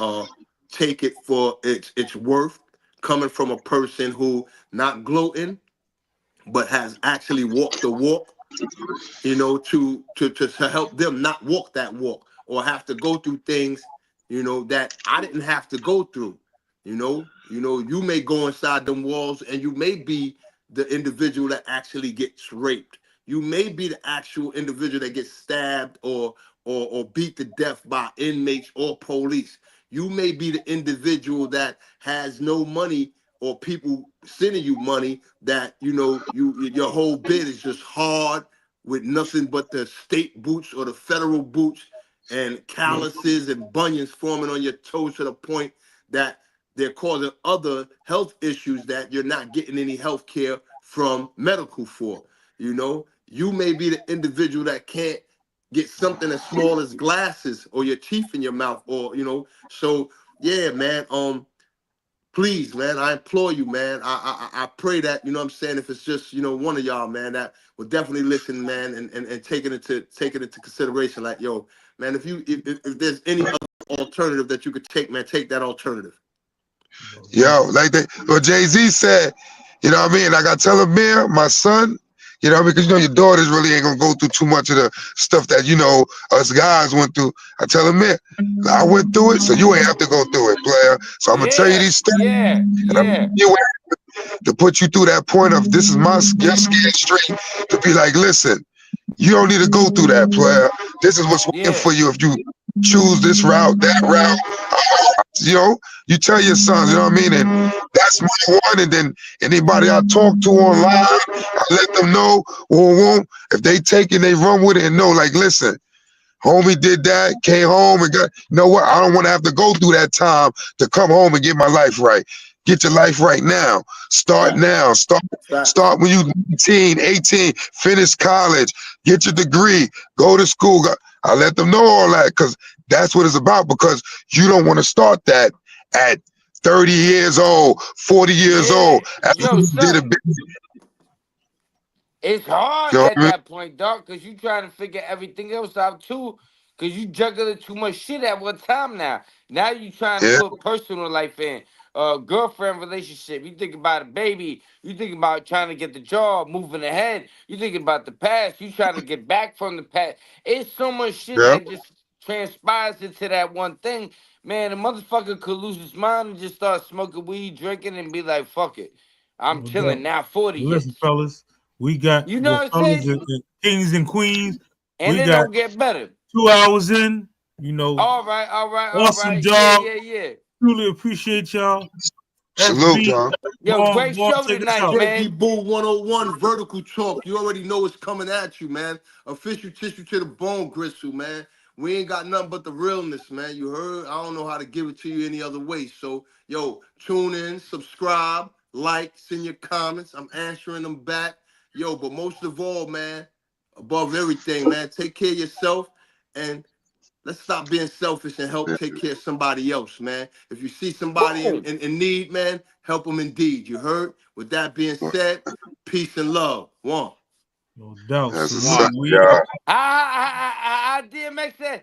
take it for its worth, coming from a person who not gloating, but has actually walked the walk, you know, to help them not walk that walk or have to go through things, you know, that I didn't have to go through. You may go inside them walls and you may be the individual that actually gets raped. You may be the actual individual that gets stabbed or beat to death by inmates or police. You may be the individual that has no money or people sending you money that, you know, your whole bid is just hard with nothing but the state boots or the federal boots and calluses and bunions forming on your toes to the point that they're causing other health issues that you're not getting any health care from medical for. You know, you may be the individual that can't get something as small as glasses or your teeth in your mouth, or, you know, so yeah, man, please, man, I implore you, man. I pray that, you know what I'm saying, if it's just, you know, one of y'all, man, that will definitely listen, man, and take it into consideration. Like, yo, man, if there's any other alternative that you could take, man, take that alternative. Yo, like what Jay-Z said, you know what I mean? Like I tell Amir, my son, you know, because you know your daughters really ain't gonna go through too much of the stuff that, you know, us guys went through. I tell Amir, I went through it, so you ain't have to go through it, player. So I'm gonna tell you these stories, and I'm you to put you through that point of this is my your scared street, to be like, listen, you don't need to go through that, player. This is what's waiting for you if you choose this route, that route. You know, you tell your sons, you know what I mean? And that's my one. And then anybody I talk to online, I let them know, if they take it, they run with it and know, like, listen, homie did that, came home and got, you know what? I don't want to have to go through that time to come home and get my life right. Get your life right now. Start now. Start when you 19, 18, finish college, get your degree, go to school. I let them know all that because that's what it's about, because you don't want to start that at 30 years old, 40 years old. Yo, son, it's hard you know at that point, dog, because you trying to figure everything else out too. because you juggling too much shit at one time now. Now you trying to Yeah, put personal life in, girlfriend relationship. You think about a baby. You think about trying to get the job, moving ahead. You thinking about the past. You trying to get back from the past. It's so much shit yeah, that just transpires into that one thing. Man, a motherfucker could lose his mind and just start smoking weed, drinking, and be like, fuck it. I'm No chilling doubt. now, 40 Listen, hits. fellas, we got You know well, what I'm fellas saying? and kings and queens. And We it got don't get better. 2 hours in. You know, All right, all right, all awesome right. Yeah, job. yeah, yeah. Truly appreciate y'all. salute, SB, dog. Yo, great Vaughn, show take us tonight, out. Frankie man. Boo 101 Vertical Talk. You already know it's coming at you, man. Official tissue to the bone gristle, man. We ain't got nothing but the realness, man. You heard? I don't know how to give it to you any other way. So, yo, tune in, subscribe, like, send your comments. I'm answering them back. Yo, but most of all, man, above everything, man, take care of yourself and let's stop being selfish and help take care of somebody else, man. If you see somebody Boom. in need, man, help them indeed. You heard? With that being said, peace and love. One. No doubt. That's a Salute. suck One. We job. I DMX said,